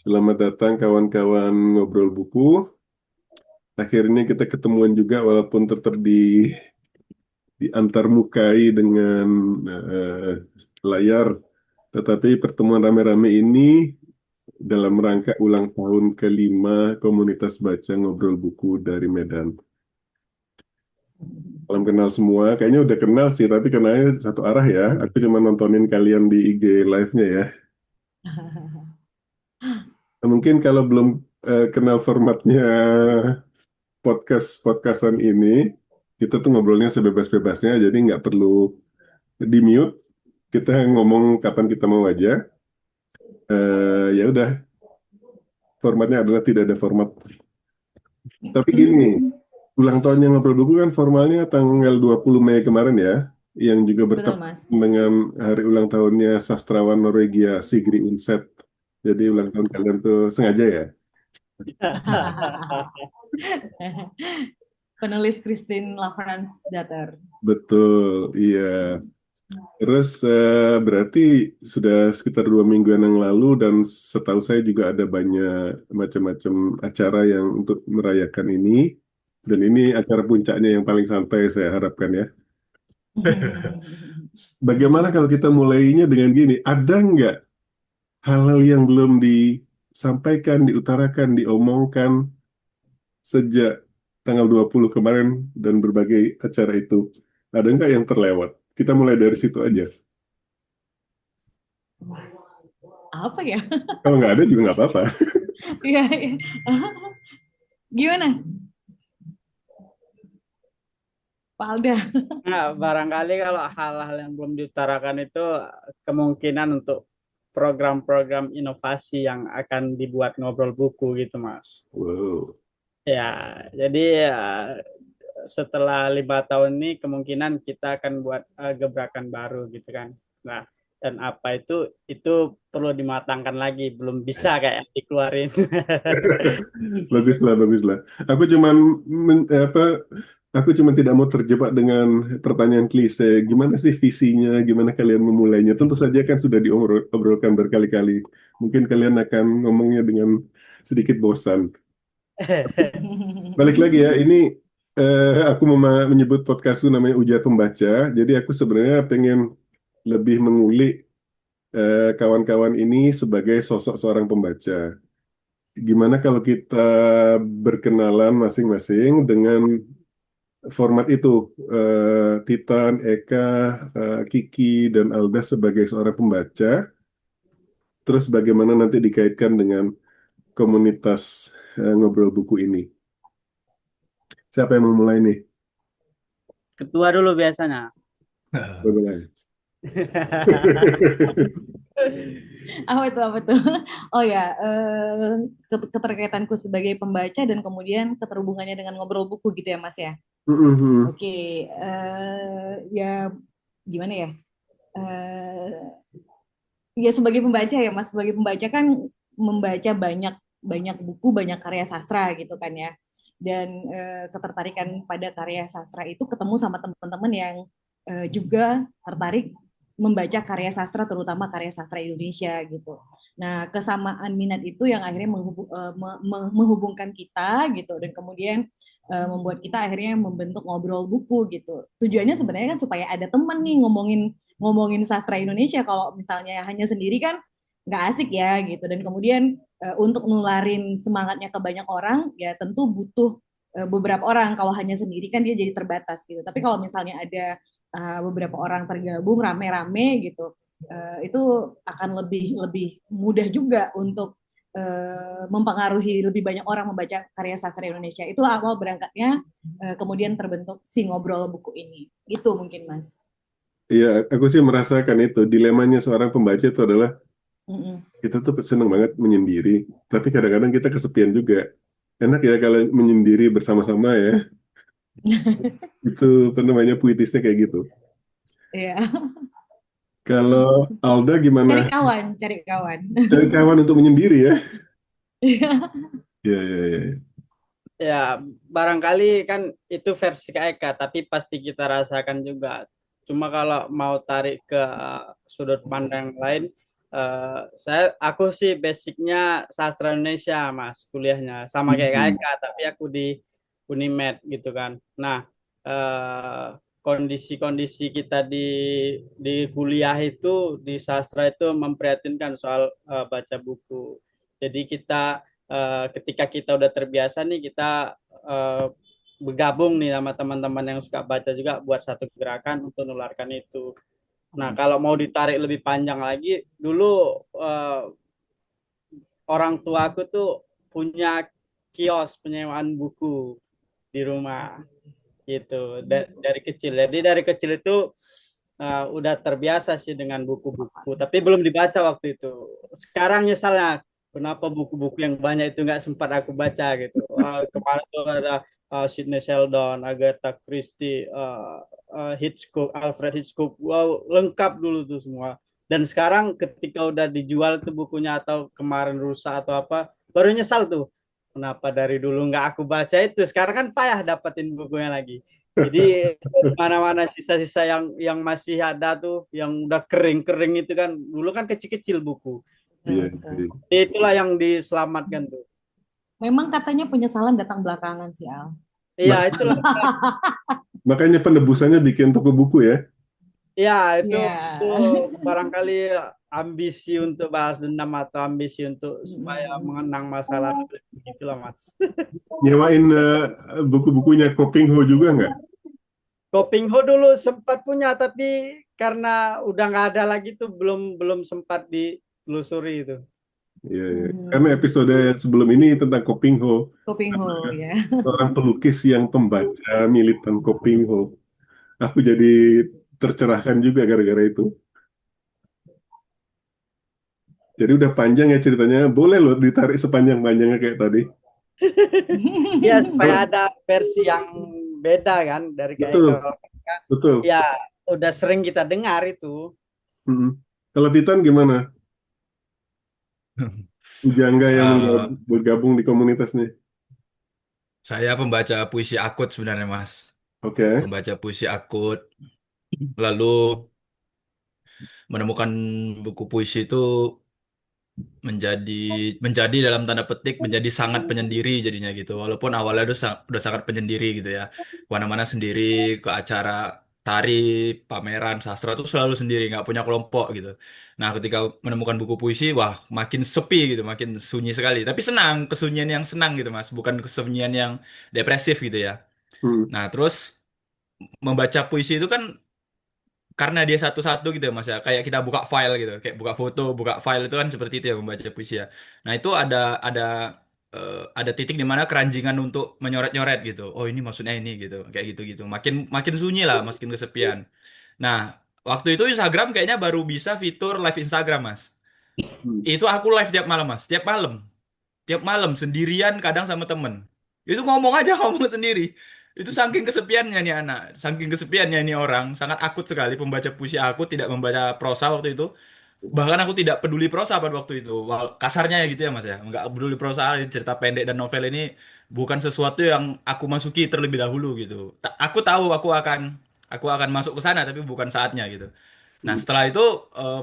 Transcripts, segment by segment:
Selamat datang kawan-kawan ngobrol buku. Akhirnya kita ketemuan juga walaupun tetap di antarmukai dengan layar. Tetapi pertemuan rame-rame ini dalam rangka ulang tahun kelima komunitas baca ngobrol buku dari Medan. Salam kenal semua, kayaknya udah kenal sih, tapi kenalnya satu arah ya. Aku cuma nontonin kalian di IG live-nya ya. Mungkin kalau belum kenal formatnya podcastan ini, kita tuh ngobrolnya sebebas-bebasnya, jadi nggak perlu di mute. Kita ngomong kapan kita mau aja. Ya udah, formatnya adalah tidak ada format. Tapi gini, ulang tahunnya ngobrol buku kan formalnya tanggal 20 Mei kemarin ya, yang juga Betul, bertepatan Mas. dengan hari ulang tahunnya sastrawan Norwegia Sigrid Undset. Jadi ulang tahun kalian tuh sengaja ya? Penulis Christine Lavransdatter. Betul, iya. Terus berarti sudah sekitar 2 mingguan yang lalu dan setahu saya juga ada banyak macam-macam acara yang untuk merayakan ini. Dan ini acara puncaknya yang paling santai saya harapkan ya. Bagaimana kalau kita mulainya dengan gini? Ada nggak hal-hal yang belum disampaikan, diutarakan, diomongkan sejak tanggal 20 kemarin dan berbagai acara itu? Ada nggak yang terlewat? Kita mulai dari situ aja. Apa ya? Kalau nggak ada juga nggak apa-apa. Iya, iya. Gimana, Pak Alda? Nah, barangkali kalau hal-hal yang belum diutarakan itu kemungkinan untuk program-program inovasi yang akan dibuat ngobrol buku gitu, Mas. Wow. Ya, jadi setelah 5 tahun ini kemungkinan kita akan buat gebrakan baru gitu kan. Nah, dan apa itu perlu dimatangkan lagi, belum bisa kayak dikeluarin. Baguslah, baguslah. Aku cuman apa? Aku cuma tidak mau terjebak dengan pertanyaan klise. Gimana sih visinya? Gimana kalian memulainya? Tentu saja kan sudah diobrolkan berkali-kali. Mungkin kalian akan ngomongnya dengan sedikit bosan. Balik lagi ya. Ini aku mau menyebut podcastku namanya Ujar Pembaca. Jadi aku sebenarnya pengen lebih mengulik kawan-kawan ini sebagai sosok seorang pembaca. Gimana kalau kita berkenalan masing-masing dengan format itu? Titan, Eka, Kiki, dan Alda sebagai seorang pembaca. Terus bagaimana nanti dikaitkan dengan komunitas ngobrol buku ini? Siapa yang mau mulai nih? Ketua dulu biasanya. Mulai. Apa itu, apa tuh? Oh ya, keterkaitanku sebagai pembaca dan kemudian keterhubungannya dengan ngobrol buku gitu ya, Mas ya. Mhm. Oke, ya gimana ya? Eh, ya sebagai pembaca ya, Mas. Sebagai pembaca kan membaca banyak banyak buku, banyak karya sastra gitu kan ya. Dan ketertarikan pada karya sastra itu ketemu sama teman-teman yang juga tertarik membaca karya sastra, terutama karya sastra Indonesia gitu. Nah, kesamaan minat itu yang akhirnya menghubungkan kita gitu, dan kemudian membuat kita akhirnya membentuk ngobrol buku gitu. Tujuannya sebenarnya kan supaya ada teman nih ngomongin ngomongin sastra Indonesia. Kalau misalnya hanya sendiri kan nggak asik ya gitu. Dan kemudian untuk nularin semangatnya ke banyak orang ya tentu butuh beberapa orang. Kalau hanya sendiri kan dia jadi terbatas gitu. Tapi kalau misalnya ada beberapa orang tergabung rame-rame gitu, itu akan lebih lebih mudah juga untuk mempengaruhi lebih banyak orang membaca karya sastra Indonesia. Itulah awal berangkatnya, kemudian terbentuk si ngobrol buku ini. Itu mungkin, Mas. Iya, aku sih merasakan itu. Dilemanya seorang pembaca itu adalah Mm-mm. kita tuh seneng banget menyendiri, tapi kadang-kadang kita kesepian juga. Enak ya kalau menyendiri bersama-sama ya. Itu apa namanya puitisnya kayak gitu. Iya. Kalau Alda gimana? Cari kawan, cari kawan. Cari kawan untuk menyendiri ya? Iya. Iya, iya, iya. Ya, barangkali kan itu versi Kak Eka, tapi pasti kita rasakan juga. Cuma kalau mau tarik ke sudut pandang lain, aku sih basicnya sastra Indonesia Mas kuliahnya sama kayak Hmm. Kak, tapi aku di Unimed gitu kan. Nah, eh, kondisi-kondisi kita di kuliah itu di sastra itu memprihatinkan soal baca buku. Jadi kita ketika kita udah terbiasa nih kita eh, bergabung nih sama teman-teman yang suka baca juga buat satu gerakan untuk menularkan itu. Nah, kalau mau ditarik lebih panjang lagi, dulu eh, orang tua aku tuh punya kios penyewaan buku di rumah gitu dari kecil. Jadi dari kecil itu udah terbiasa sih dengan buku-buku, tapi belum dibaca waktu itu. Sekarang misalnya kenapa buku-buku yang banyak itu nggak sempat aku baca gitu. Kemarin tuh ada Sidney Sheldon, Agatha Christie, Hitchcock, Alfred Hitchcock, wow lengkap dulu tuh semua. Dan sekarang ketika udah dijual tuh bukunya atau kemarin rusak atau apa, baru nyesal tuh. Kenapa dari dulu nggak aku baca itu? Sekarang kan payah dapetin bukunya lagi. Jadi mana-mana sisa-sisa yang masih ada tuh, yang udah kering-kering itu kan, dulu kan kecil-kecil buku. Iya, Betul, betul. iya. Itulah yang diselamatkan tuh. Memang katanya penyesalan datang belakangan sih, Al. Iya, Mak- itulah. Makanya penebusannya bikin toko buku ya. Ya, itu Ya. barangkali ambisi untuk balas dendam atau ambisi untuk supaya mengenang masa lalu. Begitulah, Mas. Nyewain buku-bukunya Kopingho juga nggak? Kopingho dulu sempat punya, tapi karena udah nggak ada lagi tuh belum belum sempat ditelusuri itu. Iya, iya. Karena episode yang sebelum ini tentang Kopingho, Kopingho ya. seorang pelukis yang pembaca militan Kopingho. Aku jadi tercerahkan juga gara-gara itu. Jadi udah panjang ya ceritanya. Boleh loh ditarik sepanjang-panjangnya kayak tadi. Ya, supaya Kalau- ada versi yang beda kan dari kayak Betul, kalau betul. ya udah sering kita dengar itu. Mm-mm. Kalau Titan gimana? Pujangga yang Eh, bergabung di komunitasnya. saya pembaca puisi akut sebenarnya, Mas. Oke. Pembaca puisi akut, lalu menemukan buku puisi itu menjadi menjadi dalam tanda petik menjadi sangat penyendiri jadinya gitu. Walaupun awalnya udah sangat penyendiri gitu ya. Kemana-mana sendiri, ke acara tari, pameran sastra tuh selalu sendiri, nggak punya kelompok gitu. Nah, ketika menemukan buku puisi, wah makin sepi gitu, makin sunyi sekali. Tapi senang, kesunyian yang senang gitu Mas, bukan kesunyian yang depresif gitu ya. Hmm. Nah, terus membaca puisi itu kan karena dia satu-satu gitu ya Mas ya, kayak kita buka file gitu, kayak buka foto, buka file itu kan seperti itu ya membaca puisi ya. Nah itu ada titik di mana keranjingan untuk menyoret-nyoret gitu. Oh ini maksudnya ini gitu, kayak gitu-gitu. Makin makin sunyi lah, makin kesepian. Nah waktu itu Instagram kayaknya baru bisa fitur live Instagram Mas. Hmm. Itu aku live tiap malam Mas, tiap malam sendirian kadang sama temen itu ngomong aja ngomong sendiri itu saking kesepiannya nih anak saking kesepiannya ini orang sangat akut sekali pembaca puisi aku tidak membaca prosa waktu itu bahkan aku tidak peduli prosa pada waktu itu kasarnya ya gitu ya mas ya nggak peduli prosa cerita pendek dan novel ini bukan sesuatu yang aku masuki terlebih dahulu gitu aku akan masuk ke sana tapi bukan saatnya gitu. Nah, Hmm. setelah itu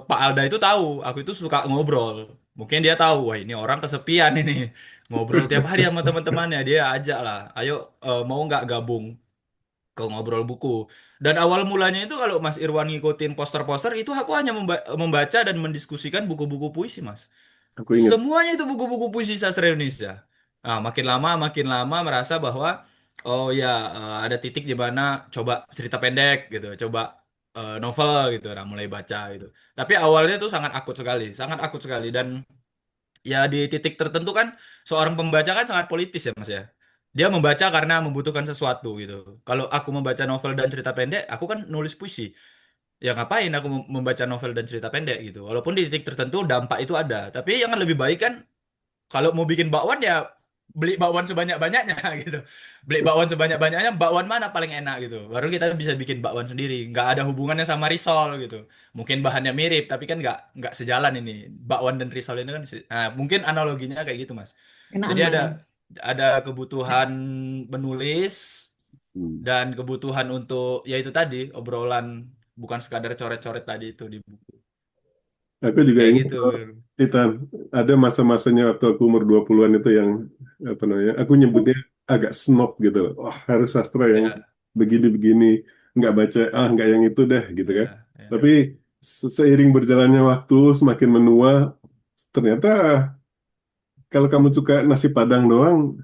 Pak Alda itu tahu aku itu suka ngobrol. Mungkin dia tahu, wah ini orang kesepian ini. Ngobrol tiap hari sama teman-temannya. Dia ajak lah, ayo mau nggak gabung ke ngobrol buku. Dan awal mulanya itu kalau Mas Irwan ngikutin poster-poster itu aku hanya membaca dan mendiskusikan buku-buku puisi, Mas. Aku ingat. Semuanya itu buku-buku puisi sastra Indonesia. Nah, makin lama merasa bahwa oh ya ada titik di mana coba cerita pendek gitu, coba novel gitu, nah mulai baca gitu. Tapi awalnya tuh sangat akut sekali dan ya di titik tertentu kan seorang pembaca kan sangat politis ya Mas ya. Dia membaca karena membutuhkan sesuatu gitu. Kalau aku membaca novel dan cerita pendek, aku kan nulis puisi. Ya ngapain aku membaca novel dan cerita pendek gitu. Walaupun di titik tertentu dampak itu ada. Tapi yang lebih baik kan kalau mau bikin bakwan ya beli bakwan sebanyak-banyaknya gitu. Beli bakwan sebanyak-banyaknya, bakwan mana paling enak gitu. Baru kita bisa bikin bakwan sendiri. Nggak ada hubungannya sama risol gitu. Mungkin bahannya mirip, tapi kan nggak sejalan ini. Bakwan dan risol itu kan. Nah, mungkin analoginya kayak gitu, Mas. Kenaan Jadi ada banget. ada kebutuhan menulis Hmm. dan kebutuhan untuk ya itu tadi obrolan bukan sekadar coret-coret tadi itu di buku. Aku juga Kayak ingat gitu. kok, Titan, ada masa-masanya waktu aku umur 20-an itu yang apa namanya? Aku nyebutnya agak snob gitu loh. Wah, harus sastra yang Ya, begini-begini, nggak baca nggak yang itu deh gitu kan. ya, ya. Tapi seiring berjalannya waktu semakin menua, ternyata kalau kamu suka nasi Padang doang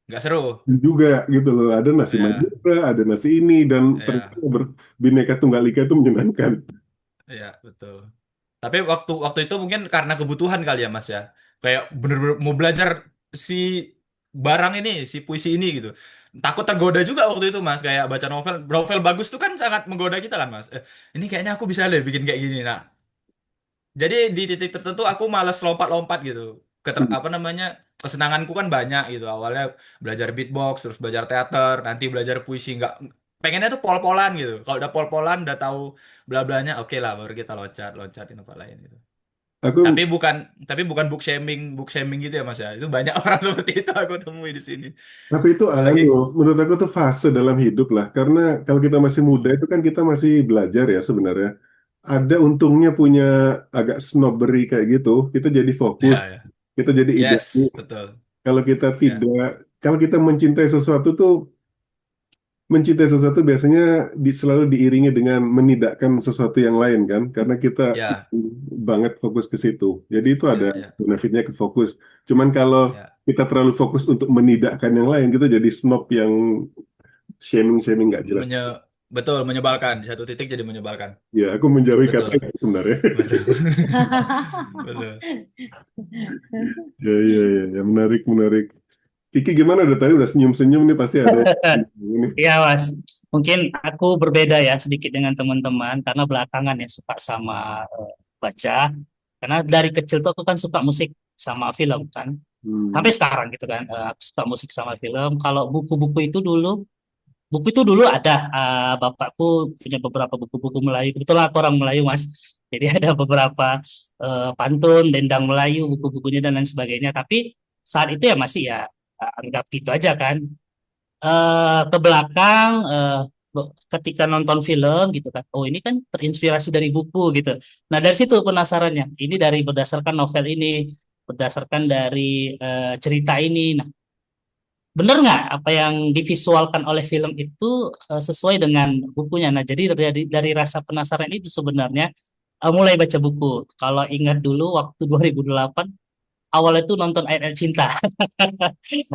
Nggak seru. juga gitu loh. Ada nasi Ya, Madura, ada nasi ini dan ternyata ya, Bhinneka Tunggal Ika itu menyenangkan. ya, betul. Tapi waktu waktu itu mungkin karena kebutuhan kali ya Mas ya. Kayak bener-bener mau belajar si barang ini, si puisi ini gitu. Takut tergoda juga waktu itu Mas, kayak baca novel. Novel bagus tuh kan sangat menggoda kita kan Mas. Ini kayaknya aku bisa deh bikin kayak gini. Nah, jadi di titik tertentu aku malas lompat-lompat gitu. Apa namanya? Kesenanganku kan banyak gitu. Awalnya belajar beatbox, terus belajar teater, nanti belajar puisi nggak pengennya tuh pol-polan gitu. Kalau udah pol-polan, udah tahu bla-blanya, oke lah baru kita loncat, loncat di tempat lain gitu. Tapi Aku bukan tapi bukan book shaming gitu ya Mas ya. Itu banyak orang seperti itu aku temui di sini. Tapi itu Apalagi menurut aku tuh fase dalam hidup lah. Karena kalau kita masih muda hmm, itu kan kita masih belajar ya sebenarnya. Ada untungnya punya agak snobbery kayak gitu. Kita jadi fokus, ya ya. kita jadi ide. Yes, betul. Kalau kita Ya. tidak, kalau kita mencintai sesuatu tuh, mencintai sesuatu biasanya selalu diiringi dengan menidakkan sesuatu yang lain kan. Karena kita Ya, banget fokus ke situ. Jadi itu ada ya, ya, benefitnya ke fokus. Cuman kalau ya. kita terlalu fokus untuk menidakkan yang lain, kita jadi snob yang shaming-shaming nggak jelas. Menye betul menyebalkan di satu titik jadi menyebalkan. Ya, aku menjauhi kata Betul. itu sebenarnya. Betul. Betul. Ya, ya, ya, ya, menarik, menarik. Kiki gimana? Udah tadi udah senyum-senyum nih pasti ada ini. Iya Mas, mungkin aku berbeda ya sedikit dengan teman-teman karena belakangan ya suka sama baca. Karena dari kecil tuh aku kan suka musik sama film kan. Hmm. Sampai sekarang gitu kan, aku suka musik sama film. Kalau buku itu dulu ada, bapakku punya beberapa buku-buku Melayu. Kebetulan aku orang Melayu Mas. Jadi ada beberapa pantun, dendang Melayu, buku-bukunya dan lain sebagainya. Tapi saat itu ya masih ya anggap gitu aja kan ke belakang ketika nonton film gitu kan. Oh, ini kan terinspirasi dari buku gitu. Nah, dari situ penasarannya. Ini dari berdasarkan novel ini, berdasarkan dari cerita ini. Nah, benar nggak apa yang divisualkan oleh film itu sesuai dengan bukunya? Nah, jadi dari rasa penasaran itu sebenarnya mulai baca buku. Kalau ingat dulu waktu 2008 awalnya tuh nonton Ayat Cinta.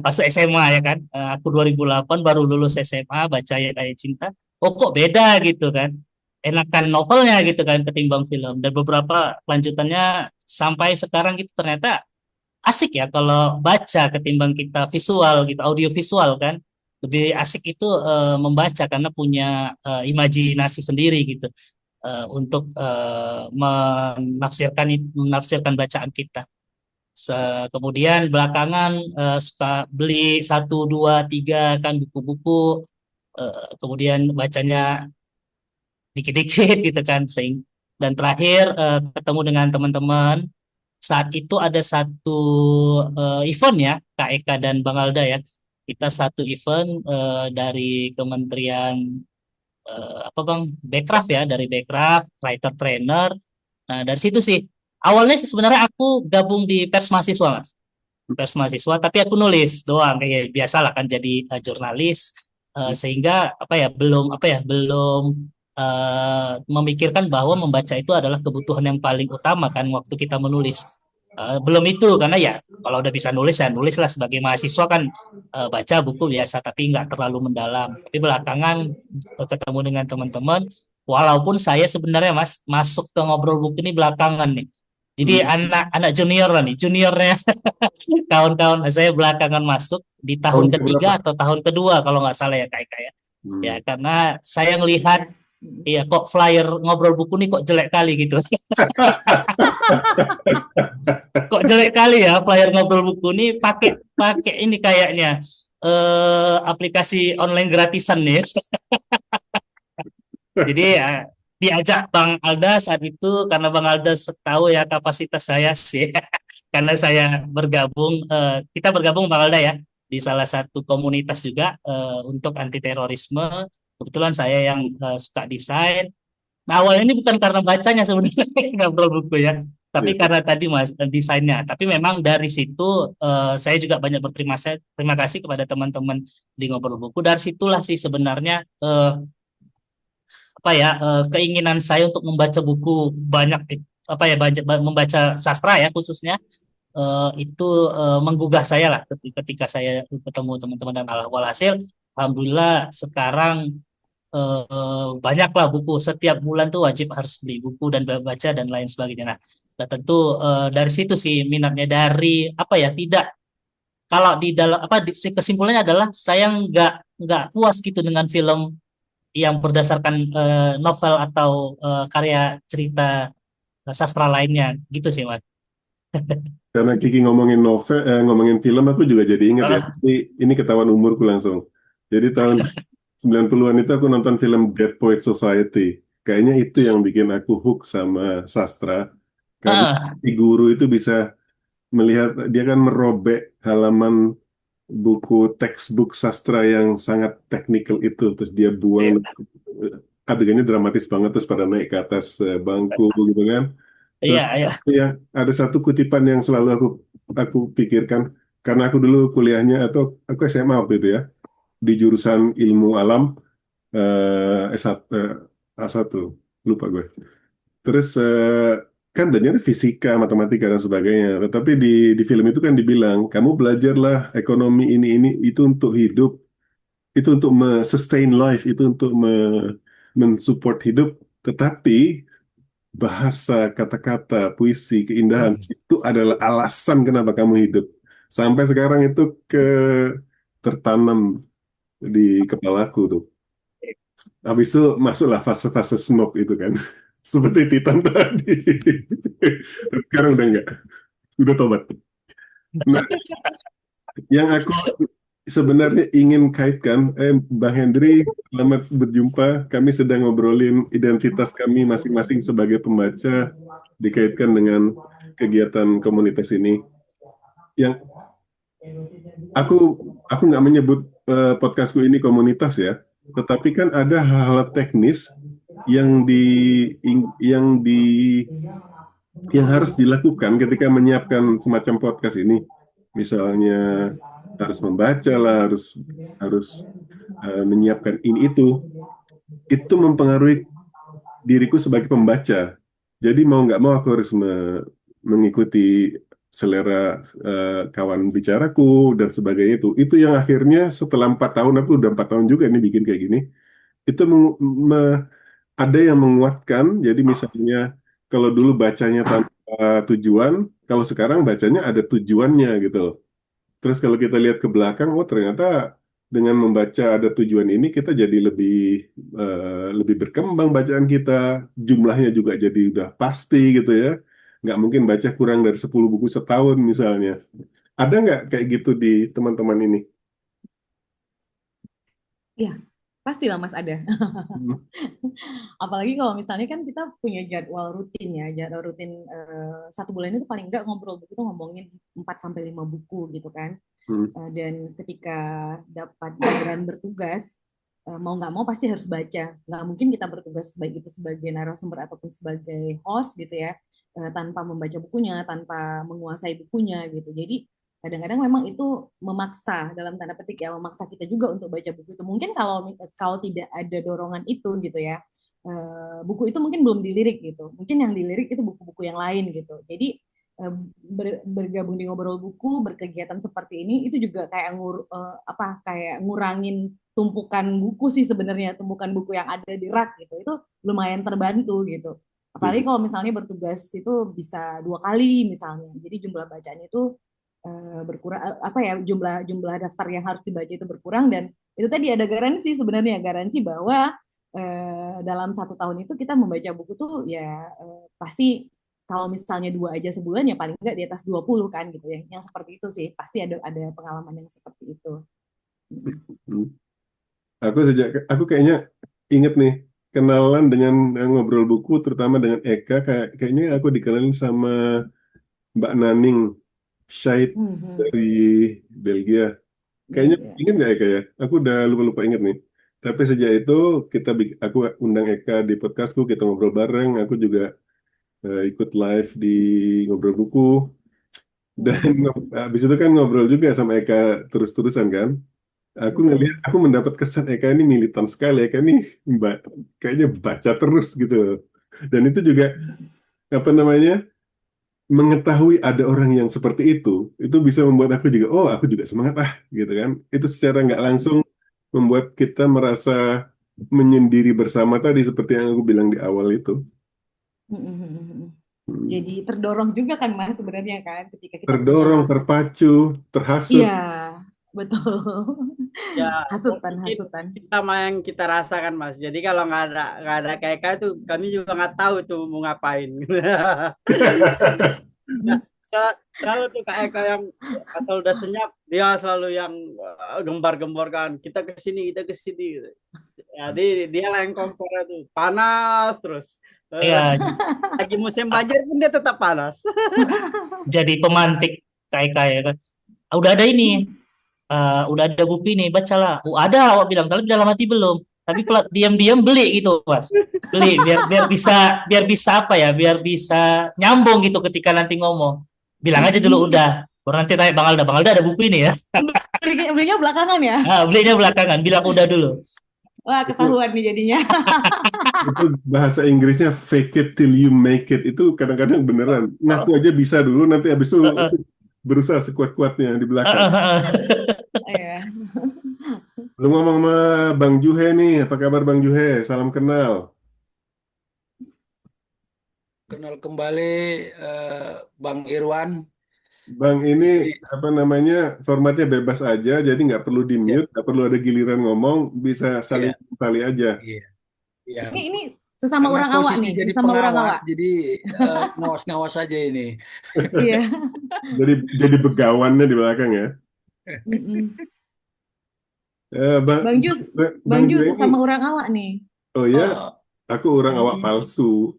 Masuk SMA ya kan. Aku 2008 baru lulus SMA baca Ayat Cinta. Oh kok beda gitu kan. Enakan novelnya gitu kan ketimbang film. Dan beberapa lanjutannya sampai sekarang gitu ternyata asik ya kalau baca ketimbang kita visual gitu, audio visual kan. Lebih asik itu membaca karena punya imajinasi sendiri gitu untuk menafsirkan bacaan kita. Kemudian belakangan suka beli satu, dua, tiga kan buku-buku, kemudian bacanya dikit-dikit gitu kan. Dan terakhir ketemu dengan teman-teman. Saat itu ada satu event ya, Kak Eka dan Bang Alda ya. Kita satu event dari Kementerian apa Bang, Bekraf ya, dari Bekraf, writer trainer. Nah, dari situ sih. Awalnya sih sebenarnya aku gabung di pers mahasiswa, Mas. Pers mahasiswa, tapi aku nulis doang kayak biasalah kan jadi jurnalis sehingga belum memikirkan bahwa membaca itu adalah kebutuhan yang paling utama kan waktu kita menulis. Belum itu karena ya kalau udah bisa nulis ya nulis lah sebagai mahasiswa kan baca buku biasa tapi nggak terlalu mendalam. Tapi belakangan ketemu dengan teman-teman, walaupun saya sebenarnya Mas masuk ke ngobrol buku ini belakangan nih. Jadi Hmm. anak junior lah nih, juniornya kawan-kawan saya belakangan masuk di tahun Tahun ketiga berapa? atau tahun kedua kalau nggak salah ya kak ya. Ya Hmm. karena saya ngelihat ya kok flyer ngobrol buku nih kok jelek kali gitu. Kok jelek kali ya flyer ngobrol buku nih pakai pakai ini kayaknya aplikasi online gratisan nih. Jadi ya diajak Bang Alda saat itu karena Bang Alda tahu ya kapasitas saya sih. Karena saya kita bergabung Bang Alda ya di salah satu komunitas juga untuk anti terorisme. Kebetulan saya yang suka desain. Nah, awalnya ini bukan karena bacanya sebenarnya ngobrol buku ya, tapi Iya. karena tadi Mas desainnya. Tapi memang dari situ saya juga banyak terima kasih kepada teman-teman di ngobrol buku. Dari situlah sih sebenarnya apa ya keinginan saya untuk membaca buku banyak apa ya membaca sastra ya khususnya itu menggugah saya lah ketika saya ketemu teman-teman dan walhasil alhamdulillah sekarang banyaklah buku setiap bulan tuh wajib harus beli buku dan baca dan lain sebagainya. Nah, tentu dari situ sih minatnya dari apa ya tidak kalau di dalam apa kesimpulannya adalah saya nggak puas gitu dengan film yang berdasarkan novel atau karya cerita sastra lainnya gitu sih Mas. Karena Kiki ngomongin novel, ngomongin film, aku juga jadi ingat ya. Ah, Ini ketahuan umurku langsung. Jadi tahun 90-an itu aku nonton film Dead Poet Society. Kayaknya itu yang bikin aku hook sama sastra. Karena ah, si guru itu bisa melihat, dia kan merobek halaman buku textbook sastra yang sangat teknikal itu. Terus dia buang, iya, adegannya dramatis banget, terus pada naik ke atas bangku gitu kan. iya, Terus iya. ya ada satu kutipan yang selalu aku pikirkan karena aku dulu kuliahnya atau aku SMA waktu itu ya di jurusan ilmu alam S1 A1 lupa gue. Terus kan belajarnya fisika, matematika dan sebagainya. Tetapi di film itu kan dibilang kamu belajarlah ekonomi ini itu untuk hidup, itu untuk sustain life, itu untuk mensupport hidup. Tetapi bahasa, kata-kata, puisi, keindahan itu adalah alasan kenapa kamu hidup. Sampai sekarang itu tertanam di kepalaku tuh. Habis itu masuklah fase-fase snob itu kan. Seperti Titan tadi. Tapi sekarang udah enggak. Udah tobat. Nah, yang aku sebenarnya ingin kaitkan, Bang Hendri, selamat berjumpa. Kami sedang ngobrolin identitas kami masing-masing sebagai pembaca dikaitkan dengan kegiatan komunitas ini. Yang aku aku nggak menyebut podcastku ini komunitas ya, tetapi kan ada hal-hal teknis yang di yang di yang harus dilakukan ketika menyiapkan semacam podcast ini. Misalnya harus membaca lah, harus harus menyiapkan ini itu mempengaruhi diriku sebagai pembaca. Jadi mau nggak mau aku harus mengikuti selera kawan bicaraku dan sebagainya itu. Itu yang akhirnya setelah 4 tahun, aku udah 4 tahun juga nih bikin kayak gini. Itu ada yang menguatkan. Jadi misalnya kalau dulu bacanya tanpa tujuan, kalau sekarang bacanya ada tujuannya gitu. Terus kalau kita lihat ke belakang, oh ternyata dengan membaca ada tujuan ini kita jadi lebih berkembang bacaan kita, jumlahnya juga jadi udah pasti gitu ya. Nggak mungkin baca kurang dari 10 buku setahun misalnya. Ada nggak kayak gitu di teman-teman ini? Iya, pastilah Mas ada. Hmm. Apalagi kalau misalnya kan kita punya jadwal rutin ya, jadwal rutin 1 bulan itu paling enggak ngobrol buku itu ngomongin 4 sampai 5 buku gitu kan. Hmm. Dan ketika dapat giliran bertugas, mau nggak mau pasti harus baca. Nggak mungkin kita bertugas baik itu sebagai narasumber ataupun sebagai host gitu ya, tanpa membaca bukunya, tanpa menguasai bukunya gitu. Jadi kadang-kadang memang itu memaksa dalam tanda petik ya, memaksa kita juga untuk baca buku itu. Mungkin kalau kalau tidak ada dorongan itu gitu ya, buku itu mungkin belum dilirik gitu. Mungkin yang dilirik itu buku-buku yang lain gitu. Jadi bergabung di ngobrol buku, berkegiatan seperti ini itu juga kayak apa kayak ngurangin tumpukan buku sih sebenarnya, tumpukan buku yang ada di rak gitu. Itu lumayan terbantu gitu. Apalagi kalau misalnya bertugas itu bisa 2 kali misalnya. Jadi jumlah bacaan itu berkurang apa ya jumlah jumlah daftar yang harus dibaca itu berkurang dan itu tadi ada garansi sebenarnya garansi bahwa dalam 1 tahun itu kita membaca buku tuh ya pasti kalau misalnya 2 aja sebulan ya paling enggak di atas 20 kan gitu ya. Yang seperti itu sih. Pasti ada pengalaman yang seperti itu. Hmm. Aku kayaknya inget nih kenalan dengan ngobrol buku, terutama dengan Eka. Kayaknya aku dikenalin sama Mbak Naning Syahid Mhm. dari Belgia. Kayaknya Iya. inget nggak Eka ya? Aku udah lupa-lupa inget nih. Tapi sejak itu aku undang Eka di podcastku, kita ngobrol bareng. Aku juga ikut live di Ngobrol Buku. Dan habis itu kan ngobrol juga sama Eka terus-terusan kan. Aku ngelihat, aku mendapat kesan Eka ini militan sekali. Eka ini kayaknya baca terus gitu loh. Dan itu juga apa namanya, mengetahui ada orang yang seperti itu bisa membuat aku juga, oh aku juga semangat gitu kan. Itu secara nggak langsung membuat kita merasa menyendiri bersama tadi seperti yang aku bilang di awal itu. Hmm. Jadi terdorong juga kan Mas sebenarnya kan ketika kita punya, Terdorong, terpacu, terhasut. iya betul, Ya, hasutan mungkin hasutan. sama yang kita rasakan, Mas. Jadi kalau nggak ada kayak tuh, kami juga nggak tahu tuh mau ngapain. Nah, selalu tuh Kak Eka yang asal udah senyap, dia selalu yang gembar-gemborkan. Kita ke sini. Gitu. Jadi dia lah yang kompornya tuh panas terus. Ya, Lagi musim banjir pun dia tetap panas. jadi pemantik kayak kan. Udah ada ini, udah ada buku ini, bacalah. Ada, awak bilang, tapi dalam hati belum. Tapi diam-diam beli gitu, Mas. Beli biar biar bisa apa ya? Biar bisa nyambung gitu ketika nanti ngomong. Bilang aja dulu udah. Baru nanti tanya Bang Alda ada buku ini ya. Belinya belakangan ya. Belinya belakangan, bilang udah dulu. Wah, Itu, ketahuan nih jadinya. itu bahasa Inggrisnya fake it till you make it. Itu kadang-kadang beneran. Ngaku aja bisa dulu, nanti habis itu berusaha sekuat-kuatnya di belakang. Iya. Lu ngomong sama Bang Juhe nih, apa kabar Bang Juhe? Salam kenal. Kenal kembali Bang Irwan. Bang ini Jadi, apa namanya, formatnya bebas aja, jadi nggak perlu di ya, mute, nggak perlu ada giliran ngomong, bisa saling iya, kali aja. iya, iya. Ini sesama Karena orang awak posisi nih, jadi sesama orang pengawas, awak. jadi ngawas-ngawas saja ini. Iya. Jadi begawannya di belakang ya. Mm-mm. Bang Bang Jus, Bang Bang Juhe Jus ini, sesama orang awak nih. oh ya, Eh, aku orang awak mm, palsu.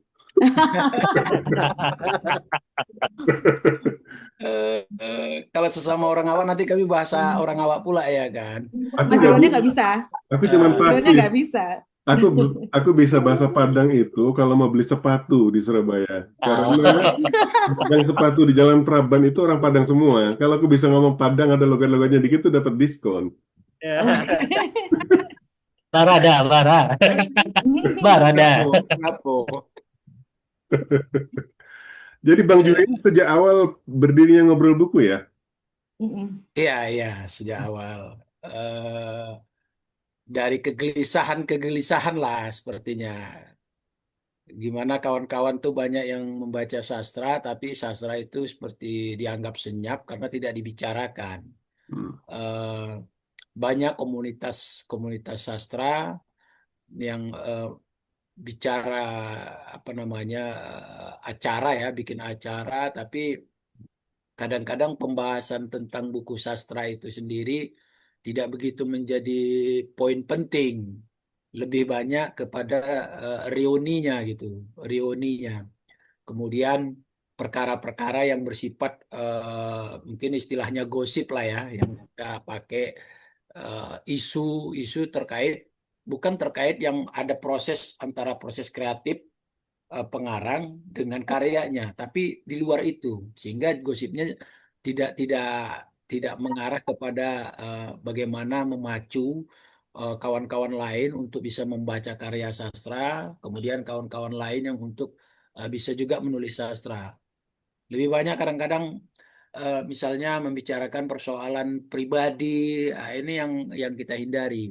kalau sesama orang awak nanti kami bahasa orang awak pula ya kan. Aku Mas nggak Irwannya nggak bisa, bisa. aku cuman Eh, Irwannya pasif. nggak bisa. Aku aku bisa bahasa Padang itu kalau mau beli sepatu di Surabaya. Karena pedagang sepatu di Jalan Praban itu orang Padang semua. Kalau aku bisa ngomong Padang ada logat-logatnya dikit tuh dapat diskon. Barada. Barada. Kenapa? Jadi Bang Juhe Eh, ini sejak awal berdirinya Ngobrol Buku ya? Mm-mm. Iya, iya, sejak awal. Dari kegelisahan lah sepertinya. Gimana kawan-kawan tuh banyak yang membaca sastra, tapi sastra itu seperti dianggap senyap karena tidak dibicarakan. Hmm. Eh, Banyak komunitas sastra yang bicara apa namanya acara ya, bikin acara, tapi kadang-kadang pembahasan tentang buku sastra itu sendiri tidak begitu menjadi poin penting. Lebih banyak kepada reuninya gitu, reuninya. Kemudian perkara-perkara yang bersifat mungkin istilahnya gosip lah ya, yang kita pakai isu-isu terkait bukan terkait yang ada proses antara proses kreatif pengarang dengan karyanya, tapi di luar itu sehingga gosipnya tidak tidak tidak mengarah kepada bagaimana memacu kawan-kawan lain untuk bisa membaca karya sastra, kemudian kawan-kawan lain yang untuk bisa juga menulis sastra. Lebih banyak kadang-kadang misalnya membicarakan persoalan pribadi, ini yang kita hindari.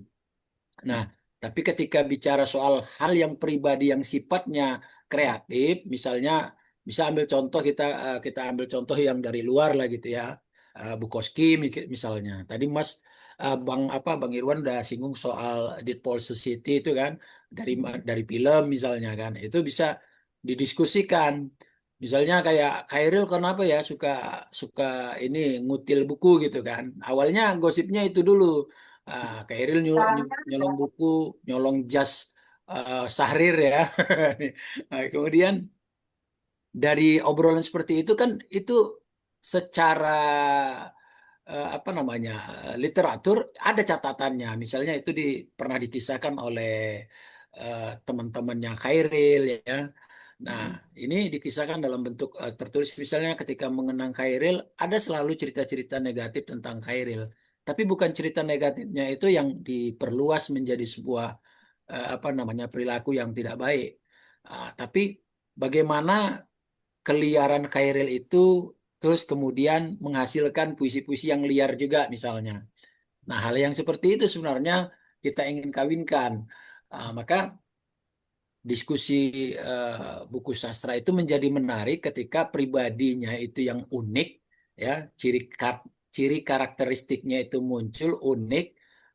Nah, tapi ketika bicara soal hal yang pribadi yang sifatnya kreatif, misalnya bisa ambil contoh kita ambil contoh yang dari luar lah gitu ya. Bukowski misalnya. Tadi Mas Bang Irwan udah singgung soal Deadpool Society itu kan dari film misalnya kan. Itu bisa didiskusikan. Misalnya kayak Khairil kenapa ya suka suka ini ngutil buku gitu kan. Awalnya gosipnya itu dulu. Khairil nyolong buku, nyolong jas Sahrir ya. Nah, kemudian dari obrolan seperti itu kan itu secara apa namanya literatur ada catatannya. Misalnya itu pernah dikisahkan oleh teman-temannya Khairil ya. Nah, ini dikisahkan dalam bentuk tertulis. Misalnya ketika mengenang Khairil, ada selalu cerita-cerita negatif tentang Khairil. Tapi bukan cerita negatifnya itu yang diperluas menjadi sebuah apa namanya perilaku yang tidak baik. Tapi bagaimana keliaran Khairil itu terus kemudian menghasilkan puisi-puisi yang liar juga misalnya. Nah, hal yang seperti itu sebenarnya kita ingin kawinkan. Maka diskusi buku sastra itu menjadi menarik ketika pribadinya itu yang unik, ya, ciri karakteristiknya itu muncul unik,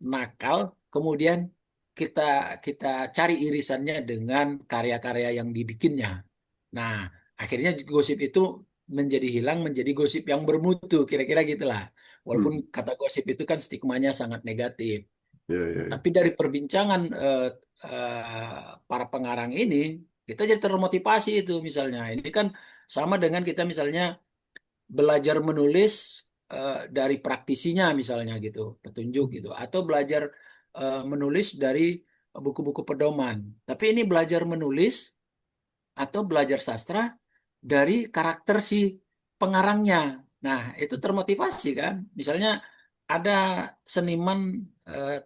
nakal, kemudian kita kita cari irisannya dengan karya-karya yang dibikinnya. Nah, akhirnya gosip itu menjadi hilang, menjadi gosip yang bermutu, kira-kira gitulah. Walaupun Hmm. kata gosip itu kan stigmanya sangat negatif. Ya, ya, ya. Tapi dari perbincangan para pengarang ini, kita jadi termotivasi itu misalnya. Ini kan sama dengan kita misalnya belajar menulis dari praktisinya misalnya gitu, petunjuk gitu. Atau belajar menulis dari buku-buku pedoman. Tapi ini belajar menulis atau belajar sastra dari karakter si pengarangnya. Nah, itu termotivasi kan. Misalnya ada seniman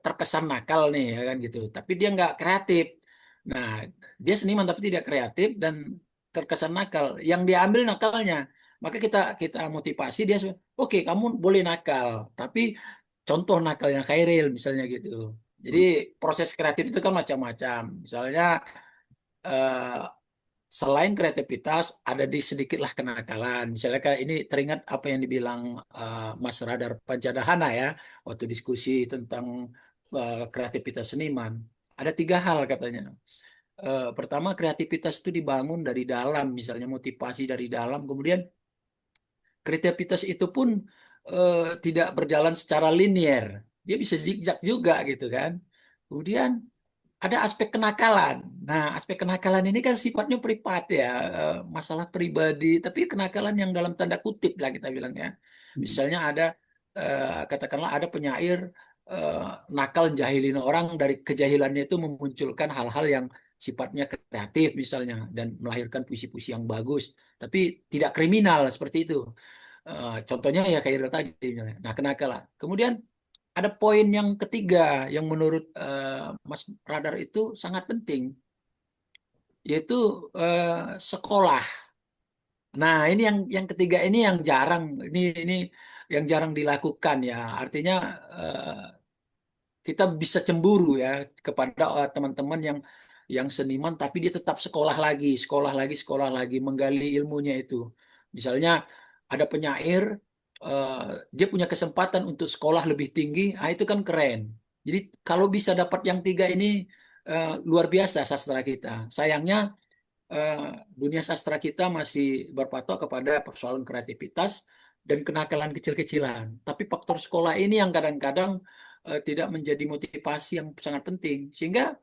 terkesan nakal nih ya kan gitu, tapi dia nggak kreatif. Nah, dia seniman tapi tidak kreatif dan terkesan nakal. Yang diambil nakalnya, maka kita kita motivasi dia. Oke, kamu boleh nakal, tapi contoh nakalnya Khairil misalnya gitu. Jadi Hmm. proses kreatif itu kan macam-macam. Misalnya eh, selain kreativitas, ada di sedikitlah kenakalan. Misalnya kayak ini teringat apa yang dibilang Mas Radar Pancadahana ya, waktu diskusi tentang kreativitas seniman. Ada 3 hal katanya. Pertama, kreativitas itu dibangun dari dalam, misalnya motivasi dari dalam. Kemudian kreativitas itu pun tidak berjalan secara linier. Dia bisa zigzag juga gitu kan. Kemudian ada aspek kenakalan. Nah, aspek kenakalan ini kan sifatnya privat ya, masalah pribadi, tapi kenakalan yang dalam tanda kutip lah kita bilang ya. Misalnya ada katakanlah ada penyair eh, nakal jahilin orang, dari kejahilannya itu memunculkan hal-hal yang sifatnya kreatif misalnya dan melahirkan puisi-puisi yang bagus, tapi tidak kriminal seperti itu. Contohnya ya kayak Iril tadi misalnya. Nah, kenakalan. Kemudian ada poin yang ketiga yang menurut Mas Radar itu sangat penting, yaitu sekolah. Nah, ini yang ketiga ini yang jarang, ini yang jarang dilakukan ya. Artinya eh, kita bisa cemburu ya kepada teman-teman yang seniman tapi dia tetap sekolah lagi, sekolah lagi, sekolah lagi menggali ilmunya itu. Misalnya ada penyair eh, dia punya kesempatan untuk sekolah lebih tinggi, ah itu kan keren. Jadi kalau bisa dapat yang 3 ini luar biasa sastra kita. Sayangnya eh, dunia sastra kita masih berpatok kepada persoalan kreativitas dan kenakalan kecil-kecilan. Tapi faktor sekolah ini yang kadang-kadang tidak menjadi motivasi yang sangat penting. Sehingga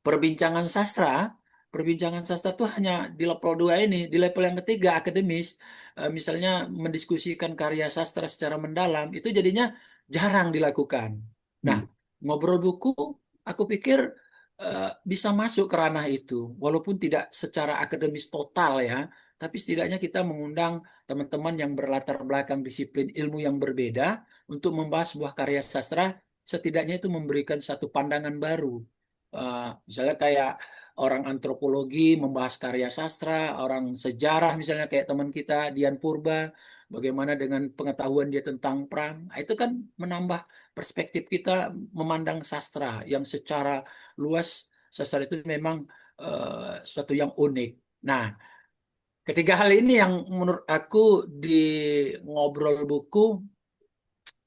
perbincangan sastra, perbincangan sastra itu hanya di level 2 ini, di level yang ketiga akademis, misalnya mendiskusikan karya sastra secara mendalam, itu jadinya jarang dilakukan. Nah, Hmm. ngobrol buku, aku pikir bisa masuk ke ranah itu, walaupun tidak secara akademis total ya, tapi setidaknya kita mengundang teman-teman yang berlatar belakang disiplin ilmu yang berbeda untuk membahas sebuah karya sastra, setidaknya itu memberikan satu pandangan baru. Misalnya kayak orang antropologi membahas karya sastra, orang sejarah misalnya kayak teman kita Dian Purba, bagaimana dengan pengetahuan dia tentang perang. Nah, itu kan menambah perspektif kita memandang sastra yang secara luas. Sastra itu memang suatu yang unik. Nah, ketiga hal ini yang menurut aku di ngobrol buku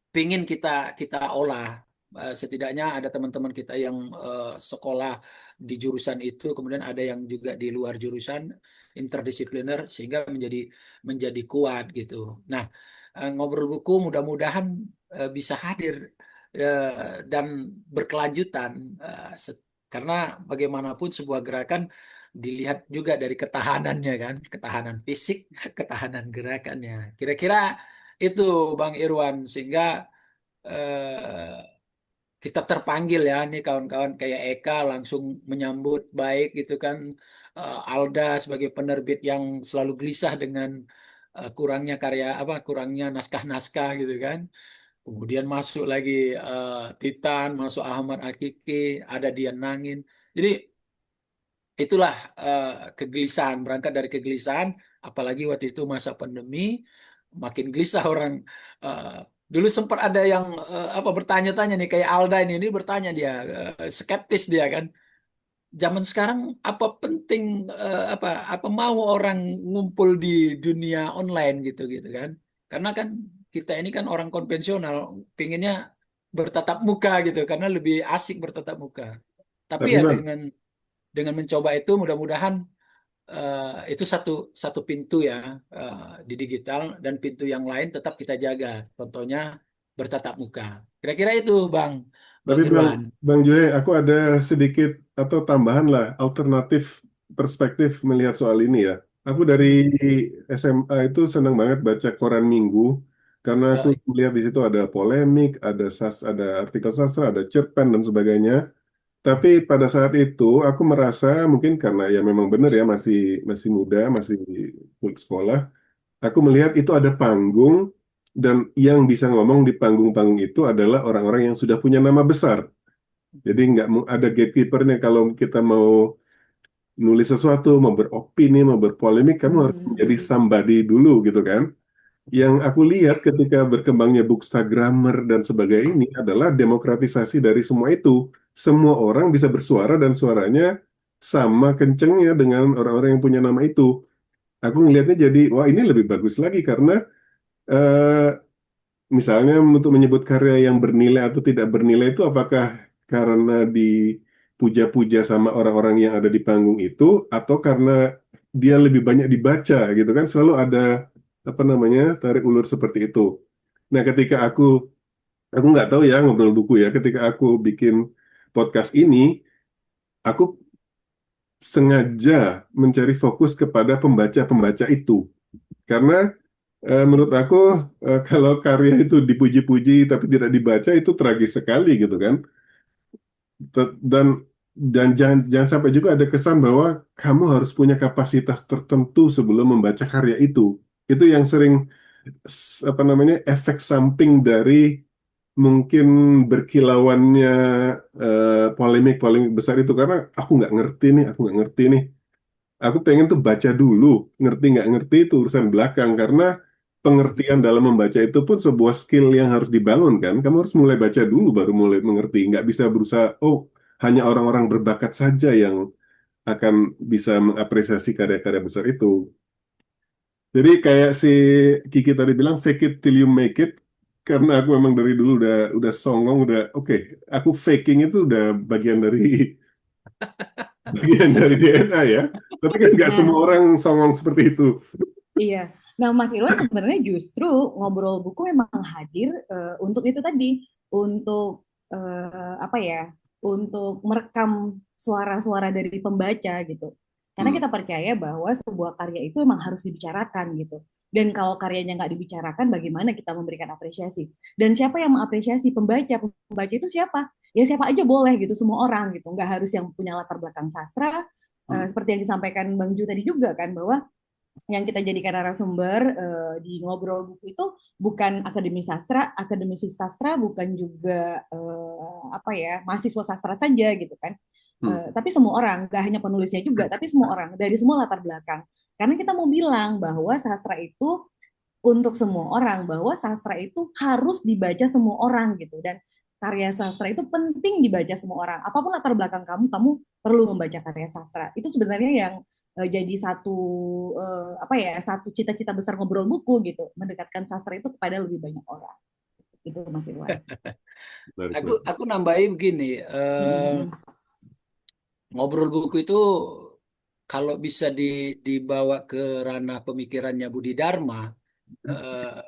pingin kita kita olah. Setidaknya ada teman-teman kita yang sekolah di jurusan itu, kemudian ada yang juga di luar jurusan interdisipliner sehingga menjadi menjadi kuat gitu. Nah, ngobrol buku mudah-mudahan bisa hadir dan berkelanjutan karena bagaimanapun sebuah gerakan dilihat juga dari ketahanannya kan, ketahanan fisik, ketahanan gerakannya. Kira-kira itu Bang Irwan, sehingga eh, kita terpanggil ya, nih kawan-kawan kayak Eka langsung menyambut baik gitu kan. Alda sebagai penerbit yang selalu gelisah dengan kurangnya karya apa, kurangnya naskah-naskah gitu kan. Kemudian masuk lagi Titan, masuk Ahmad Hakiki, ada Dian Nangin. Jadi itulah kegelisahan, berangkat dari kegelisahan, apalagi waktu itu masa pandemi, makin gelisah orang. eh, Dulu sempat ada yang apa bertanya-tanya nih, kayak Alda ini bertanya dia, skeptis dia kan. Zaman sekarang apa penting, apa mau orang ngumpul di dunia online gitu gitu kan? Karena kan kita ini kan orang konvensional, pinginnya bertatap muka gitu, karena lebih asik bertatap muka. Tapi Tapi ya Bang, dengan mencoba itu, mudah-mudahan itu satu satu pintu ya, di digital, dan pintu yang lain tetap kita jaga. Contohnya bertatap muka. Kira-kira itu Bang Bang tapi Bang, Irwan. Bang Joy, aku ada sedikit atau tambahan lah alternatif perspektif melihat soal ini ya. Aku dari Hmm. SMA itu senang banget baca koran minggu karena aku Ya, melihat di situ ada polemik, ada artikel sastra, ada cerpen dan sebagainya. Tapi pada saat itu aku merasa mungkin karena ya memang benar ya masih masih muda, masih sekolah. Aku melihat itu ada panggung dan yang bisa ngomong di panggung-panggung itu adalah orang-orang yang sudah punya nama besar. Jadi nggak ada gatekeepernya kalau kita mau nulis sesuatu, mau beropini, mau berpolemik, kamu harus menjadi Hmm. somebody dulu gitu kan. Yang aku lihat ketika berkembangnya bookstagrammer dan sebagainya ini adalah demokratisasi dari semua itu. Semua orang bisa bersuara dan suaranya sama kencengnya dengan orang-orang yang punya nama itu. Aku ngelihatnya jadi, wah ini lebih bagus lagi karena eh, misalnya untuk menyebut karya yang bernilai atau tidak bernilai itu apakah karena dipuja-puja sama orang-orang yang ada di panggung itu atau karena dia lebih banyak dibaca gitu kan selalu ada apa namanya tarik ulur seperti itu. Nah ketika aku nggak tahu ya ngobrol buku ya ketika aku bikin podcast ini aku sengaja mencari fokus kepada pembaca-pembaca itu karena menurut aku kalau karya itu dipuji-puji tapi tidak dibaca itu tragis sekali gitu kan. Dan jangan sampai juga ada kesan bahwa kamu harus punya kapasitas tertentu sebelum membaca karya itu. Itu yang sering apa namanya efek samping dari mungkin berkilauannya polemik-polemik besar itu karena aku nggak ngerti nih, aku nggak ngerti nih. Aku pengen tuh baca dulu, ngerti nggak ngerti itu urusan belakang karena pengertian dalam membaca itu pun sebuah skill yang harus dibangun kan. Kamu harus mulai baca dulu baru mulai mengerti. Nggak bisa berusaha, oh hanya orang-orang berbakat saja yang akan bisa mengapresiasi karya-karya besar itu. Jadi kayak si Kiki tadi bilang fake it till you make it. Karena aku memang dari dulu udah songong, udah oke. Aku faking itu udah bagian dari bagian dari DNA ya. Tapi kan nggak semua Nah, orang songong seperti itu. iya. Nah, Mas Irwan sebenarnya justru ngobrol buku memang hadir untuk itu tadi, untuk apa ya, untuk merekam suara-suara dari pembaca gitu. Karena Hmm. kita percaya bahwa sebuah karya itu memang harus dibicarakan gitu. Dan kalau karyanya nggak dibicarakan, bagaimana kita memberikan apresiasi? Dan siapa yang mengapresiasi pembaca? Pembaca itu siapa? Ya siapa aja boleh gitu, semua orang gitu. Nggak harus yang punya latar belakang sastra. Hmm. Seperti yang disampaikan Bang Ju tadi juga kan, bahwa yang kita jadikan narasumber di ngobrol buku itu bukan akademisi sastra, bukan juga apa ya mahasiswa sastra saja gitu kan. Hmm. Tapi semua orang, gak hanya penulisnya juga, tapi semua orang dari semua latar belakang. Karena kita mau bilang bahwa sastra itu untuk semua orang, bahwa sastra itu harus dibaca semua orang gitu, dan karya sastra itu penting dibaca semua orang. Apapun latar belakang kamu, kamu perlu membaca karya sastra. Itu sebenarnya yang jadi satu apa ya, satu cita-cita besar ngobrol buku gitu, mendekatkan sastra itu kepada lebih banyak orang. Itu Mas Irwan. Menarik, menarik. aku nambahin begini, Mm-mm. ngobrol buku itu kalau bisa dibawa ke ranah pemikirannya Budi Dharma, eh,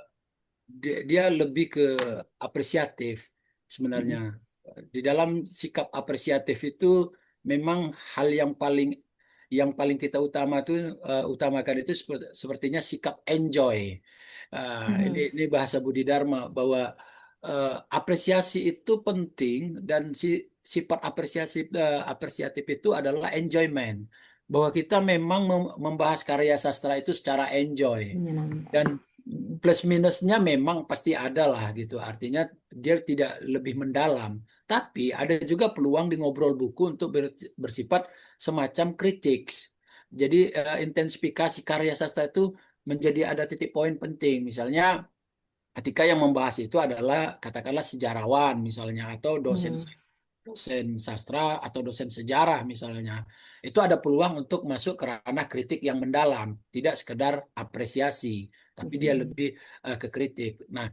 dia lebih ke apresiatif sebenarnya. Mm-mm. Di dalam sikap apresiatif itu memang hal yang paling kita utamakan itu sepertinya sikap enjoy. Mhm. Ini bahasa Budi Dharma bahwa apresiasi itu penting dan sifat apresiatif itu adalah enjoyment. Bahwa kita memang membahas karya sastra itu secara enjoy Menyenangkan. dan Mhm. plus minusnya memang pasti ada lah gitu. Artinya dia tidak lebih mendalam. Tapi ada juga peluang di ngobrol buku untuk bersifat semacam kritik. Jadi intensifikasi karya sastra itu menjadi ada titik poin penting. Misalnya ketika yang membahas itu adalah katakanlah sejarawan misalnya atau Mhm. dosen sastra atau dosen sejarah misalnya. Itu ada peluang untuk masuk ke ranah kritik yang mendalam, tidak sekedar apresiasi, tapi dia Mhm. lebih ke kritik. Nah,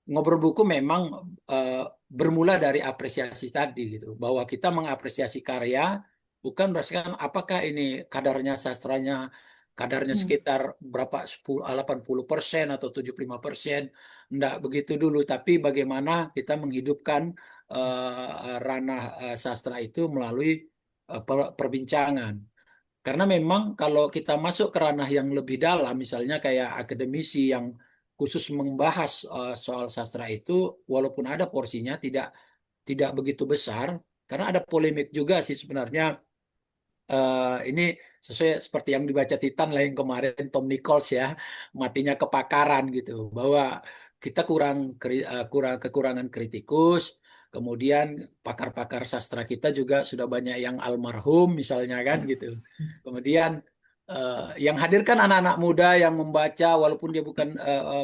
ngobrol buku memang eh, bermula dari apresiasi tadi gitu, bahwa kita mengapresiasi karya bukan berdasarkan apakah ini kadarnya sastranya kadarnya Mhm. sekitar berapa 80% atau 75%, enggak begitu dulu, tapi bagaimana kita menghidupkan ranah sastra itu melalui perbincangan. Karena memang kalau kita masuk ke ranah yang lebih dalam, misalnya kayak akademisi yang khusus membahas soal sastra itu, walaupun ada porsinya tidak tidak begitu besar, karena ada polemik juga sih sebenarnya. Ini sesuai seperti yang dibaca Titan lah yang kemarin Tom Nichols ya, matinya kepakaran gitu, bahwa kita kurang kekurangan kritikus, kemudian pakar-pakar sastra kita juga sudah banyak yang almarhum misalnya kan gitu. Kemudian yang hadir kan anak-anak muda yang membaca walaupun dia bukan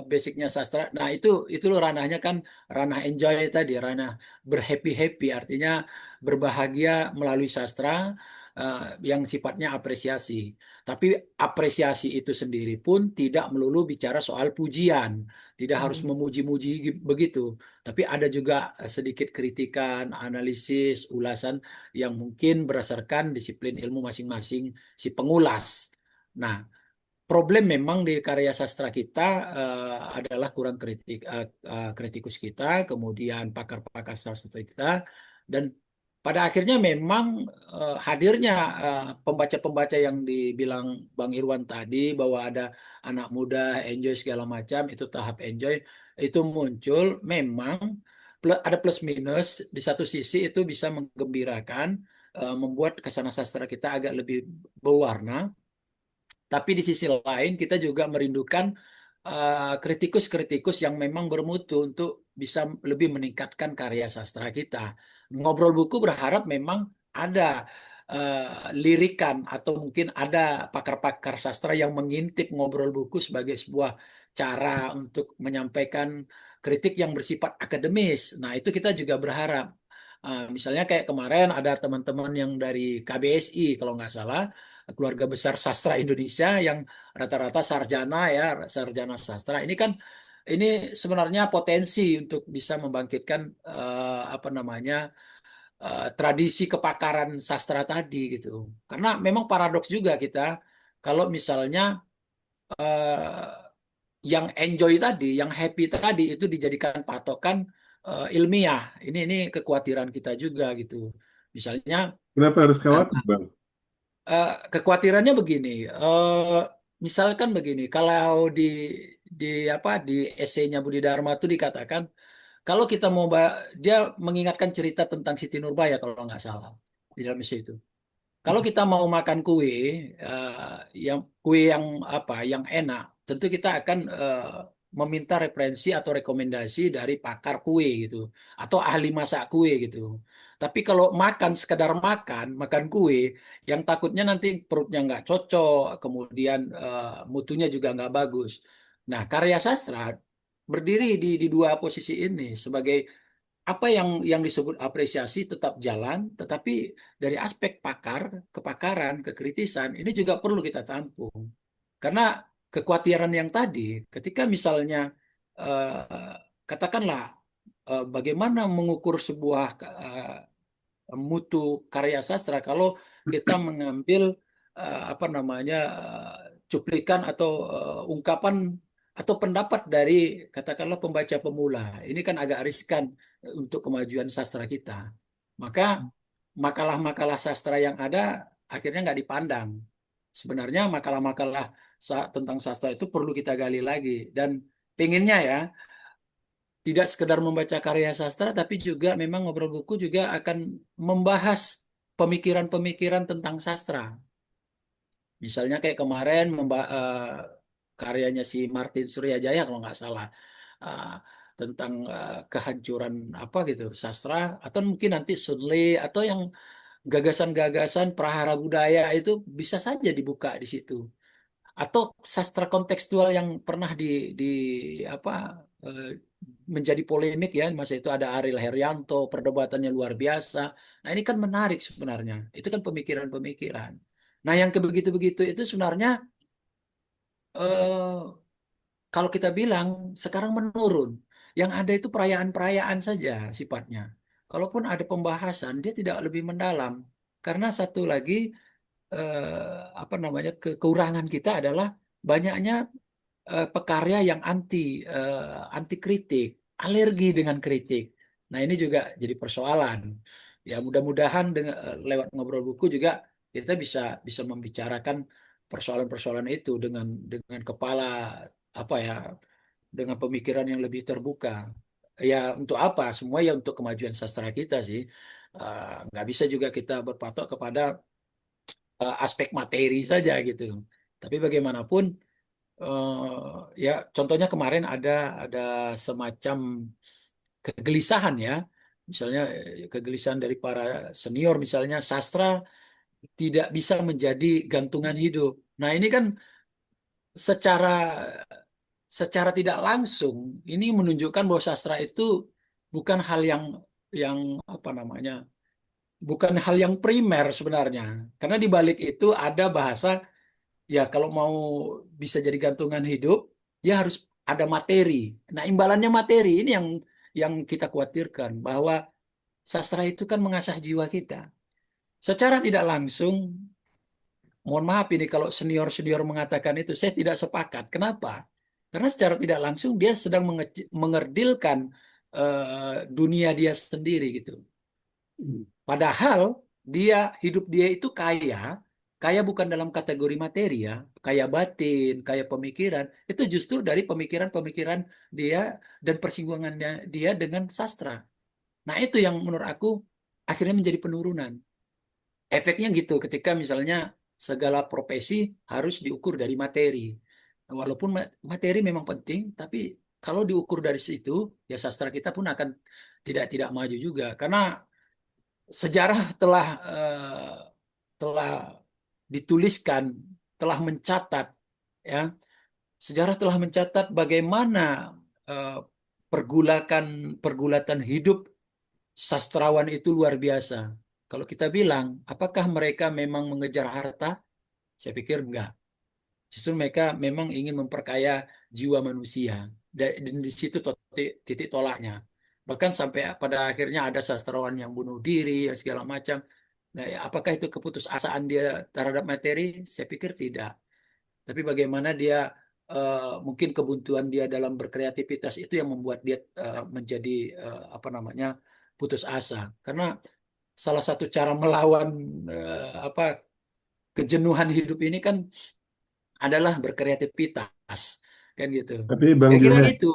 basicnya sastra. Nah itu loh ranahnya kan ranah enjoy tadi, ranah berhappy-happy, artinya berbahagia melalui sastra yang sifatnya apresiasi. Tapi apresiasi itu sendiri pun tidak melulu bicara soal pujian, tidak harus Mhm. memuji-muji begitu. Tapi ada juga sedikit kritikan, analisis, ulasan yang mungkin berdasarkan disiplin ilmu masing-masing si pengulas. Nah, problem memang di karya sastra kita adalah kurang kritikus kita, kemudian pakar-pakar sastra kita, dan pada akhirnya memang hadirnya pembaca-pembaca yang dibilang Bang Irwan tadi bahwa ada anak muda enjoy segala macam, itu tahap enjoy itu muncul memang ada plus minus. Di satu sisi itu bisa menggembirakan, membuat kesana sastra kita agak lebih berwarna, tapi di sisi lain kita juga merindukan kritikus-kritikus yang memang bermutu untuk bisa lebih meningkatkan karya sastra kita. Ngobrol buku berharap memang ada lirikan atau mungkin ada pakar-pakar sastra yang mengintip ngobrol buku sebagai sebuah cara untuk menyampaikan kritik yang bersifat akademis. Nah, itu kita juga berharap. Misalnya kayak kemarin ada teman-teman yang dari KBSI kalau nggak salah, Keluarga Besar Sastra Indonesia, yang rata-rata sarjana ya, sarjana sastra. Ini sebenarnya potensi untuk bisa membangkitkan apa namanya tradisi kepakaran sastra tadi gitu. Karena memang paradoks juga kita kalau misalnya yang enjoy tadi, yang happy tadi itu dijadikan patokan ilmiah. Ini kekhawatiran kita juga gitu. Misalnya Kenapa harus karena khawatir, Bang? kekhawatirannya begini, misalkan begini, kalau di apa di esainya Budi Dharma itu dikatakan kalau kita mau dia mengingatkan cerita tentang Siti Nurbaya kalau nggak salah di dalam esai itu. Kalau kita mau makan kue, kue yang apa, yang enak, tentu kita akan meminta referensi atau rekomendasi dari pakar kue gitu, atau ahli masak kue gitu. Tapi kalau makan sekedar makan kue, yang takutnya nanti perutnya nggak cocok, kemudian mutunya juga nggak bagus. Nah, karya sastra berdiri di dua posisi ini sebagai apa yang disebut apresiasi tetap jalan, tetapi dari aspek kepakaran, kekritisan, ini juga perlu kita tampung. Karena kekhawatiran yang tadi, ketika misalnya eh, katakanlah bagaimana mengukur sebuah mutu karya sastra kalau kita mengambil apa namanya cuplikan atau ungkapan atau pendapat dari katakanlah pembaca pemula. Ini kan agak riskan untuk kemajuan sastra kita. Maka makalah-makalah sastra yang ada akhirnya nggak dipandang. Sebenarnya makalah-makalah tentang sastra itu perlu kita gali lagi, dan pengennya ya, tidak sekedar membaca karya sastra, tapi juga memang ngobrol buku juga akan membahas pemikiran-pemikiran tentang sastra. Misalnya kayak kemarin karyanya si Martin Suryajaya kalau nggak salah, eh, tentang kehancuran apa gitu sastra, atau mungkin nanti Sunle atau yang gagasan-gagasan prahara budaya itu bisa saja dibuka di situ. Atau sastra kontekstual yang pernah di apa eh, menjadi polemik ya masa itu ada Ariel Heryanto, perdebatannya luar biasa. Nah ini kan menarik sebenarnya, itu kan pemikiran-pemikiran. Nah yang begitu-begitu itu sebenarnya eh, kalau kita bilang sekarang menurun. Yang ada itu perayaan-perayaan saja sifatnya. Kalaupun ada pembahasan, dia tidak lebih mendalam. Karena satu lagi apa namanya kekurangan kita adalah banyaknya pekarya yang anti kritik, alergi dengan kritik. Nah, ini juga jadi persoalan. Ya, mudah-mudahan dengan lewat ngobrol buku juga kita bisa bisa membicarakan persoalan-persoalan itu dengan kepala apa ya, dengan pemikiran yang lebih terbuka. Ya, untuk apa? Semua ya untuk kemajuan sastra kita sih. Nggak bisa juga kita berpatok kepada aspek materi saja gitu. Tapi bagaimanapun ya contohnya kemarin ada semacam kegelisahan ya. Misalnya kegelisahan dari para senior misalnya sastra tidak bisa menjadi gantungan hidup. Nah, ini kan secara secara tidak langsung ini menunjukkan bahwa sastra itu bukan hal yang apa namanya? Bukan hal yang primer sebenarnya. Karena di balik itu ada bahasa. Ya, kalau mau bisa jadi gantungan hidup, dia harus ada materi. Nah, imbalannya materi ini yang kita khawatirkan bahwa sastra itu kan mengasah jiwa kita. Secara tidak langsung, mohon maaf ini kalau senior-senior mengatakan itu, saya tidak sepakat. Kenapa? Karena secara tidak langsung dia sedang mengerdilkan dunia dia sendiri gitu. Padahal hidup dia itu kaya, kaya bukan dalam kategori materi ya, kaya batin, kaya pemikiran, itu justru dari pemikiran-pemikiran dia dan persinggungannya dia dengan sastra. Nah itu yang menurut aku akhirnya menjadi penurunan. Efeknya gitu ketika misalnya segala profesi harus diukur dari materi. Walaupun materi memang penting, tapi kalau diukur dari situ, ya sastra kita pun akan tidak tidak maju juga. Karena sejarah telah dituliskan, telah mencatat ya. Sejarah telah mencatat bagaimana eh, pergulakan pergulatan hidup sastrawan itu luar biasa. Kalau kita bilang, apakah mereka memang mengejar harta? Saya pikir enggak. Justru mereka memang ingin memperkaya jiwa manusia. Dan di situ titik tolaknya. Bahkan sampai pada akhirnya ada sastrawan yang bunuh diri, yang segala macam. Nah, ya, apakah itu keputusasaan dia terhadap materi? Saya pikir tidak. Tapi bagaimana dia mungkin kebuntuan dia dalam berkreativitas itu yang membuat dia menjadi apa namanya putus asa. Karena salah satu cara melawan apa kejenuhan hidup ini kan adalah berkreativitas kan gitu. Tapi Bang Kira-kira Johe, itu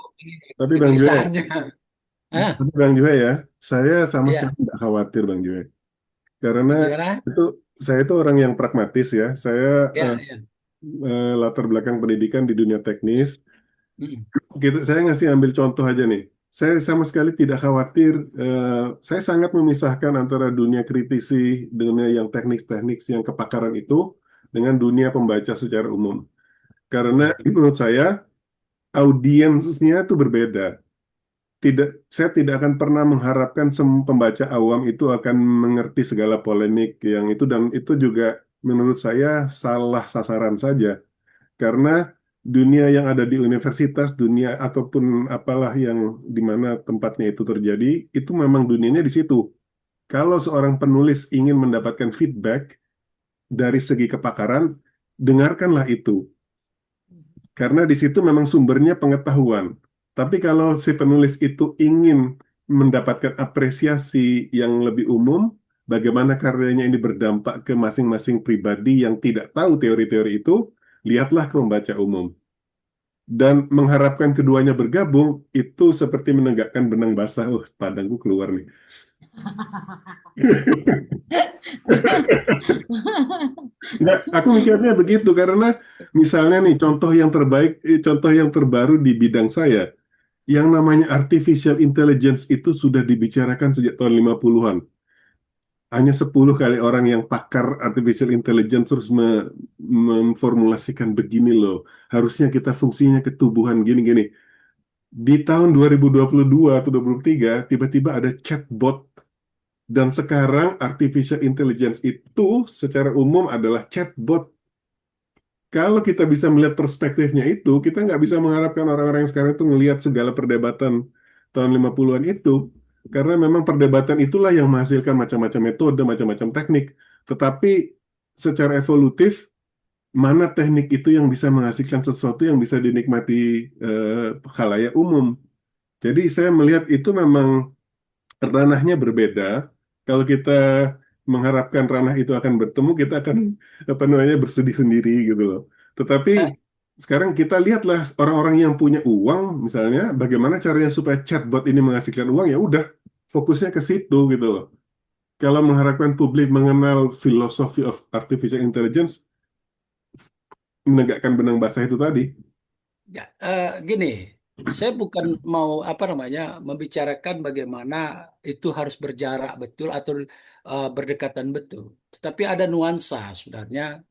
tapi Bang Johe, kegelisahannya. Ah, tapi Bang Johe ya, saya sama sekali ya, tidak khawatir Bang Johe. Karena gimana? itu saya itu orang yang pragmatis ya. Saya Ya, ya. latar belakang pendidikan di dunia teknis. Mm, Gitu, saya ngasih ambil contoh aja nih. Saya sama sekali tidak khawatir. Saya sangat memisahkan antara dunia kritisi, dunia yang teknik-teknik, yang kepakaran itu, dengan dunia pembaca secara umum. Karena mm, menurut saya audiensnya itu berbeda. Saya tidak akan pernah mengharapkan pembaca awam itu akan mengerti segala polemik yang itu dan itu juga menurut saya salah sasaran saja. Karena dunia yang ada di universitas, dunia ataupun apalah yang di mana tempatnya itu terjadi, itu memang dunianya di situ. Kalau seorang penulis ingin mendapatkan feedback dari segi kepakaran, dengarkanlah itu. Karena di situ memang sumbernya pengetahuan. Tapi kalau si penulis itu ingin mendapatkan apresiasi yang lebih umum, bagaimana karyanya ini berdampak ke masing-masing pribadi yang tidak tahu teori-teori itu, lihatlah ke pembaca umum. Dan mengharapkan keduanya bergabung itu seperti menegakkan benang basah. Oh, padangku keluar nih. Nggak, aku mikirnya begitu karena misalnya nih contoh yang terbaru di bidang saya, yang namanya artificial intelligence itu sudah dibicarakan sejak tahun 50-an. Hanya 10 kali orang yang pakar artificial intelligence terus memformulasikan begini loh. Harusnya kita fungsinya ketubuhan gini-gini. Di tahun 2022 atau 2023 tiba-tiba ada chatbot dan sekarang artificial intelligence itu secara umum adalah chatbot. Kalau kita bisa melihat perspektifnya itu, kita nggak bisa mengharapkan orang-orang yang sekarang itu ngelihat segala perdebatan tahun 50-an itu. Karena memang perdebatan itulah yang menghasilkan macam-macam metode, macam-macam teknik. Tetapi secara evolutif, mana teknik itu yang bisa menghasilkan sesuatu yang bisa dinikmati khalayak umum. Jadi saya melihat itu memang ranahnya berbeda. Kalau kita mengharapkan ranah itu akan bertemu, kita akan apa namanya bersedih sendiri gitu loh. Tetapi Eh, sekarang kita lihatlah orang-orang yang punya uang, misalnya, bagaimana caranya supaya chatbot ini menghasilkan uang, ya udah fokusnya ke situ gitu loh. Kalau mengharapkan publik mengenal filosofi of artificial intelligence, menegakkan benang basah itu tadi. Ya, gini, saya bukan mau apa namanya membicarakan bagaimana itu harus berjarak betul atau berdekatan betul. Tetapi ada nuansa sebenarnya.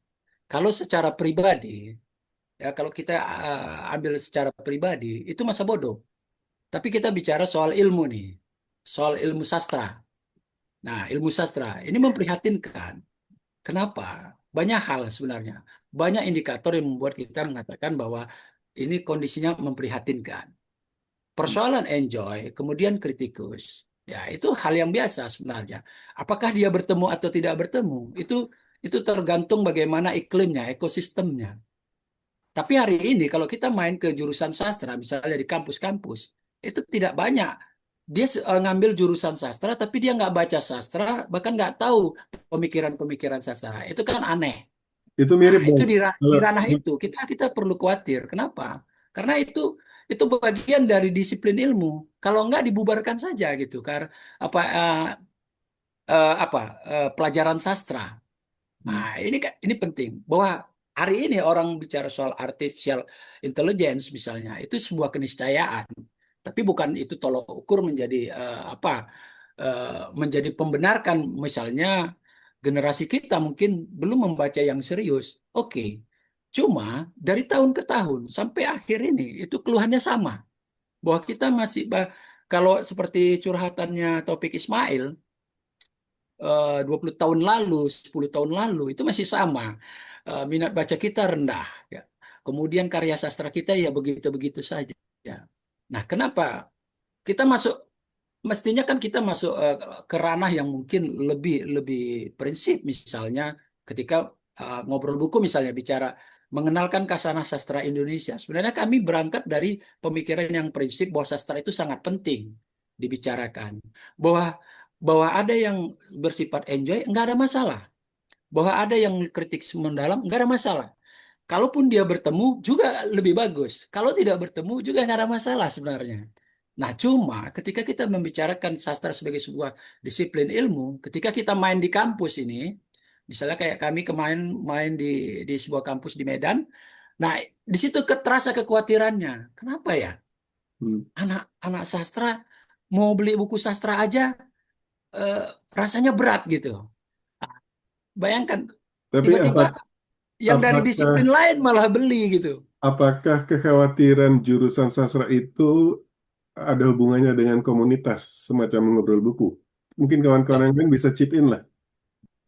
Kalau secara pribadi, ya kalau kita ambil secara pribadi, itu masa bodoh. Tapi kita bicara soal ilmu nih, soal ilmu sastra. Nah, ilmu sastra ini memprihatinkan. Kenapa? Banyak hal sebenarnya. Banyak indikator yang membuat kita mengatakan bahwa ini kondisinya memprihatinkan. Persoalan enjoy, kemudian kritikus. Ya, itu hal yang biasa sebenarnya. Apakah dia bertemu atau tidak bertemu? Itu tergantung bagaimana iklimnya, ekosistemnya. Tapi hari ini kalau kita main ke jurusan sastra, misalnya di kampus-kampus, itu tidak banyak. Dia ngambil jurusan sastra, tapi dia nggak baca sastra, bahkan nggak tahu pemikiran-pemikiran sastra. Itu kan aneh. Itu Nah, mirip itu dong. di Kalau ranah itu kita perlu khawatir. Kenapa? Karena itu bagian dari disiplin ilmu. Kalau nggak dibubarkan saja gitu, karena apa apa pelajaran sastra. Nah, ini penting bahwa hari ini orang bicara soal artificial intelligence misalnya, itu sebuah keniscayaan. Tapi bukan itu tolok ukur menjadi apa menjadi pembenarkan misalnya generasi kita mungkin belum membaca yang serius. Oke. Cuma dari tahun ke tahun sampai akhir ini itu keluhannya sama bahwa kita masih kalau seperti curhatannya Taufik Ismail 20 tahun lalu, 10 tahun lalu itu masih sama. Minat baca kita rendah ya. Kemudian karya sastra kita ya begitu-begitu saja. Ya. Nah, kenapa kita masuk mestinya kan kita masuk ke ranah yang mungkin lebih lebih prinsip misalnya ketika ngobrol buku misalnya bicara mengenalkan kasanah sastra Indonesia. Sebenarnya kami berangkat dari pemikiran yang prinsip bahwa sastra itu sangat penting dibicarakan. Bahwa bahwa ada yang bersifat enjoy nggak ada masalah. Bahwa ada yang kritik mendalam nggak ada masalah. Kalaupun dia bertemu juga lebih bagus. Kalau tidak bertemu juga nggak ada masalah sebenarnya. Nah, cuma ketika kita membicarakan sastra sebagai sebuah disiplin ilmu, ketika kita main di kampus ini, misalnya kayak kami kemarin main di sebuah kampus di Medan, nah di situ terasa kekhawatirannya. Kenapa ya? hmm, Anak-anak sastra mau beli buku sastra aja eh, rasanya berat gitu. Bayangkan tapi tiba-tiba yang dari apakah disiplin lain malah beli gitu. apakah kekhawatiran jurusan sastra itu ada hubungannya dengan komunitas semacam ngobrol buku? Mungkin kawan-kawan yang lain bisa chip in lah.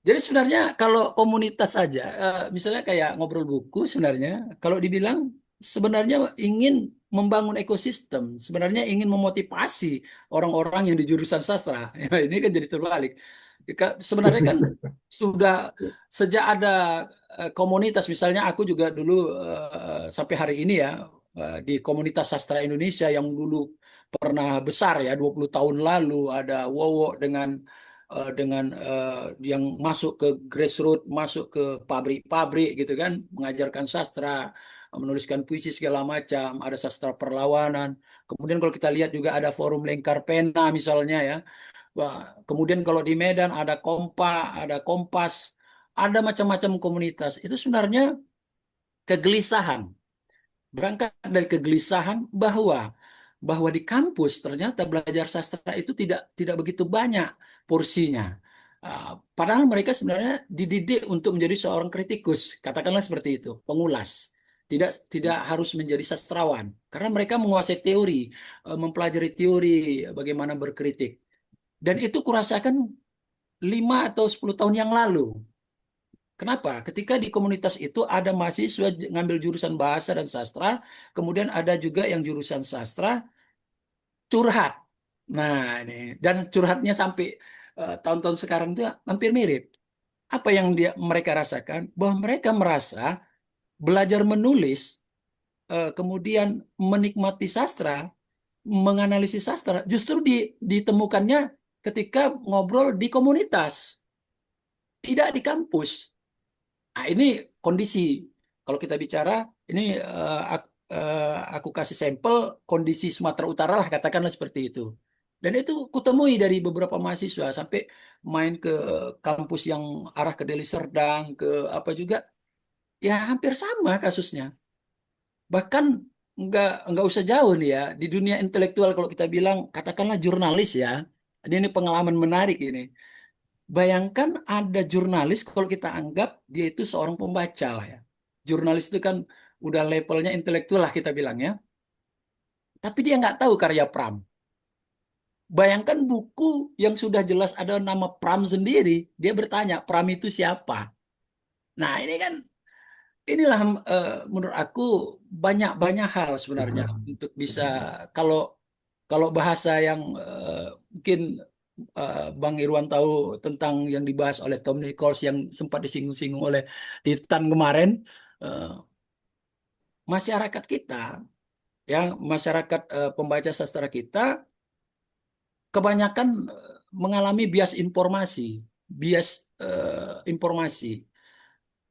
Jadi sebenarnya kalau komunitas saja, misalnya kayak ngobrol buku sebenarnya, kalau dibilang sebenarnya ingin membangun ekosistem, sebenarnya ingin memotivasi orang-orang yang di jurusan sastra. Ya, ini kan jadi terbalik. Sebenarnya kan sudah sejak ada komunitas, misalnya aku juga dulu sampai hari ini ya di komunitas sastra Indonesia yang dulu pernah besar ya 20 tahun lalu ada Wowo dengan yang masuk ke grassroots, masuk ke pabrik-pabrik gitu kan, mengajarkan sastra. menuliskan puisi segala macam, ada sastra perlawanan. Kemudian kalau kita lihat juga ada forum Lingkar Pena misalnya ya. Wah, kemudian kalau di Medan ada ada Kompas, ada macam-macam komunitas. Itu sebenarnya kegelisahan. Berangkat dari kegelisahan bahwa di kampus ternyata belajar sastra itu tidak begitu banyak porsinya. Padahal mereka sebenarnya dididik untuk menjadi seorang kritikus, katakanlah seperti itu, pengulas. Tidak harus menjadi sastrawan, karena mereka menguasai teori, mempelajari teori bagaimana berkritik. Dan itu kurasakan 5 atau 10 tahun yang lalu. Kenapa? Ketika di komunitas itu ada mahasiswa ngambil jurusan bahasa dan sastra, kemudian ada juga yang jurusan sastra curhat. Nah, ini dan curhatnya sampai tahun-tahun sekarang itu hampir mirip. Apa yang mereka rasakan? Bahwa mereka merasa belajar menulis, kemudian menikmati sastra, menganalisis sastra, justru ditemukannya ketika ngobrol di komunitas, tidak di kampus. Nah, ini kondisi. Kalau kita bicara, ini aku kasih sampel kondisi Sumatera Utara lah, katakanlah seperti itu. Dan itu kutemui dari beberapa mahasiswa sampai main ke kampus yang arah ke Deli Serdang, ke apa juga, ya hampir sama kasusnya. Bahkan nggak usah jauh nih ya, di dunia intelektual kalau kita bilang, katakanlah jurnalis ya. Ini pengalaman menarik ini. Bayangkan ada jurnalis, kalau kita anggap dia itu seorang pembaca lah ya. Jurnalis itu kan udah levelnya intelektual lah kita bilang ya. Tapi dia nggak tahu karya Pram. Bayangkan buku yang sudah jelas ada nama Pram sendiri, dia bertanya Pram itu siapa. Nah ini kan, inilah menurut aku banyak hal sebenarnya untuk bisa, kalau kalau bahasa yang mungkin Bang Irwan tahu tentang yang dibahas oleh Tom Nichols yang sempat disinggung-singgung oleh Titan kemarin, eh, masyarakat kita, ya masyarakat pembaca sastra kita kebanyakan mengalami bias informasi.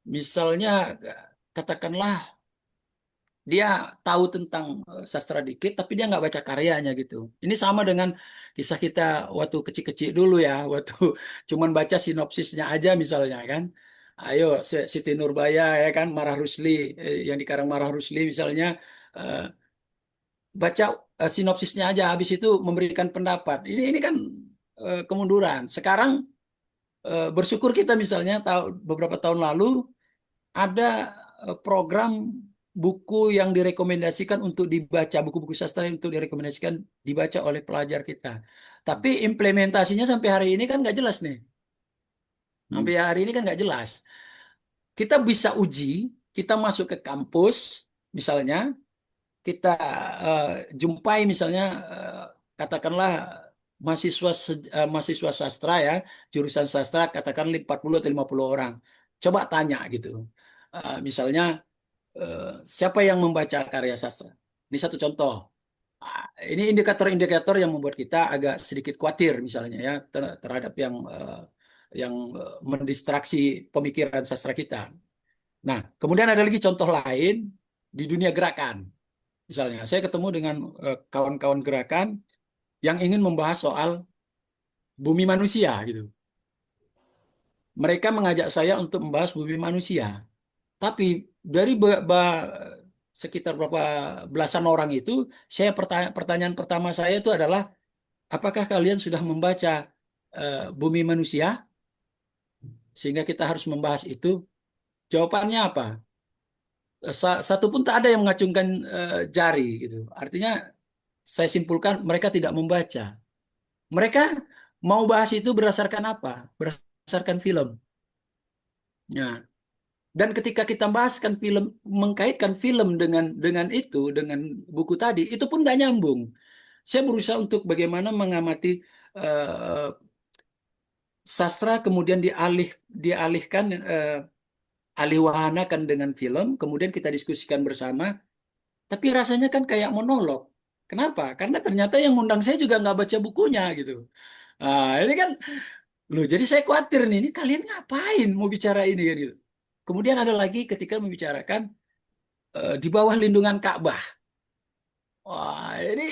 Misalnya katakanlah dia tahu tentang sastra dikit, tapi dia nggak baca karyanya gitu. Ini sama dengan kisah kita waktu kecil-kecil dulu ya, waktu cuman baca sinopsisnya aja misalnya kan. Ayo Siti Nurbaya ya kan, Marah Rusli, yang dikarang Marah Rusli misalnya, eh, baca sinopsisnya aja, habis itu memberikan pendapat. Ini kan kemunduran. Sekarang bersyukur kita misalnya beberapa tahun lalu ada program buku yang direkomendasikan untuk dibaca, buku-buku sastra yang untuk direkomendasikan dibaca oleh pelajar kita. Tapi implementasinya sampai hari ini kan nggak jelas nih. Sampai hari ini kan nggak jelas. Kita bisa uji, kita masuk ke kampus, misalnya, kita eh, jumpai misalnya, katakanlah mahasiswa sastra ya, jurusan sastra katakan 40 atau 50 orang. Coba tanya gitu. Misalnya, siapa yang membaca karya sastra? Ini satu contoh. Ini indikator-indikator yang membuat kita agak sedikit khawatir misalnya ya, terhadap yang mendistraksi pemikiran sastra kita. Nah, kemudian ada lagi contoh lain di dunia gerakan. Misalnya, saya ketemu dengan kawan-kawan gerakan yang ingin membahas soal bumi manusia gitu. Mereka mengajak saya untuk membahas bumi manusia. Tapi dari sekitar berapa belasan orang itu, pertanyaan pertama saya itu adalah, apakah kalian sudah membaca bumi manusia sehingga kita harus membahas itu? Jawabannya apa? Satu pun tak ada yang mengacungkan jari gitu. Artinya saya simpulkan mereka tidak membaca. Mereka mau bahas itu berdasarkan apa? Berdasarkan film. Nah, dan ketika kita bahaskan film, mengkaitkan film dengan dengan buku tadi, itu pun nggak nyambung. Saya berusaha untuk bagaimana mengamati eh, sastra, kemudian dialihkan, alih wahanakan dengan film, kemudian kita diskusikan bersama. Tapi rasanya kan kayak monolog. Kenapa? Karena ternyata yang undang saya juga nggak baca bukunya gitu. Nah, ini kan, loh, jadi saya khawatir nih, ini kalian ngapain mau bicara ini kan gitu. Kemudian ada lagi ketika membicarakan di bawah lindungan Ka'bah. Wah, ini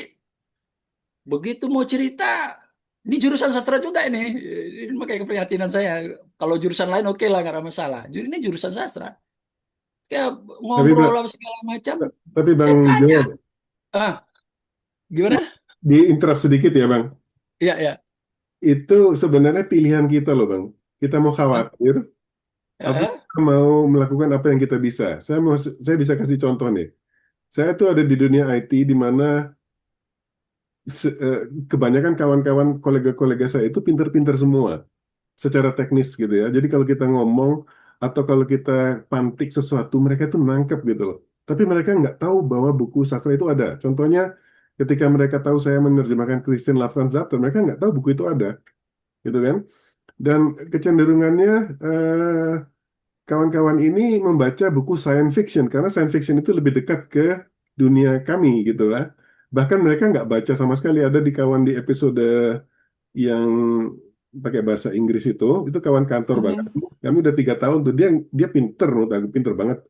begitu mau cerita, ini jurusan sastra juga ini. Ini makanya keprihatinan saya. Kalau jurusan lain oke lah, nggak ada masalah. Ini jurusan sastra. Ya Tapi ngobrol apa segala macam. tapi Bang Saya tanya, Jo, ah gimana? di interrupt sedikit ya Bang. Iya, ya. Itu sebenarnya pilihan kita loh Bang. Kita mau Hah? khawatir atau Heeh. kita mau melakukan apa yang kita bisa. Saya bisa kasih contoh nih. Saya tuh ada di dunia IT di mana kebanyakan kawan-kawan kolega-kolega saya itu pinter-pinter semua secara teknis gitu ya. Jadi kalau kita ngomong atau kalau kita pantik sesuatu, mereka tuh nangkep gitu loh. Tapi mereka nggak tahu bahwa buku sastra itu ada. Contohnya, ketika mereka tahu saya menerjemahkan Christine Lavransdatter, mereka nggak tahu buku itu ada, gitu kan? Dan kecenderungannya kawan-kawan ini membaca buku science fiction karena science fiction itu lebih dekat ke dunia kami gitu lah. Bahkan mereka nggak baca sama sekali. Ada di kawan di episode yang pakai bahasa Inggris itu kawan kantor banget. Mhm. Kami udah 3 tahun tuh dia dia pinter, menurut aku pinter banget.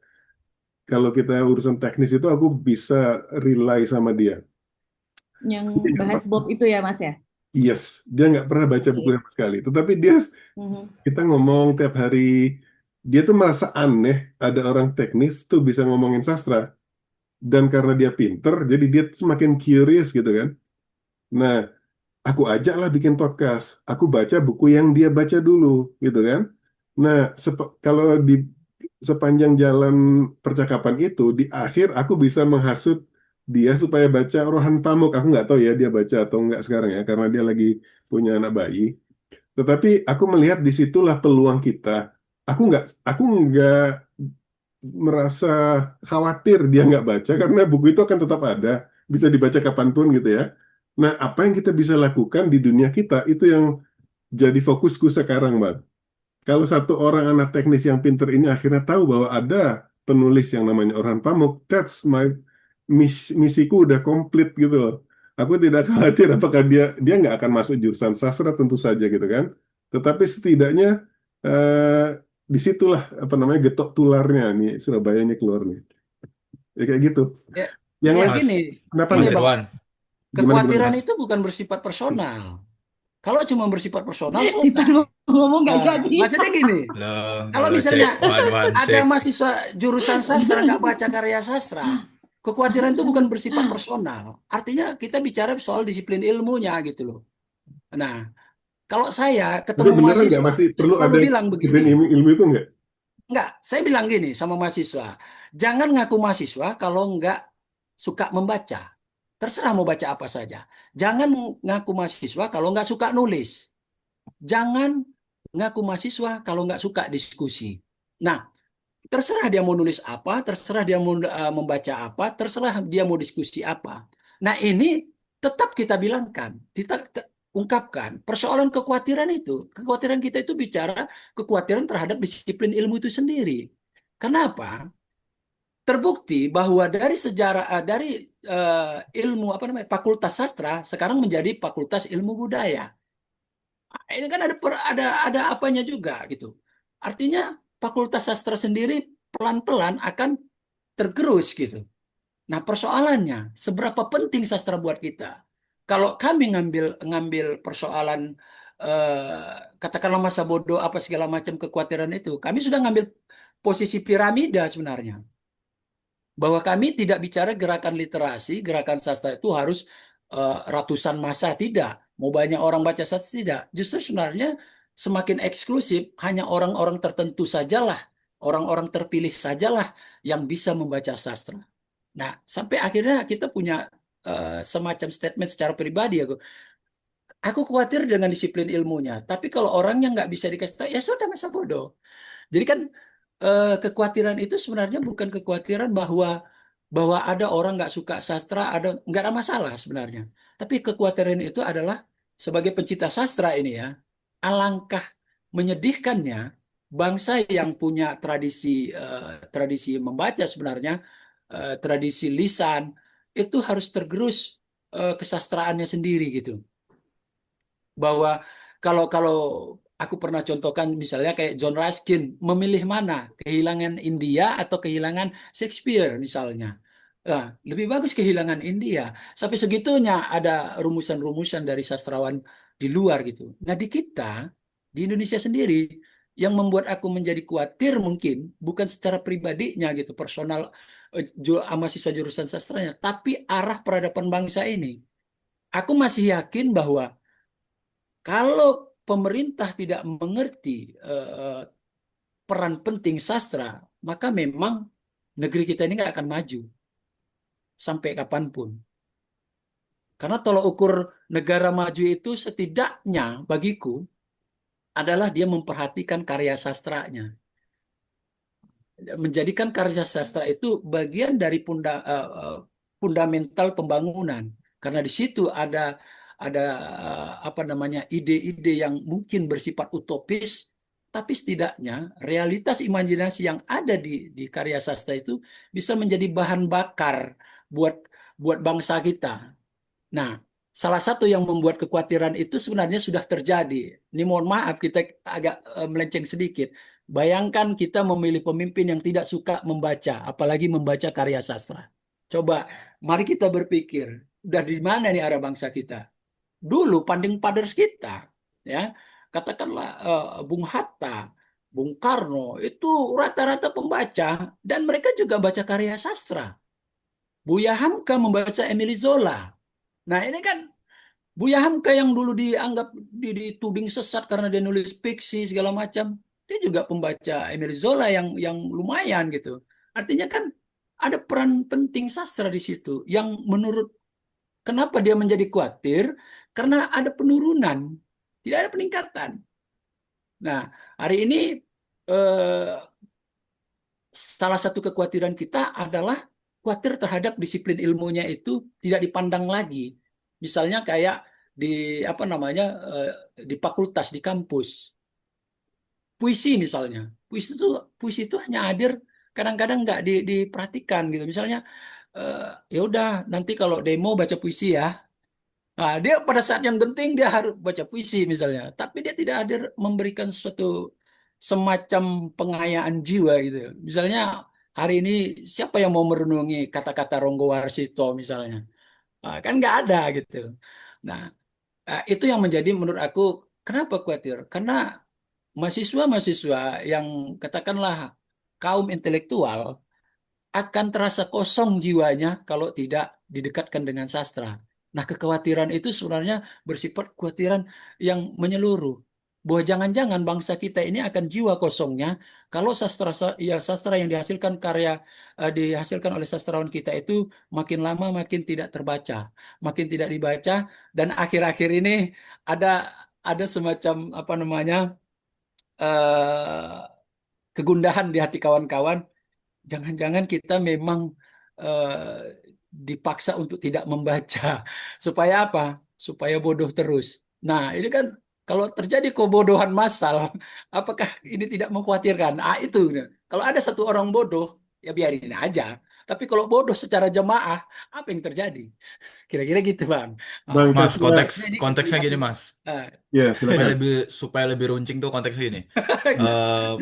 Kalau kita urusan teknis itu aku bisa rely sama dia. Yang Dia nggak bahas pernah- Bob itu ya Mas ya? Yes, dia nggak pernah baca buku Oke. sama sekali. Tetapi dia Mhm. kita ngomong tiap hari, dia tuh merasa aneh ada orang teknis tuh bisa ngomongin sastra. Dan karena dia pinter, jadi dia tuh semakin curious gitu kan. Nah, aku ajak lah bikin podcast. Aku baca buku yang dia baca dulu, gitu kan. Nah, kalau di sepanjang jalan percakapan itu, di akhir aku bisa menghasut dia supaya baca Rohan Pamuk. Aku nggak tahu ya dia baca atau nggak sekarang ya, karena dia lagi punya anak bayi. Tetapi aku melihat disitulah peluang kita. Aku nggak merasa khawatir dia nggak baca karena buku itu akan tetap ada, bisa dibaca kapanpun gitu ya. Nah, apa yang kita bisa lakukan di dunia kita itu yang jadi fokusku sekarang, Bang. Kalau satu orang anak teknis yang pinter ini akhirnya tahu bahwa ada penulis yang namanya Orhan Pamuk, that's my misiku udah komplit gitu loh. Aku tidak khawatir apakah dia nggak akan masuk jurusan sastra tentu saja gitu kan. Tetapi setidaknya eh, disitulah apa namanya getok tularnya nih Surabaya ini keluar nih. Ya kayak gitu. Ya, Yang ya lain Mas gini, kenapa gini Mas nggak? Bang. Irwan, Gimana Kekhawatiran Mas? itu bukan bersifat personal. Kalau cuma bersifat personal Kita selesai. mau ngomong nggak Nah, jadi. maksudnya gini, halo, kalau halo cek, misalnya one ada cek. mahasiswa jurusan sastra nggak baca karya sastra, kekhawatiran itu bukan bersifat personal. Artinya kita bicara soal disiplin ilmunya gitu loh. Nah, kalau saya Tapi ketemu beneran nggak mahasiswa, masih saya perlu selalu ada bilang disiplin begini. ilmu itu nggak? Enggak, saya bilang gini sama mahasiswa. Jangan ngaku mahasiswa kalau nggak suka membaca. Terserah mau baca apa saja. Jangan ngaku mahasiswa kalau nggak suka nulis. Jangan ngaku mahasiswa kalau nggak suka diskusi. Nah, terserah dia mau nulis apa, terserah dia mau membaca apa, terserah dia mau diskusi apa. Nah, ini tetap kita bilangkan, kita ungkapkan persoalan kekhawatiran itu. Kekhawatiran kita itu bicara kekhawatiran terhadap disiplin ilmu itu sendiri. Kenapa? Terbukti bahwa dari sejarah dari ilmu apa namanya Fakultas Sastra sekarang menjadi Fakultas Ilmu Budaya. Ini kan ada apanya juga gitu. Artinya Fakultas Sastra sendiri pelan-pelan akan tergerus gitu. Nah, persoalannya seberapa penting sastra buat kita? Kalau kami ngambil ngambil persoalan katakanlah masa bodoh apa segala macam kekhawatiran itu, kami sudah ngambil posisi piramida sebenarnya. Bahwa kami tidak bicara gerakan literasi, gerakan sastra itu harus ratusan massa, tidak. Mau banyak orang baca sastra, tidak. Justru sebenarnya semakin eksklusif, hanya orang-orang tertentu sajalah, orang-orang terpilih sajalah yang bisa membaca sastra. Nah, sampai akhirnya kita punya semacam statement secara pribadi ya. Aku khawatir dengan disiplin ilmunya, tapi kalau orangnya nggak bisa dikasih tahu, ya sudah masa bodoh. Jadi kan kekhawatiran itu sebenarnya bukan kekhawatiran bahwa bahwa ada orang nggak suka sastra, ada nggak ada masalah sebenarnya. Tapi kekhawatiran itu adalah sebagai pencinta sastra ini ya, alangkah menyedihkannya bangsa yang punya tradisi membaca sebenarnya tradisi lisan itu harus tergerus kesastraannya sendiri gitu. Bahwa kalau kalau aku pernah contohkan misalnya kayak John Ruskin, memilih mana, kehilangan India atau kehilangan Shakespeare misalnya. Nah, lebih bagus kehilangan India. Sampai segitunya ada rumusan-rumusan dari sastrawan di luar gitu. Nah, di kita, di Indonesia sendiri, yang membuat aku menjadi khawatir mungkin bukan secara pribadinya gitu, personal mahasiswa jurusan sastranya, tapi arah peradaban bangsa ini. Aku masih yakin bahwa kalau pemerintah tidak mengerti peran penting sastra, maka memang negeri kita ini nggak akan maju sampai kapanpun. Karena tolok ukur negara maju itu setidaknya bagiku adalah dia memperhatikan karya sastranya. Menjadikan karya sastra itu bagian dari fundamental pembangunan. Karena di situ ada apa namanya ide-ide yang mungkin bersifat utopis, tapi setidaknya realitas imajinasi yang ada di karya sastra itu bisa menjadi bahan bakar buat buat bangsa kita. Nah, salah satu yang membuat kekhawatiran itu sebenarnya sudah terjadi. Ini mohon maaf kita agak melenceng sedikit. Bayangkan kita memilih pemimpin yang tidak suka membaca, apalagi membaca karya sastra. Coba, mari kita berpikir, udah di mana nih arah bangsa kita? Dulu panding fathers kita, ya, katakanlah Bung Hatta, Bung Karno, itu rata-rata pembaca dan mereka juga baca karya sastra. Buya Hamka membaca Emily Zola. Nah, ini kan Buya Hamka yang dulu dianggap dituding sesat karena dia nulis fiksi segala macam, dia juga pembaca Emile Zola yang lumayan gitu. Artinya kan ada peran penting sastra di situ yang menurut kenapa dia menjadi khawatir karena ada penurunan, tidak ada peningkatan. Nah, hari ini eh, salah satu kekhawatiran kita adalah khawatir terhadap disiplin ilmunya itu tidak dipandang lagi. Misalnya kayak di apa namanya di fakultas di kampus puisi misalnya puisi itu hanya hadir kadang-kadang nggak diperhatikan gitu misalnya eh, ya udah nanti kalau demo baca puisi ya. Nah, dia pada saat yang genting dia harus baca puisi misalnya, tapi dia tidak hadir memberikan suatu semacam pengayaan jiwa gitu. Misalnya hari ini siapa yang mau merenungi kata-kata Ronggo Warsito misalnya? Nah, kan nggak ada gitu. Nah, itu yang menjadi menurut aku kenapa khawatir? Karena mahasiswa-mahasiswa yang katakanlah kaum intelektual akan terasa kosong jiwanya kalau tidak didekatkan dengan sastra. Nah, kekhawatiran itu sebenarnya bersifat kekhawatiran yang menyeluruh. Bahwa jangan-jangan bangsa kita ini akan jiwa kosongnya kalau sastra yang dihasilkan dihasilkan oleh sastrawan kita itu makin lama makin tidak terbaca, makin tidak dibaca dan akhir-akhir ini ada ada semacam apa namanya eh, kegundahan di hati kawan-kawan. Jangan-jangan kita memang dipaksa untuk tidak membaca. Supaya apa? Supaya bodoh terus. Nah, ini kan kalau terjadi kebodohan massal, apakah ini tidak mengkhawatirkan? Ah, itu. Kalau ada satu orang bodoh, ya biarin aja. Tapi kalau bodoh secara jemaah, apa yang terjadi? Kira-kira gitu, Bang. Ah, Bang Mas, Kasya, ini konteksnya gini, Mas. ah, ya Supaya silakan. lebih runcing tuh konteksnya gini. Eh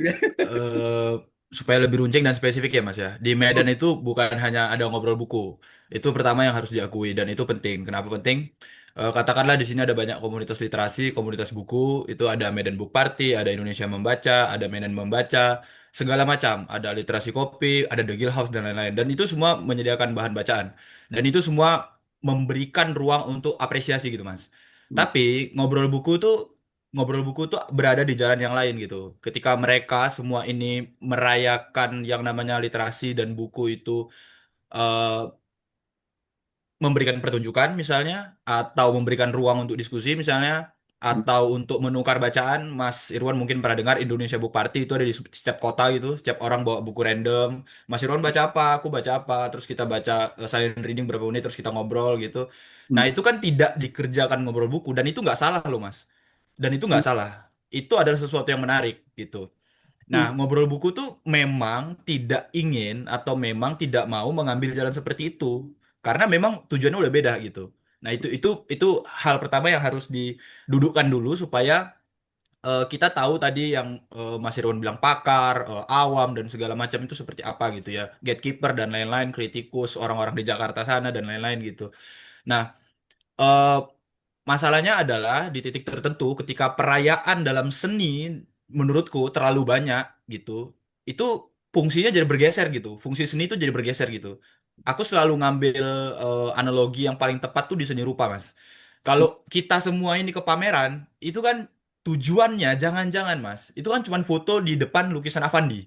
eh, supaya lebih runcing dan spesifik ya Mas ya. Di Medan itu bukan hanya ada ngobrol buku. Itu pertama yang harus diakui dan itu penting. Kenapa penting? Katakanlah di sini ada banyak komunitas literasi, komunitas buku, itu ada Medan Book Party, ada Indonesia Membaca, ada Medan Membaca, segala macam. Ada literasi kopi, ada The Guild House dan lain-lain. Dan itu semua menyediakan bahan bacaan. Dan itu semua memberikan ruang untuk apresiasi gitu Mas. Tapi ngobrol buku tuh berada di jalan yang lain gitu. Ketika mereka semua ini merayakan yang namanya literasi dan buku itu eh, memberikan pertunjukan misalnya, atau memberikan ruang untuk diskusi misalnya, atau untuk menukar bacaan. Mas Irwan mungkin pernah dengar Indonesia Book Party itu ada di setiap kota gitu. Setiap orang bawa buku random. Mas Irwan baca apa, aku baca apa, terus kita baca silent reading berapa menit, terus kita ngobrol gitu. Nah itu kan tidak dikerjakan ngobrol buku dan itu nggak salah loh Mas. Dan itu nggak salah. Itu adalah sesuatu yang menarik gitu. Nah, ngobrol buku tuh memang tidak ingin atau memang tidak mau mengambil jalan seperti itu. Karena memang tujuannya udah beda gitu. Nah, itu hal pertama yang harus didudukkan dulu supaya kita tahu tadi yang Mas Irwan bilang pakar, awam dan segala macam itu seperti apa gitu ya, gatekeeper dan lain-lain, kritikus, orang-orang di Jakarta sana dan lain-lain gitu. Nah, eh, masalahnya adalah di titik tertentu ketika perayaan dalam seni menurutku terlalu banyak gitu, itu fungsinya jadi bergeser gitu. Fungsi seni itu jadi bergeser gitu. Aku selalu ngambil analogi yang paling tepat tuh di seni rupa, Mas. Kalau kita semua ini ke pameran, itu kan tujuannya jangan-jangan, Mas. Itu kan cuma foto di depan lukisan Avandi.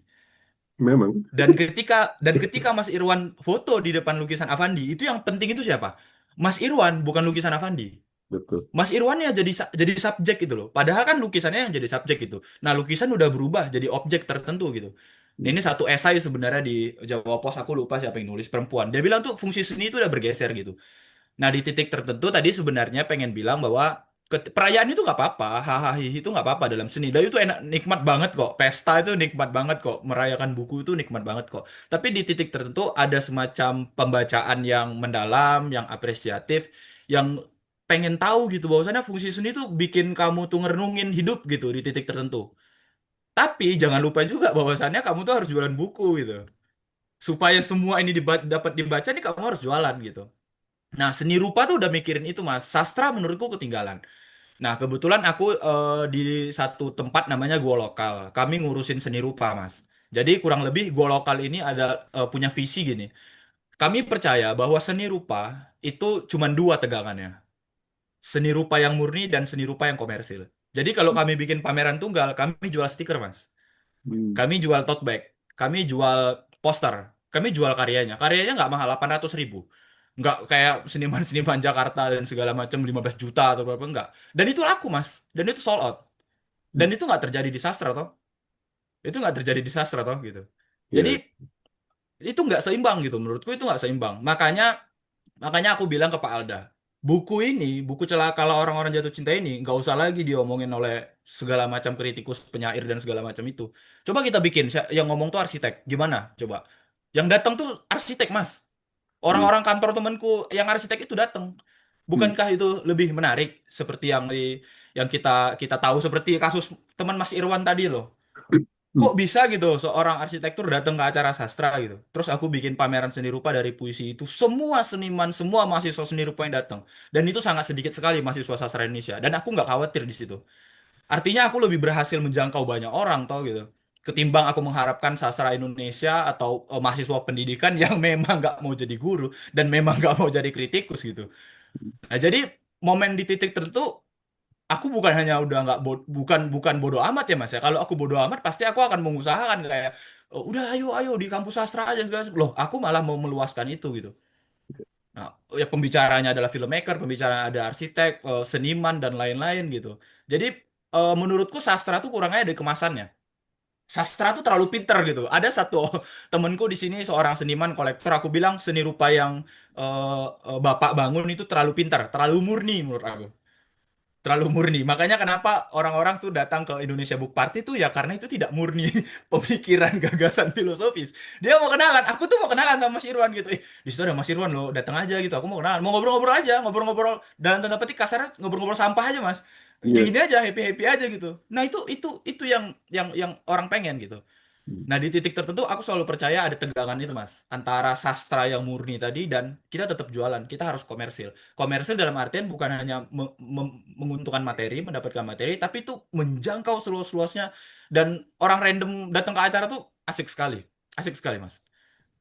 Memang Dan ketika Mas Irwan foto di depan lukisan Avandi, itu yang penting itu siapa? Mas Irwan, bukan lukisan Avandi. betul. Mas Irwannya jadi subjek gitu loh. Padahal kan lukisannya yang jadi subjek gitu. Nah, lukisan udah berubah jadi objek tertentu gitu. Nah, Hmm. ini satu esai sebenarnya di Jawa Pos, aku lupa siapa yang nulis, perempuan. Dia bilang tuh fungsi seni itu udah bergeser gitu. Nah, di titik tertentu tadi sebenarnya pengen bilang bahwa perayaan itu nggak apa-apa, hahaha itu nggak apa-apa dalam seni. Dan itu enak, nikmat banget kok. Pesta itu nikmat banget kok. Merayakan buku itu nikmat banget kok. Tapi di titik tertentu ada semacam pembacaan yang mendalam, yang apresiatif, yang pengen tahu gitu bahwasannya fungsi seni itu bikin kamu tuh ngerenungin hidup gitu di titik tertentu. Tapi jangan lupa juga bahwasannya kamu tuh harus jualan buku gitu. Supaya semua ini dapat dibaca nih kamu harus jualan gitu. Nah, seni rupa tuh udah mikirin itu, Mas. Sastra menurutku ketinggalan. Nah, kebetulan aku di satu tempat namanya Gua Lokal. Kami ngurusin seni rupa, Mas. Jadi kurang lebih Gua Lokal ini ada punya visi gini. Kami percaya bahwa seni rupa itu cuma dua tegangannya. Seni rupa yang murni dan seni rupa yang komersil. Jadi kalau kami bikin pameran tunggal, kami jual stiker, Mas. Hmm. Kami jual tote bag. Kami jual poster. Kami jual karyanya. Karyanya nggak mahal, 800.000. Nggak kayak seniman-seniman Jakarta dan segala macam 15 juta atau berapa, nggak. Dan itu laku, Mas. Dan itu sold out. Dan itu nggak terjadi di sastra, toh. Itu nggak terjadi di sastra, toh, gitu. Jadi, Ya. itu nggak seimbang, gitu. Menurutku itu nggak seimbang. Makanya aku bilang ke Pak Alda, buku ini, buku Celaka Kalau Orang-Orang Jatuh Cinta ini, nggak usah lagi diomongin oleh segala macam kritikus, penyair, dan segala macam itu. Coba kita bikin, yang ngomong tuh arsitek. Gimana? Coba. Yang datang tuh arsitek, Mas. Hmm. Orang-orang kantor temanku yang arsitek itu datang. Hmm. Bukankah itu lebih menarik seperti yang kita kita tahu seperti kasus teman Mas Irwan tadi loh. Hmm. Kok bisa gitu seorang arsitektur datang ke acara sastra gitu. Terus aku bikin pameran seni rupa dari puisi itu. Semua seniman, semua mahasiswa seni rupa yang datang. Dan itu sangat sedikit sekali mahasiswa sastra Indonesia. Dan aku nggak khawatir di situ. Artinya aku lebih berhasil menjangkau banyak orang tau gitu. Ketimbang aku mengharapkan sastra Indonesia atau mahasiswa pendidikan yang memang nggak mau jadi guru dan memang nggak mau jadi kritikus gitu. Nah, jadi momen di titik tertentu aku bukan hanya udah nggak bukan bukan bodoh amat ya Mas ya. Kalau aku bodoh amat pasti aku akan mengusahakan kayak udah ayo ayo di kampus sastra aja segala macam." Loh, aku malah mau meluaskan itu gitu. Nah, ya pembicaranya adalah filmmaker, pembicaranya ada arsitek, seniman dan lain-lain gitu. Jadi menurutku sastra tuh kurangnya ada kemasannya. Sastra tuh terlalu pinter gitu. Ada satu temenku di sini seorang seniman kolektor, aku bilang seni rupa yang Bapak bangun itu terlalu pintar, terlalu murni menurut aku. Terlalu murni. Makanya kenapa orang-orang tuh datang ke Indonesia Book Party tuh ya karena itu tidak murni pemikiran, gagasan filosofis. Dia mau kenalan, aku tuh mau kenalan sama Mas Irwan gitu. Di situ ada Mas Irwan loh, datang aja gitu. Aku mau kenalan, mau ngobrol-ngobrol aja, ngobrol-ngobrol dalam tanda petik kasarnya ngobrol-ngobrol sampah aja, Mas. Iya. Gini aja, happy-happy aja gitu. Nah, itu yang orang pengen gitu. Hmm. Nah, di titik tertentu aku selalu percaya ada tegangan itu, Mas. Antara sastra yang murni tadi dan kita tetap jualan. Kita harus komersil. Komersil dalam artian bukan hanya menguntungkan materi, mendapatkan materi, tapi itu menjangkau seluas-luasnya dan orang random datang ke acara tuh asik sekali. Asik sekali, Mas.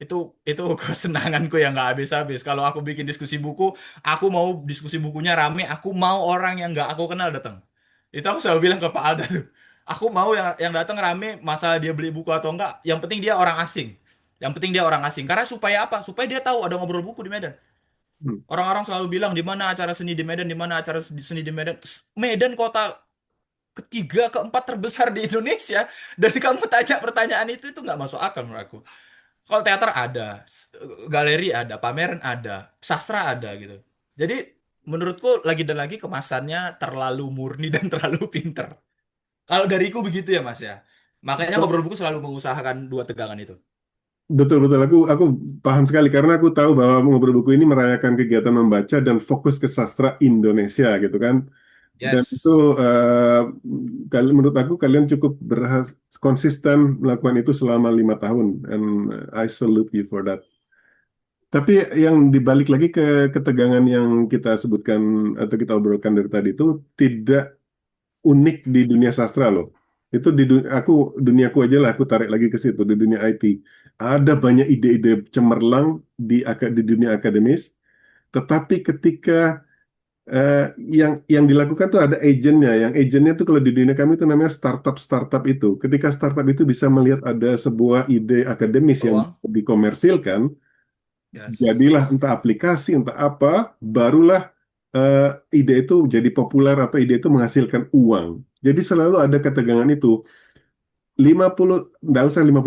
Itu kesenanganku yang nggak habis-habis. Kalau aku bikin diskusi buku, aku mau diskusi bukunya rame, aku mau orang yang nggak aku kenal datang. Itu aku selalu bilang ke Pak Alda tuh. Aku mau yang datang rame, masa dia beli buku atau enggak, yang penting dia orang asing. Yang penting dia orang asing. Karena supaya apa? Supaya dia tahu ada ngobrol buku di Medan. Hmm. Orang-orang selalu bilang di mana acara seni di Medan, di mana acara seni di Medan. Medan kota ketiga, keempat terbesar di Indonesia. Dan kamu tanya pertanyaan itu nggak masuk akal menurut aku. Kalau teater ada, galeri ada, pameran ada, sastra ada gitu. Jadi menurutku lagi dan lagi kemasannya terlalu murni dan terlalu pinter. Kalau dariku begitu ya Mas ya. Makanya ngobrol buku selalu mengusahakan dua tegangan itu. Betul betul aku paham sekali karena aku tahu bahwa ngobrol buku ini merayakan kegiatan membaca dan fokus ke sastra Indonesia gitu kan. Dan itu Yes. menurut aku kalian cukup konsisten melakukan itu selama 5 tahun, and I salute you for that. Tapi yang dibalik lagi ke ketegangan yang kita sebutkan atau kita obrolkan dari tadi itu tidak unik di dunia sastra loh. Itu duniaku aja lah, aku tarik lagi ke situ di dunia IT. Ada banyak ide-ide cemerlang di dunia akademis, tetapi ketika yang dilakukan tuh ada agentnya. Yang agentnya tuh kalau di dunia kami itu namanya startup itu. Ketika startup itu bisa melihat ada sebuah ide akademis yang Peluang. dikomersilkan, Yes. jadilah entah aplikasi entah apa, barulah ide itu jadi populer atau ide itu menghasilkan uang. Jadi selalu ada ketegangan itu. 50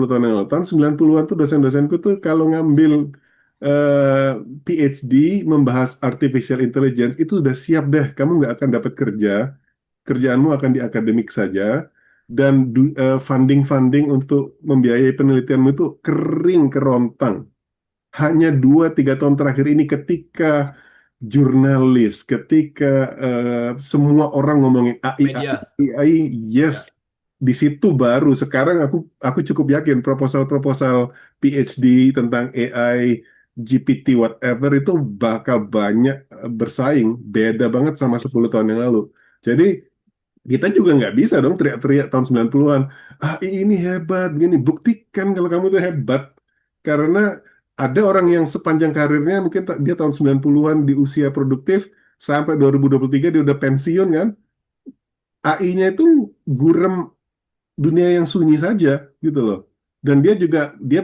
tahun yang lalu, tahun 90-an tuh dosen-dosenku tuh kalau ngambil eh, PhD membahas artificial intelligence itu udah siap deh, kamu nggak akan dapat kerja, kerjaanmu akan di akademik saja, dan funding-funding untuk membiayai penelitianmu itu kering kerontang. Hanya 2-3 tahun terakhir ini ketika jurnalis, ketika semua orang ngomongin AI, Media. AI, yes, Ya. di situ baru sekarang aku cukup yakin proposal-proposal PhD tentang AI, GPT, whatever itu bakal banyak bersaing, beda banget sama 10 tahun yang lalu. Jadi kita juga nggak bisa dong teriak-teriak tahun 90-an, AI ini hebat, gini, buktikan kalau kamu tuh hebat. Karena ada orang yang sepanjang karirnya, mungkin dia tahun 90-an di usia produktif, sampai 2023 dia udah pensiun kan, AI-nya itu gurem dunia yang sunyi saja gitu loh. Dan dia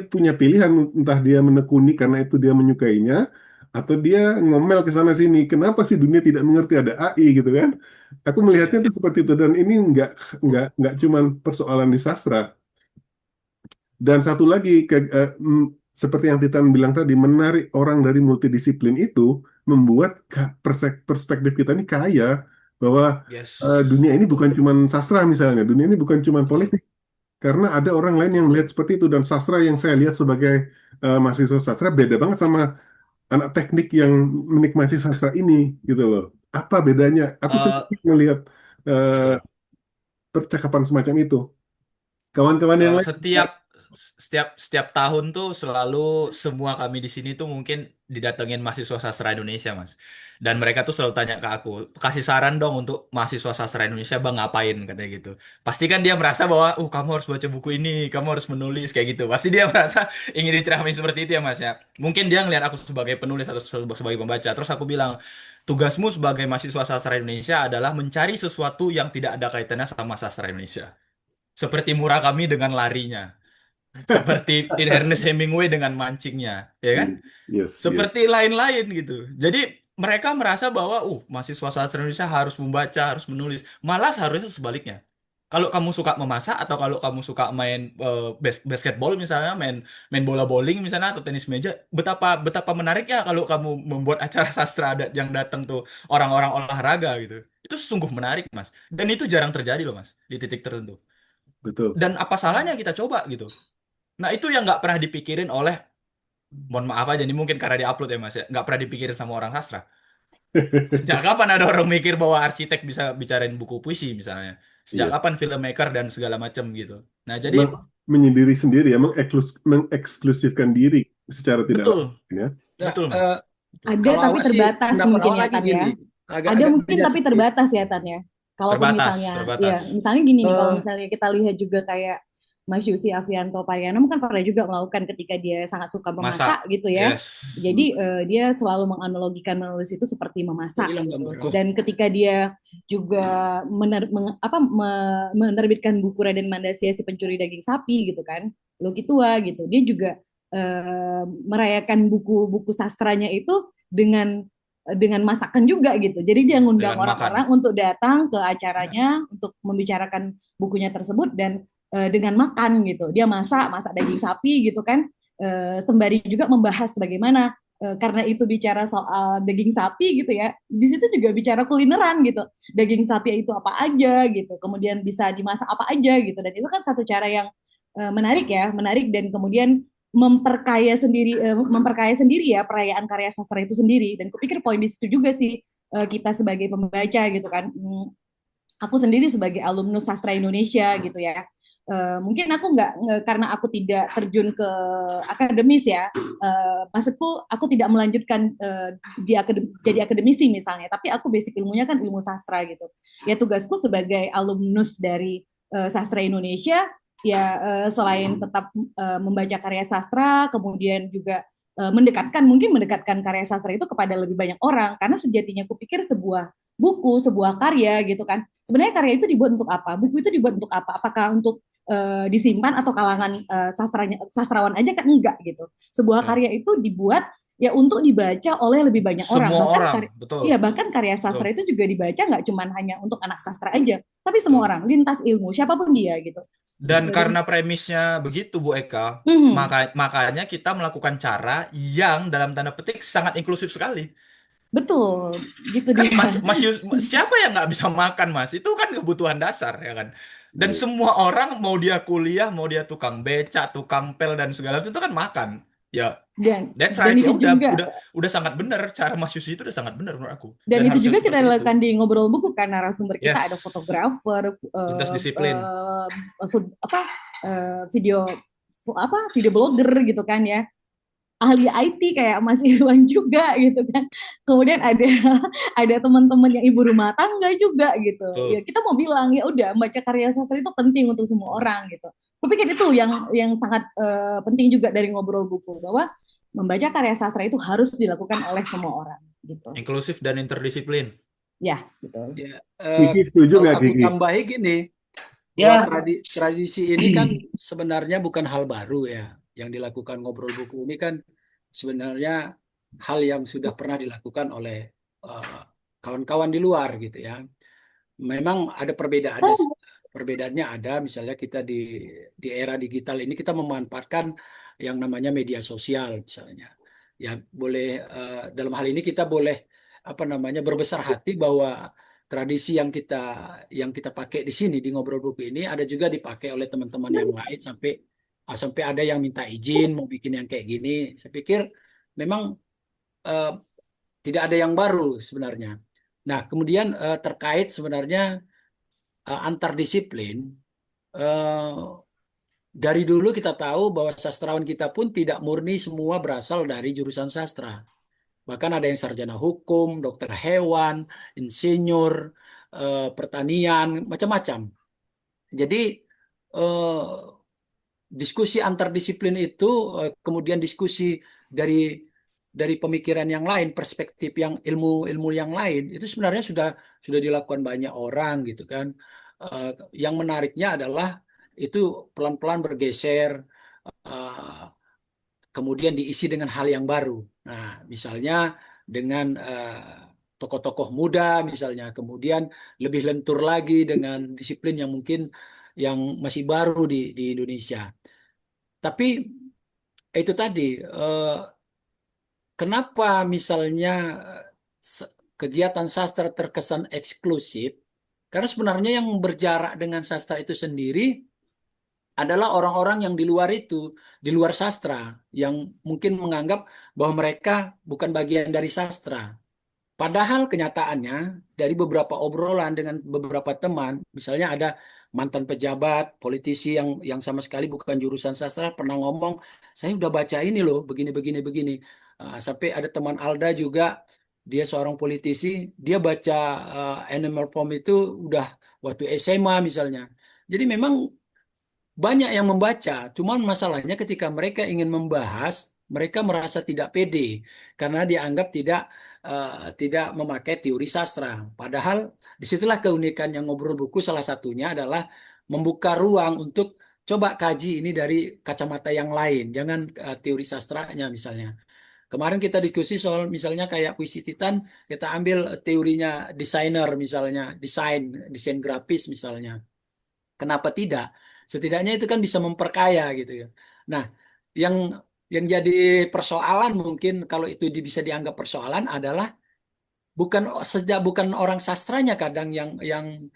punya pilihan, entah dia menekuni karena itu dia menyukainya, atau dia ngomel ke sana sini. Kenapa sih dunia tidak mengerti ada AI gitu kan? Aku melihatnya Ya. itu seperti itu, dan ini nggak cuman persoalan di sastra. Dan satu lagi seperti yang Titan bilang tadi, menarik orang dari multidisiplin itu membuat perspektif kita ini kaya, bahwa Yes. dunia ini bukan cuma sastra misalnya, dunia ini bukan cuma Betul. politik, karena ada orang lain yang melihat seperti itu, dan sastra yang saya lihat sebagai mahasiswa sastra beda banget sama anak teknik yang menikmati sastra ini gitu loh. Apa bedanya? Aku Eh, sedikit melihat eh, betul. percakapan semacam itu. Kawan-kawan yang lain, Setiap setiap tahun tuh selalu semua kami di sini tuh mungkin didatengin mahasiswa sastra Indonesia, Mas. Dan mereka tuh selalu tanya ke aku, kasih saran dong untuk mahasiswa sastra Indonesia, Bang, ngapain katanya gitu. Pasti kan dia merasa bahwa, kamu harus baca buku ini, kamu harus menulis kayak gitu. Pasti dia merasa ingin diceramain seperti itu ya, Mas ya. Mungkin dia ngelihat aku sebagai penulis atau sebagai pembaca. Terus aku bilang, tugasmu sebagai mahasiswa sastra Indonesia adalah mencari sesuatu yang tidak ada kaitannya sama sastra Indonesia. Seperti Murakami dengan larinya, seperti Ernest Hemingway dengan mancingnya, ya kan? yes, yes, yes. Seperti lain-lain gitu. Jadi mereka merasa bahwa, mahasiswa sastra Indonesia harus membaca, harus menulis. Malah seharusnya sebaliknya. Kalau kamu suka memasak atau kalau kamu suka main basketball misalnya, main main bola bowling misalnya atau tenis meja, betapa betapa menarik ya kalau kamu membuat acara sastra yang datang tuh orang-orang olahraga gitu. Itu sungguh menarik, Mas. Dan itu jarang terjadi loh, Mas, di titik tertentu. Betul. Dan apa salahnya kita coba gitu. Nah, itu yang nggak pernah dipikirin oleh, mohon maaf aja, ini mungkin karena diupload ya, Mas ya, nggak pernah dipikirin sama orang sastra. Sejak kapan ada orang mikir bahwa arsitek bisa bicarain buku puisi misalnya? Sejak Iya. kapan filmmaker dan segala macam gitu. Nah, jadi Menyendiri sendiri ya, mengeksklusifkan diri secara tidak betul, langsung ya. Nah, betul, Mas. Betul. Ada kalau tapi awal sih terbatas pendapat mungkin awal ya lagi Tan ya. gini, Ada agak mungkin beda tapi sedikit. terbatas ya Tan ya. Kalaupun Terbatas, misalnya, terbatas. ya misalnya gini nih, kalau Eh, misalnya kita lihat juga kayak Mas Yusi Avianto Parianto kan pernah juga melakukan ketika dia sangat suka Masa, memasak gitu ya. yes, Jadi dia selalu menganalogikan menulis itu seperti memasak hilang gitu. gambar. Oh, Dan ketika dia juga menerbitkan buku Raden Mandasya si pencuri daging sapi gitu kan, Loki Tua gitu. Dia juga merayakan buku-buku sastranya itu dengan masakan juga gitu. Jadi dia ngundang dengan makan. orang-orang untuk datang ke acaranya untuk membicarakan bukunya tersebut dan dengan makan gitu. Dia masak daging sapi gitu kan. Sembari juga membahas bagaimana karena itu bicara soal daging sapi gitu ya. Di situ juga bicara kulineran gitu. Daging sapi itu apa aja gitu. Kemudian bisa dimasak apa aja gitu. Dan itu kan satu cara yang menarik ya, menarik dan kemudian memperkaya sendiri ya perayaan karya sastra itu sendiri. Dan kupikir poin di situ juga sih kita sebagai pembaca gitu kan. aku sendiri sebagai alumnus sastra Indonesia gitu ya. Mungkin aku karena aku tidak terjun ke akademis ya. Maksudku aku tidak melanjutkan jadi akademisi misalnya, tapi aku basic ilmunya kan ilmu sastra gitu. Ya tugasku sebagai alumnus dari sastra Indonesia ya selain tetap membaca karya sastra, kemudian juga mungkin mendekatkan karya sastra itu kepada lebih banyak orang, karena sejatinya aku pikir sebuah buku, sebuah karya gitu kan. Sebenarnya karya itu dibuat untuk apa? Buku itu dibuat untuk apa? Apakah untuk disimpan atau kalangan sastrawan aja kan enggak gitu. Sebuah Ya. karya itu dibuat ya untuk dibaca oleh lebih banyak orang. Semua orang, betul, Iya, bahkan karya betul, sastra itu juga dibaca nggak cuma hanya untuk anak sastra aja, tapi semua betul. orang, lintas ilmu, siapapun dia gitu. Dan Gitu. Dan karena premisnya begitu, Bu Eka, mhm, makanya kita melakukan cara yang dalam tanda petik sangat inklusif sekali. betul, gitu Kan dia. siapa yang nggak bisa makan, Mas? Itu kan kebutuhan dasar, ya kan? Dan Iya. semua orang, mau dia kuliah, mau dia tukang beca, tukang pel dan segala macam itu kan makan. Ya, that's Dan right. Ya itu udah, juga udah sangat benar, cara Mas Yusi itu udah sangat benar menurut aku. Dan Dan itu harusnya juga kita seperti itu. lakukan di ngobrol buku, karena narasumber kita ada Yes, fotografer, lintas disiplin. apa video video blogger gitu kan ya, ahli IT kayak Mas Irwan juga gitu kan. Kemudian ada ada teman-teman yang ibu rumah tangga juga gitu. Ya Betul. kita mau bilang ya udah, membaca karya sastra itu penting untuk semua orang gitu. Aku pikir itu yang sangat penting juga dari ngobrol buku, bahwa membaca karya sastra itu harus dilakukan oleh semua orang gitu. Inklusif dan interdisiplin. Ya, gitu. Ya, Kiki setuju kalau nggak aku Kiki? tambahi gini, bahwa Ya, tradisi ini kan sebenarnya bukan hal baru ya. Yang dilakukan ngobrol buku ini kan sebenarnya hal yang sudah pernah dilakukan oleh eh, kawan-kawan di luar gitu ya. Memang ada perbedaannya ada. Misalnya kita di era digital ini kita memanfaatkan yang namanya media sosial misalnya. Ya boleh, dalam hal ini kita boleh apa namanya berbesar hati bahwa tradisi yang kita pakai di sini di ngobrol buku ini ada juga dipakai oleh teman-teman yang lain, sampai ada yang minta izin mau bikin yang kayak gini. Saya pikir memang eh, tidak ada yang baru sebenarnya. Nah, kemudian terkait sebenarnya antar disiplin, eh, dari dulu kita tahu bahwa sastrawan kita pun tidak murni semua berasal dari jurusan sastra. Bahkan ada yang sarjana hukum, dokter hewan, insinyur, pertanian, macam-macam. Jadi eh, diskusi antar disiplin itu, kemudian diskusi dari pemikiran yang lain, perspektif yang ilmu-ilmu yang lain, itu sebenarnya sudah dilakukan banyak orang gitu kan. Eh, yang menariknya adalah itu pelan-pelan bergeser, eh, kemudian diisi dengan hal yang baru. Nah, misalnya dengan tokoh-tokoh muda misalnya, kemudian lebih lentur lagi dengan disiplin yang mungkin yang masih baru di Indonesia. Tapi itu tadi, kenapa misalnya kegiatan sastra terkesan eksklusif? Karena sebenarnya yang berjarak dengan sastra itu sendiri adalah orang-orang yang di luar itu, di luar sastra, yang mungkin menganggap bahwa mereka bukan bagian dari sastra. Padahal kenyataannya dari beberapa obrolan dengan beberapa teman, misalnya ada mantan pejabat, politisi yang sama sekali bukan jurusan sastra pernah ngomong, saya udah baca ini loh, begini begini begini. Sampai ada teman Alda juga, dia seorang politisi, dia baca Animal Farm itu udah waktu SMA misalnya. Jadi memang banyak yang membaca, cuman masalahnya ketika mereka ingin membahas, mereka merasa tidak pede karena dianggap tidak memakai teori sastra. Padahal disitulah keunikan yang ngobrol buku, salah satunya adalah membuka ruang untuk coba kaji ini dari kacamata yang lain, jangan teori sastranya misalnya. Kemarin kita diskusi soal misalnya kayak puisi Titan, kita ambil teorinya desainer misalnya, desain grafis misalnya. Kenapa tidak? Setidaknya itu kan bisa memperkaya gitu ya. Nah, yang jadi persoalan mungkin kalau itu bisa dianggap persoalan adalah bukan orang sastranya kadang yang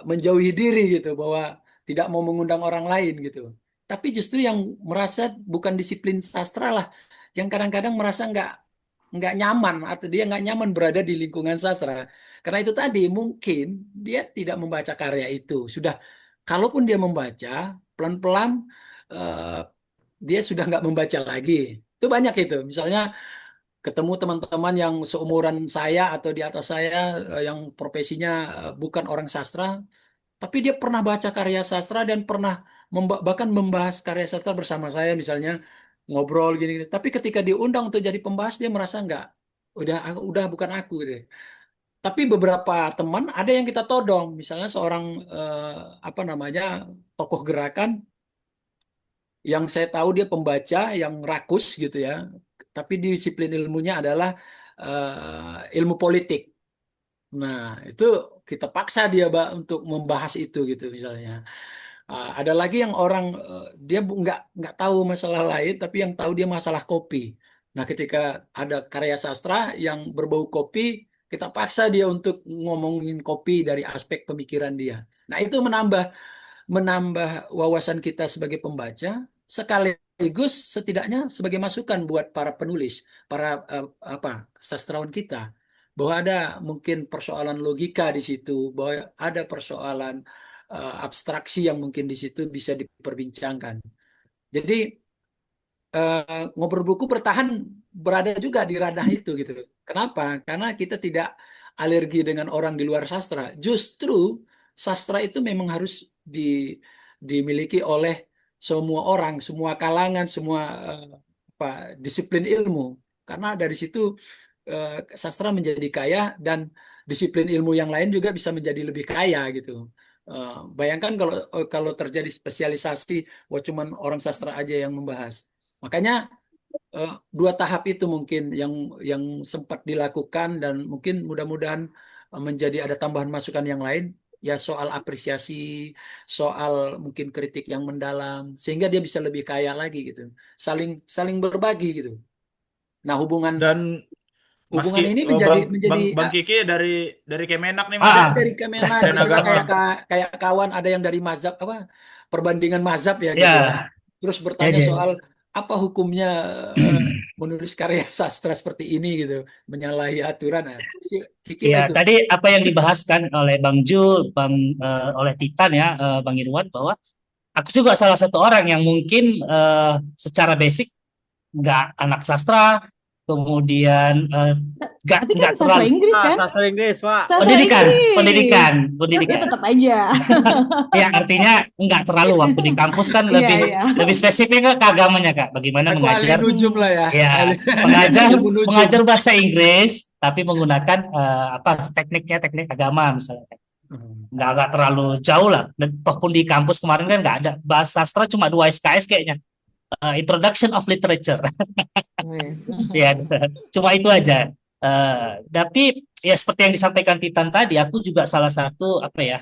menjauhi diri gitu bahwa tidak mau mengundang orang lain gitu. Tapi justru yang merasa bukan disiplin sastra lah yang kadang-kadang merasa nggak nyaman atau dia nggak nyaman berada di lingkungan sastra. Karena itu tadi mungkin dia tidak membaca karya itu. Sudah, kalaupun dia membaca, pelan-pelan eh, dia sudah nggak membaca lagi. Itu banyak itu. Misalnya ketemu teman-teman yang seumuran saya atau di atas saya yang profesinya bukan orang sastra, tapi dia pernah baca karya sastra dan pernah bahkan membahas karya sastra bersama saya misalnya ngobrol gini, tapi ketika diundang untuk jadi pembahas dia merasa nggak, udah bukan aku gitu. Tapi beberapa teman ada yang kita todong, misalnya seorang apa namanya tokoh gerakan yang saya tahu dia pembaca yang rakus gitu ya, tapi disiplin ilmunya adalah ilmu politik. Nah, itu kita paksa dia untuk membahas itu gitu misalnya. Ada lagi yang orang dia nggak tahu masalah lain, tapi yang tahu dia masalah kopi. Nah, ketika ada karya sastra yang berbau kopi, kita paksa dia untuk ngomongin kopi dari aspek pemikiran dia. Nah, itu menambah menambah wawasan kita sebagai pembaca, sekaligus setidaknya sebagai masukan buat para penulis, para apa sastrawan kita, bahwa ada mungkin persoalan logika di situ, bahwa ada persoalan abstraksi yang mungkin di situ bisa diperbincangkan. Jadi ngobrol buku bertahan berada juga di ranah itu gitu. Kenapa? Karena kita tidak alergi dengan orang di luar sastra. Justru sastra itu memang harus dimiliki oleh semua orang, semua kalangan, semua apa, disiplin ilmu. Karena dari situ sastra menjadi kaya dan disiplin ilmu yang lain juga bisa menjadi lebih kaya gitu. Bayangkan kalau terjadi spesialisasi, wah cuman orang sastra aja yang membahas. Makanya dua tahap itu mungkin yang sempat dilakukan dan mungkin mudah-mudahan menjadi ada tambahan masukan yang lain ya soal apresiasi, soal mungkin kritik yang mendalam sehingga dia bisa lebih kaya lagi gitu. Saling saling berbagi gitu. Nah, hubungan Dan hubungan Maski ini oh, menjadi menjadi Bang Kiki dari Kemenak nih ada Mas, Ah, dari Kemenak, dan misalnya agama. kayak kawan ada yang dari mazhab apa perbandingan mazhab ya gitu ya. ya, Terus ya, bertanya soal apa hukumnya eh, menulis karya sastra seperti ini gitu, menyalahi aturan. Nah, si Kiki lah ya. itu. Tadi apa yang dibahaskan oleh Bang Jul, oleh Titan ya, Bang Irwan, bahwa aku juga salah satu orang yang mungkin secara basic nggak anak sastra, kemudian Tapi kan nggak sastra terlalu Inggris Pak, kan? sastra Inggris, Pak. Sastra pendidikan, Inggris. pendidikan, Ya pendidikan. tetap aja. Ya artinya nggak terlalu waktu di kampus kan Iya, lebih iya. lebih spesifik ke agamanya Kak. Bagaimana Aku ahli mengajar nujum lah ya, ya ahli mengajar ilmu nujum. mengajar bahasa Inggris tapi menggunakan apa tekniknya teknik agama misalnya. Nggak terlalu jauh lah. Dan toh pun di kampus kemarin kan nggak ada bahasa sastra cuma 2 SKS kayaknya. Introduction of Literature. Wes. Ya, cuma itu aja. Tapi ya seperti yang disampaikan Titan tadi, aku juga salah satu apa ya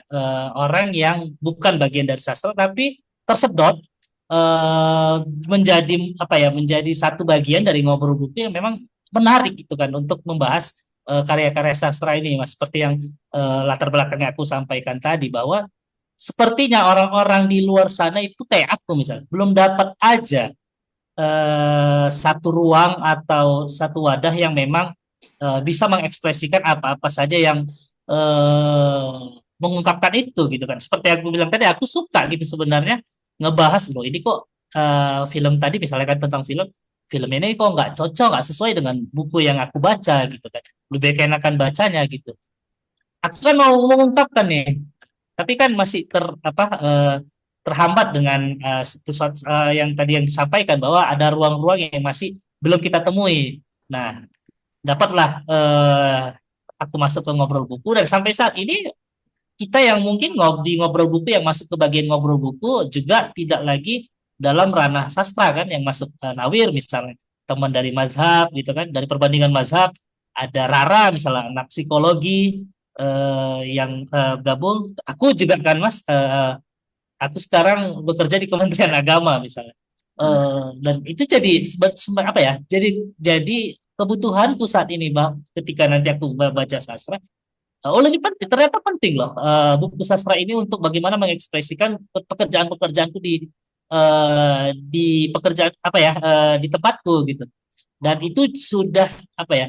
orang yang bukan bagian dari sastra tapi tersedot menjadi apa ya menjadi satu bagian dari ngobrol buku yang memang menarik gitu kan untuk membahas karya-karya sastra ini, Mas. Seperti yang latar belakangnya aku sampaikan tadi bahwa sepertinya orang-orang di luar sana itu kayak aku misalnya belum dapat aja satu ruang atau satu wadah yang memang bisa mengekspresikan apa-apa saja yang eh, mengungkapkan itu gitu kan. Seperti yang aku bilang tadi, aku suka gitu sebenarnya ngebahas loh. Ini kok film tadi misalnya kan tentang film ini kok nggak cocok, nggak sesuai dengan buku yang aku baca gitu kan. Lebih enakan bacanya gitu. Aku kan mau mengungkapkan nih, tapi kan masih terhambat dengan yang tadi yang disampaikan bahwa ada ruang-ruang yang masih belum kita temui. Nah, dapatlah aku masuk ke ngobrol buku dan sampai saat ini kita yang mungkin di ngobrol buku yang masuk ke bagian ngobrol buku juga tidak lagi dalam ranah sastra kan yang masuk Nawir misalnya teman dari mazhab gitu kan dari perbandingan mazhab ada Rara misalnya anak psikologi yang gabung aku juga kan Mas aku sekarang bekerja di Kementerian Agama misalnya. Dan itu jadi apa ya? Jadi kebutuhanku saat ini, Bang, ketika nanti aku baca sastra. Oh, ini penting, ternyata penting loh buku sastra ini untuk bagaimana mengekspresikan pekerjaan-pekerjaanku di pekerjaan apa ya di tempatku gitu. dan itu sudah apa ya,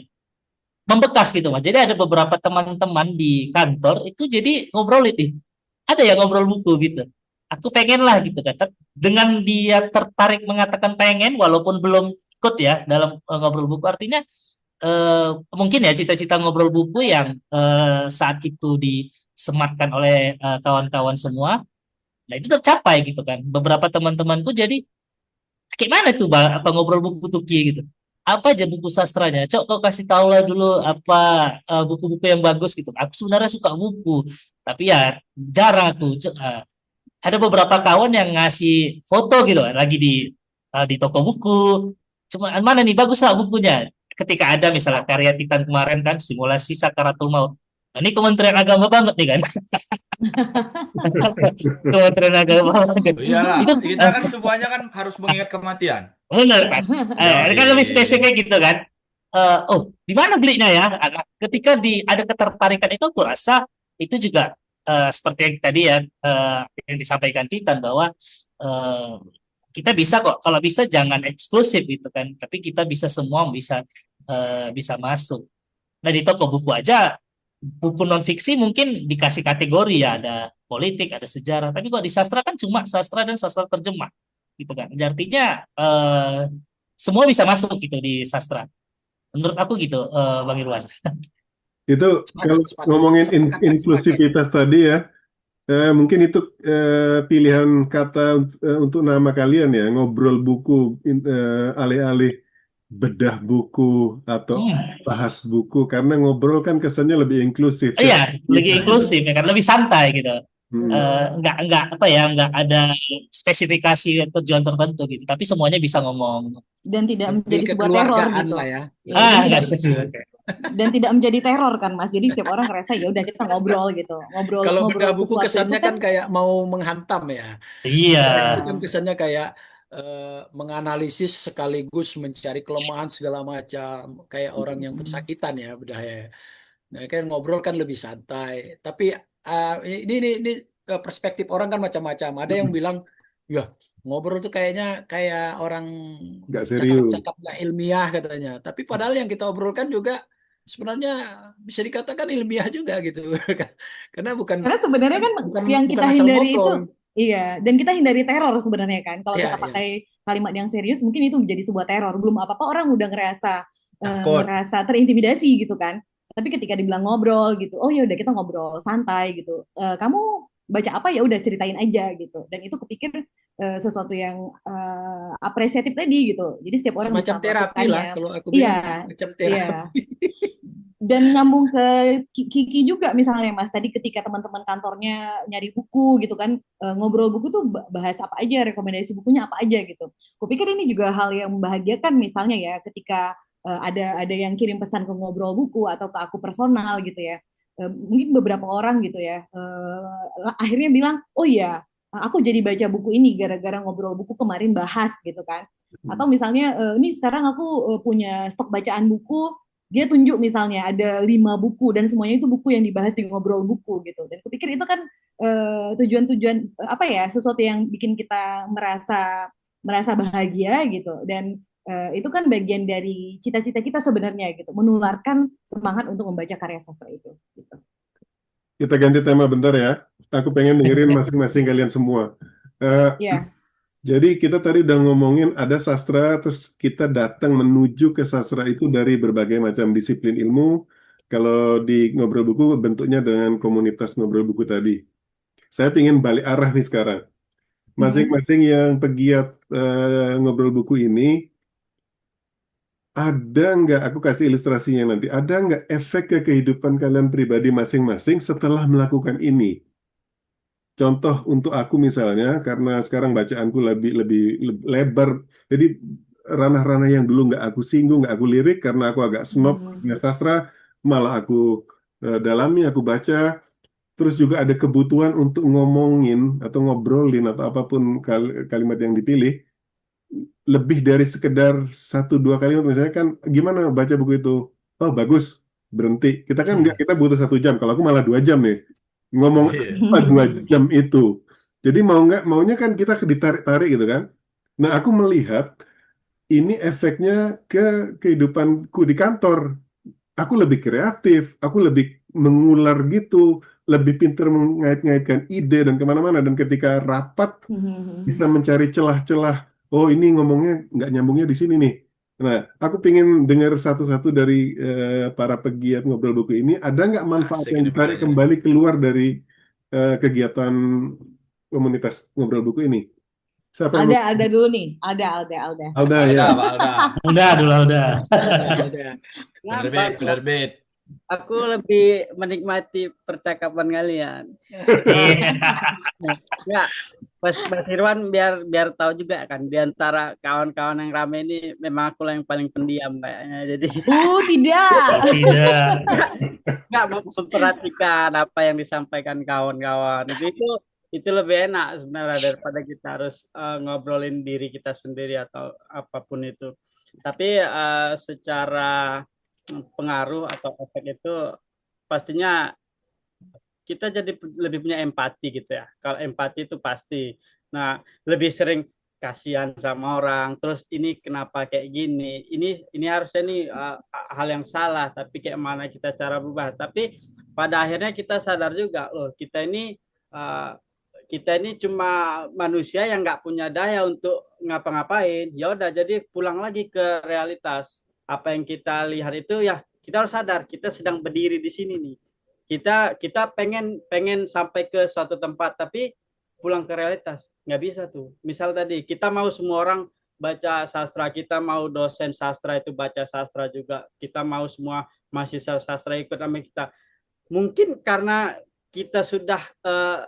membekas gitu Mas. Jadi ada beberapa teman-teman di kantor itu jadi ngobrol ini. Ada yang ngobrol buku gitu. Aku pengen lah gitu kan. Dengan dia tertarik mengatakan pengen walaupun belum ikut ya dalam ngobrol buku, artinya mungkin ya cita-cita ngobrol buku yang saat itu disematkan oleh kawan-kawan semua, nah itu tercapai gitu kan. Beberapa teman-temanku jadi kayak mana tuh Bang, apa ngobrol buku Tuki gitu. Apa aja buku sastranya? Cok, kau kasih tahu lah dulu apa buku-buku yang bagus gitu. Aku sebenarnya suka buku, tapi ya jarang aku. Ada beberapa kawan yang ngasih foto gitu kan, lagi di toko buku. Cuma mana nih bagus lah bukunya. Ketika ada misalnya karya Titan kemarin kan simulasi Sakaratul Maut. Nah, ini Kementerian Agama banget nih kan. Kementerian Agama banget. Oh, iyalah, Itu kita kan semuanya kan harus mengingat kematian. benar kan? Ini kan lebih Yoi. spesifik gitu kan. Oh, di mana belinya ya? Nah, ketika ada ketertarikan itu, aku rasa itu juga seperti yang tadi ya yang disampaikan Titan bahwa eh, kita bisa kok, kalau bisa jangan eksklusif gitu kan, tapi kita bisa semua bisa masuk. Nah di toko buku aja, buku non fiksi mungkin dikasih kategori ya, ada politik, ada sejarah, tapi kok di sastra kan cuma sastra dan sastra terjemah gitu kan. Jadi artinya semua bisa masuk gitu di sastra. Menurut aku gitu, Bang Irwan. Itu kalau Sepakat, ngomongin sepakat, Mas, sepakat. inklusivitas tadi ya, mungkin itu pilihan kata untuk nama kalian ya, ngobrol buku, alih-alih bedah buku atau bahas buku, karena ngobrol kan kesannya lebih inklusif. Iya, lebih Bisa. inklusif ya kan, lebih santai gitu. Hmm. Nggak apa ya, nggak ada spesifikasi tujuan tertentu gitu, tapi semuanya bisa ngomong. Dan tidak Lebih menjadi sebuah teror kekeluargaan gitu. lah ya. Dan Nggak tidak bisa. dan tidak menjadi teror kan Mas. Jadi setiap orang ngerasa ya udah kita ngobrol gitu. Ngobrol Kalau ngobrol bedah buku sesuatu itu kesannya kan kan kayak mau menghantam ya. Iya. Itu kan kesannya kayak menganalisis sekaligus mencari kelemahan segala macam, kayak orang yang pesakitan ya bedah ya. Nah, kan ngobrol kan lebih santai. Tapi ini perspektif orang kan macam-macam. Ada yang bilang, ya ngobrol tuh kayaknya kayak orang Nggak serius. cakap-cakap nggak ilmiah katanya. Tapi padahal yang kita obrolkan juga sebenarnya bisa dikatakan ilmiah juga gitu. Karena bukan karena sebenarnya kan bukan yang bukan kita asal hindari itu ngobrol. iya, dan kita hindari teror sebenarnya kan. Kalau Iya, kita iya. pakai kalimat yang serius mungkin itu menjadi sebuah teror. Belum apa-apa orang udah Takut. ngerasa terintimidasi gitu kan. Tapi ketika dibilang ngobrol gitu, oh ya udah kita ngobrol santai gitu. Kamu baca apa ya udah ceritain aja gitu. Dan itu kepikir sesuatu yang apresiatif tadi gitu. Jadi setiap orang Semacam bisa terapi lah melakukannya. kalau aku Iya, bilang semacam iya. terapi. Dan nyambung ke Kiki juga misalnya Mas, tadi ketika teman-teman kantornya nyari buku gitu kan, ngobrol buku tuh bahas apa aja, rekomendasi bukunya apa aja gitu. Kupikir ini juga hal yang membahagiakan misalnya ya ketika ada yang kirim pesan ke ngobrol buku atau ke aku personal gitu ya. Mungkin beberapa orang gitu ya, akhirnya bilang, oh iya, aku jadi baca buku ini gara-gara ngobrol buku kemarin bahas gitu kan. Atau misalnya, ini sekarang aku punya stok bacaan buku, dia tunjuk misalnya ada 5 buku dan semuanya itu buku yang dibahas di ngobrol buku gitu. Dan kupikir itu kan tujuan-tujuan apa ya, sesuatu yang bikin kita merasa merasa bahagia gitu. Dan itu kan bagian dari cita-cita kita sebenarnya gitu, menularkan semangat untuk membaca karya sastra itu. Gitu. Kita ganti tema bentar ya. Aku pengen dengerin masing-masing kalian semua. Ya, Jadi kita tadi udah ngomongin ada sastra, terus kita datang menuju ke sastra itu dari berbagai macam disiplin ilmu. Kalau di ngobrol buku bentuknya dengan komunitas ngobrol buku tadi. Saya ingin balik arah nih sekarang. Masing-masing yang pegiat ngobrol buku ini, ada nggak, aku kasih ilustrasinya nanti, ada nggak efek ke kehidupan kalian pribadi masing-masing setelah melakukan ini? Contoh untuk aku misalnya, karena sekarang bacaanku lebih lebar, jadi ranah-ranah yang dulu nggak aku singgung, nggak aku lirik, karena aku agak snob dunia sastra, malah aku dalami, aku baca. Terus juga ada kebutuhan untuk ngomongin atau ngobrolin atau apapun kalimat yang dipilih, lebih dari sekedar 1-2 kalimat. Misalnya kan, gimana baca buku itu? Oh bagus, berhenti. Kita kan nggak, kita butuh 1 jam. Kalau aku malah 2 jam nih ngomong Iya. apa 2 jam itu. Jadi mau nggak maunya kan kita ditarik-tarik gitu kan. Nah aku melihat ini efeknya ke kehidupanku di kantor. Aku lebih kreatif, aku lebih mengular gitu, lebih pintar mengait-ngaitkan ide dan kemana-mana. Dan ketika rapat bisa mencari celah-celah. Oh, ini ngomongnya nggak nyambungnya di sini nih. Nah, aku pengen dengar satu-satu dari para pegiat ngobrol buku ini. Ada nggak manfaat Asik yang ini ditarik pertanyaan. kembali keluar dari kegiatan komunitas ngobrol buku ini? Siapa yang mau? Ada dulu nih. Ada. Alda Alda, ya. Pak Alda. Udah dulu udah. Ada. Kenapa kok Penerbit. aku lebih menikmati percakapan kalian? Iya. Ya, Mas Irwan biar tahu juga kan di antara kawan-kawan yang rame ini memang aku yang paling pendiam kayaknya. Jadi Tidak. Tidak. nggak memperhatikan apa yang disampaikan kawan-kawan. Itu lebih enak sebenarnya daripada kita harus ngobrolin diri kita sendiri atau apapun itu. Tapi secara pengaruh atau efek itu pastinya kita jadi lebih punya empati gitu ya. Kalau empati itu pasti. Nah, lebih sering kasihan sama orang. Terus ini kenapa kayak gini? Ini harusnya nih hal yang salah, tapi kayak mana kita cara berubah. Tapi pada akhirnya kita sadar juga loh, kita ini cuma manusia yang nggak punya daya untuk ngapa-ngapain. Ya udah, jadi pulang lagi ke realitas. Apa yang kita lihat itu ya kita harus sadar kita sedang berdiri di sini nih. Kita pengen sampai ke suatu tempat, tapi pulang ke realitas nggak bisa tuh. Misal tadi kita mau semua orang baca sastra, kita mau dosen sastra itu baca sastra juga, kita mau semua mahasiswa sastra ikut sama kita. Mungkin karena kita sudah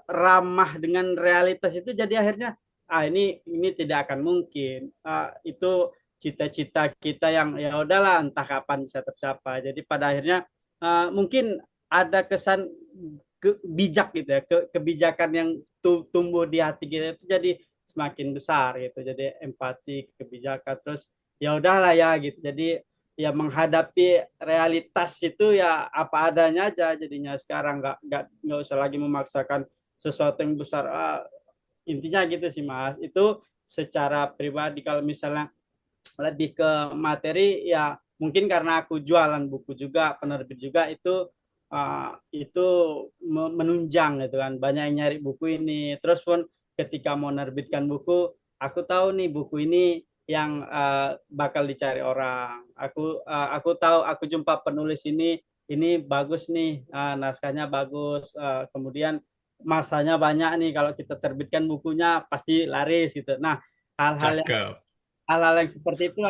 ramah dengan realitas itu, jadi akhirnya ini tidak akan mungkin. Itu cita-cita kita yang ya udahlah entah kapan bisa tercapai. Jadi pada akhirnya mungkin ada kesan bijak gitu ya, kebijakan yang tumbuh di hati kita itu jadi semakin besar gitu. Jadi empati, kebijakan, terus ya udahlah ya gitu. Jadi ya menghadapi realitas itu ya apa adanya aja jadinya sekarang, nggak usah lagi memaksakan sesuatu yang besar. Intinya gitu sih Mas. Itu secara pribadi. Kalau misalnya lebih ke materi ya mungkin karena aku jualan buku juga, penerbit juga, itu menunjang gitu kan, banyak yang nyari buku ini. Terus pun ketika mau nerbitkan buku, aku tahu nih buku ini yang bakal dicari orang. Aku tahu, aku jumpa penulis ini bagus nih, naskahnya bagus, kemudian masanya banyak nih, kalau kita terbitkan bukunya pasti laris gitu. Nah, hal-hal Cakep. yang seperti itu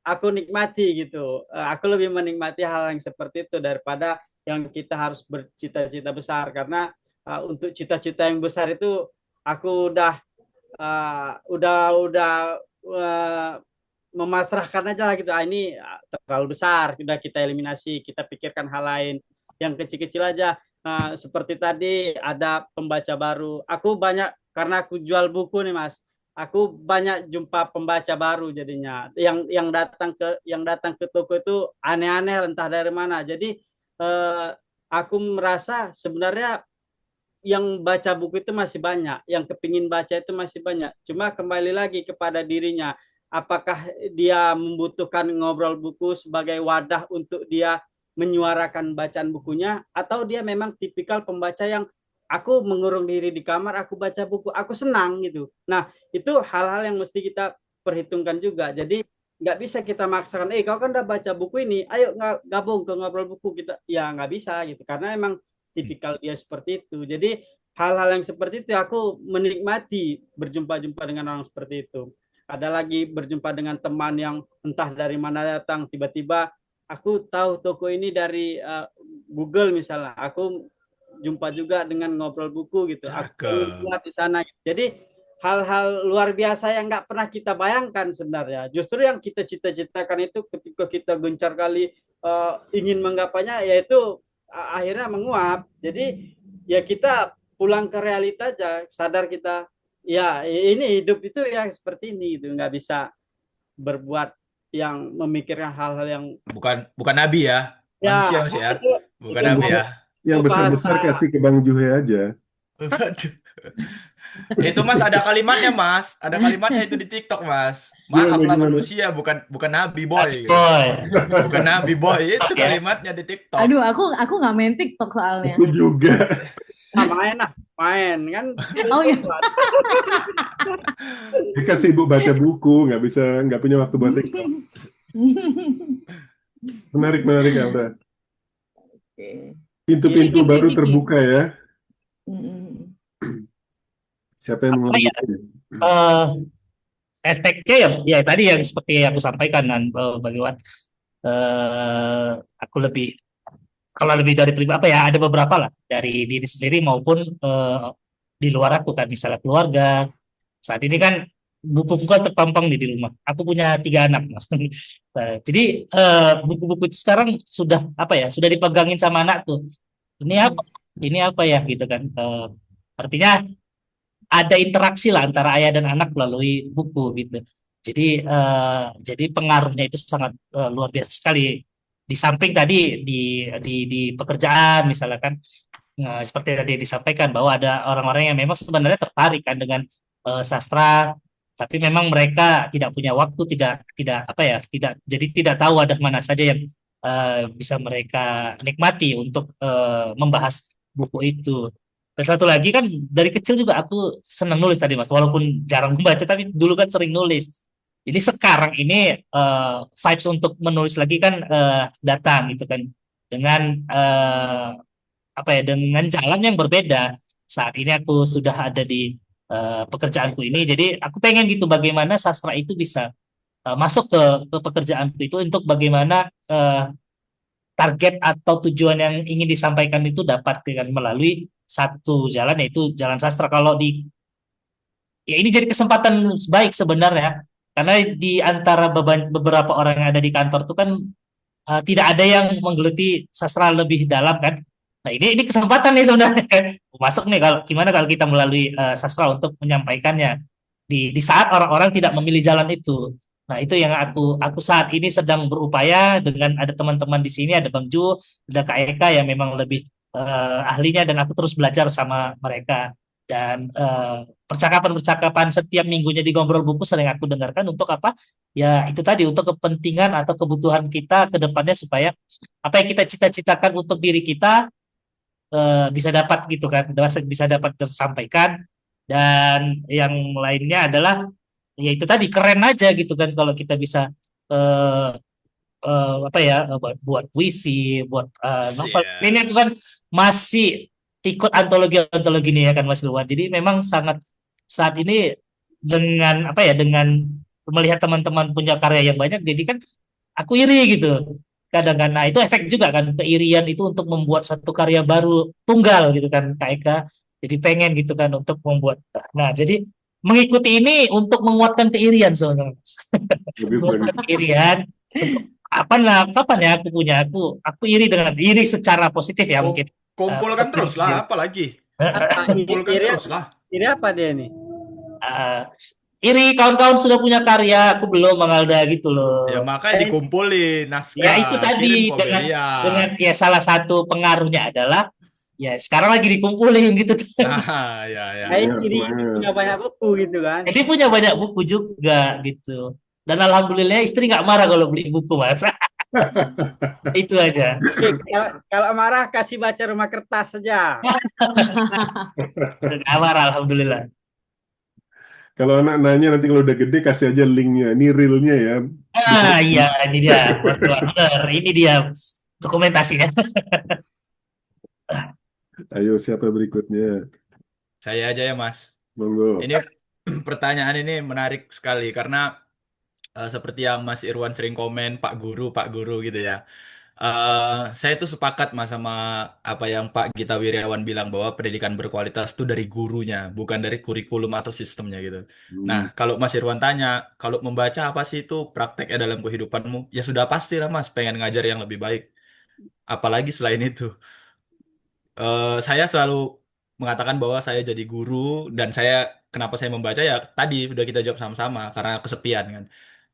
aku nikmati gitu. Aku lebih menikmati hal yang seperti itu daripada yang kita harus bercita-cita besar, karena untuk cita-cita yang besar itu aku udah memasrahkan aja gitu. Ini terlalu besar, udah kita eliminasi, kita pikirkan hal lain yang kecil-kecil aja. Seperti tadi ada pembaca baru, aku banyak, karena aku jual buku nih Mas, aku banyak jumpa pembaca baru jadinya, yang datang ke toko itu aneh-aneh entah dari mana. Jadi aku merasa sebenarnya yang baca buku itu masih banyak, yang kepingin baca itu masih banyak. Cuma kembali lagi kepada dirinya, apakah dia membutuhkan ngobrol buku sebagai wadah untuk dia menyuarakan bacaan bukunya, atau dia memang tipikal pembaca yang aku mengurung diri di kamar, aku baca buku, aku senang gitu. Nah, itu hal-hal yang mesti kita perhitungkan juga. Jadi nggak bisa kita maksakan, kau kan udah baca buku ini, ayo gabung ke ngobrol buku kita. Ya nggak bisa gitu, karena emang tipikal dia seperti itu. Jadi hal-hal yang seperti itu aku menikmati berjumpa-jumpa dengan orang seperti itu. Ada lagi berjumpa dengan teman yang entah dari mana datang, tiba-tiba aku tahu toko ini dari Google misalnya. Aku jumpa juga dengan ngobrol buku gitu. Aku lihat di sana. Jadi hal-hal luar biasa yang nggak pernah kita bayangkan sebenarnya. Justru yang kita cita-citakan itu ketika kita gencar kali ingin menggapainya, yaitu akhirnya menguap. Jadi ya kita pulang ke realita aja, sadar kita ya ini hidup itu yang seperti ini gitu, nggak bisa berbuat yang memikirkan hal-hal yang bukan nabi ya, manusia ya, bukan itu nabi ya. Yang besar-besar kasih ke Bang Juhe aja. Itu Mas ada kalimatnya Mas, ada kalimatnya itu di TikTok Mas. Gimana Maaflah gimana? manusia, bukan bukan nabi boy gitu. Boy. Bukan nabi boy, itu Ya. kalimatnya di TikTok. Aduh, aku nggak main TikTok soalnya. Aku juga. Main lah, main kan. Oh ya. Dia sibuk baca buku, nggak punya waktu buat TikTok. Menarik, menarik, Alda. Oke. Pintu-pintu baru terbuka ya. Mm-mm. Siapa yang mau Apa ya? lanjutin? eh, Efeknya ya tadi yang seperti yang aku sampaikan kan, Bang Iwan. Eh, aku lebih kalau lebih dari pribadi apa ya, ada beberapa lah dari diri sendiri maupun di luar aku kan, misalnya keluarga. Saat ini kan buku-buku kan terpampang di rumah. Aku punya 3 anak, Mas. Jadi buku-buku itu sekarang sudah apa ya, sudah dipegangin sama anakku. Ini apa? Ini apa ya gitu kan? Artinya ada interaksi lah antara ayah dan anak melalui buku gitu. Jadi pengaruhnya itu sangat luar biasa sekali. Di samping tadi di pekerjaan misalnya kan, seperti tadi disampaikan bahwa ada orang-orang yang memang sebenarnya tertarik kan dengan sastra, tapi memang mereka tidak punya waktu, tidak tidak apa ya, tidak jadi tidak tahu ada mana saja yang bisa mereka nikmati untuk membahas buku itu. Dan satu lagi kan dari kecil juga aku senang nulis tadi Mas, walaupun jarang membaca tapi dulu kan sering nulis. Jadi sekarang ini vibes untuk menulis lagi kan datang gitu kan dengan apa ya, dengan jalan yang berbeda. Saat ini aku sudah ada di pekerjaanku ini, jadi aku pengen gitu bagaimana sastra itu bisa masuk ke pekerjaanku itu untuk bagaimana target atau tujuan yang ingin disampaikan itu dapat dengan melalui satu jalan, yaitu jalan sastra. Kalau di ya ini jadi kesempatan baik sebenarnya, karena di antara beberapa orang yang ada di kantor itu kan tidak ada yang menggeluti sastra lebih dalam kan. Nah ini kesempatan nih sebenarnya kan. Masuk nih, kalau gimana kalau kita melalui sastra untuk menyampaikannya di saat orang-orang tidak memilih jalan itu. Nah itu yang aku saat ini sedang berupaya dengan ada teman-teman di sini, ada Bang Ju, ada Kak Eka yang memang lebih ahlinya, dan aku terus belajar sama mereka. Dan percakapan-percakapan setiap minggunya di Ngobrol Buku sering aku dengarkan untuk apa? Ya itu tadi, untuk kepentingan atau kebutuhan kita ke depannya, supaya apa yang kita cita-citakan untuk diri kita bisa dapat gitu kan, bisa dapat tersampaikan. Dan yang lainnya adalah ya itu tadi, keren aja gitu kan kalau kita bisa eh, apa ya, buat puisi, buat novel. Ini Siap. aku kan masih ikut antologi-antologi ini ya kan Mas Luan. Jadi memang sangat saat ini dengan apa ya, dengan melihat teman-teman punya karya yang banyak, jadi kan aku iri gitu kadang kan. Nah itu efek juga kan, keirian itu untuk membuat satu karya baru tunggal gitu kan Kak Eka. Jadi pengen gitu kan untuk membuat. Nah jadi mengikuti ini untuk menguatkan keirian sebenarnya. Lebih Menguatkan bagus. keirian untuk apa, nah kapan ya aku punya, aku iri dengan iri secara positif ya Ku- mungkin. Kumpulkan Untuk diri terus lah, sendiri. apalagi Apa kumpulkan iri terus apa? lah. Iri apa dia nih? Eh, Iri kawan-kawan sudah punya karya, aku belum, Bang Alda gitu Ya loh. makanya dikumpulin Ya itu naskah, tadi, kirim ke dengan Obelian. ya salah satu pengaruhnya adalah ya sekarang lagi dikumpulin gitu. Nah, ya ya. Nah, Semangat, ini punya semangat. banyak buku gitu kan. Jadi punya banyak buku juga gitu. Dan alhamdulillah istri nggak marah kalau beli buku Mas. Itu aja. Oke, kalau marah kasih baca Rumah Kertas saja. Nggak marah alhamdulillah. Kalau anak nanya nanti kalau udah gede kasih aja linknya. Ini realnya ya. Ah iya, ini dia. Benar. Ini dia dokumentasinya. Ayo siapa berikutnya? Saya aja ya, Mas. Monggo. Ini pertanyaan ini menarik sekali karena seperti yang Mas Irwan sering komen, Pak Guru gitu ya. Saya itu sepakat Mas sama apa yang Pak Gita Wirjawan bilang bahwa pendidikan berkualitas itu dari gurunya, bukan dari kurikulum atau sistemnya gitu. Nah, Hmm. kalau Mas Irwan tanya, kalau membaca apa sih itu prakteknya dalam kehidupanmu? Ya sudah pastilah Mas, pengen ngajar yang lebih baik. Apalagi selain itu. Saya selalu mengatakan bahwa saya jadi guru dan saya kenapa saya membaca ya tadi udah kita jawab sama-sama karena kesepian kan.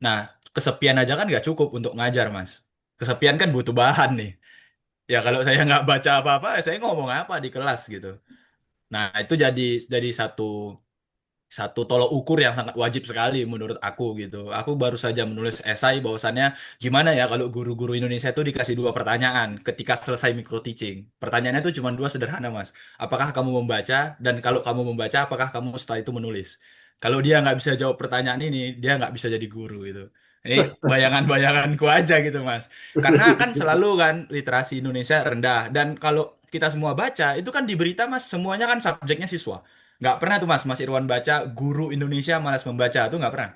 Nah, kesepian aja kan nggak cukup untuk ngajar Mas. Kesepian kan butuh bahan nih. Ya kalau saya nggak baca apa-apa, saya ngomong apa di kelas gitu. Nah, itu jadi satu satu tolok ukur yang sangat wajib sekali menurut aku gitu. Aku baru saja menulis esai bahwasannya gimana ya kalau guru-guru Indonesia itu dikasih dua pertanyaan ketika selesai micro teaching. Pertanyaannya itu cuma dua sederhana, Mas. Apakah kamu membaca? Dan kalau kamu membaca, apakah kamu setelah itu menulis? Kalau dia nggak bisa jawab pertanyaan ini, dia nggak bisa jadi guru gitu. Ini bayangan-bayanganku aja gitu, Mas. Karena kan selalu kan literasi Indonesia rendah. Dan kalau kita semua baca, itu kan di berita, Mas, semuanya kan subjeknya siswa. Nggak pernah tuh Mas Irwan baca guru Indonesia malas membaca tuh nggak pernah.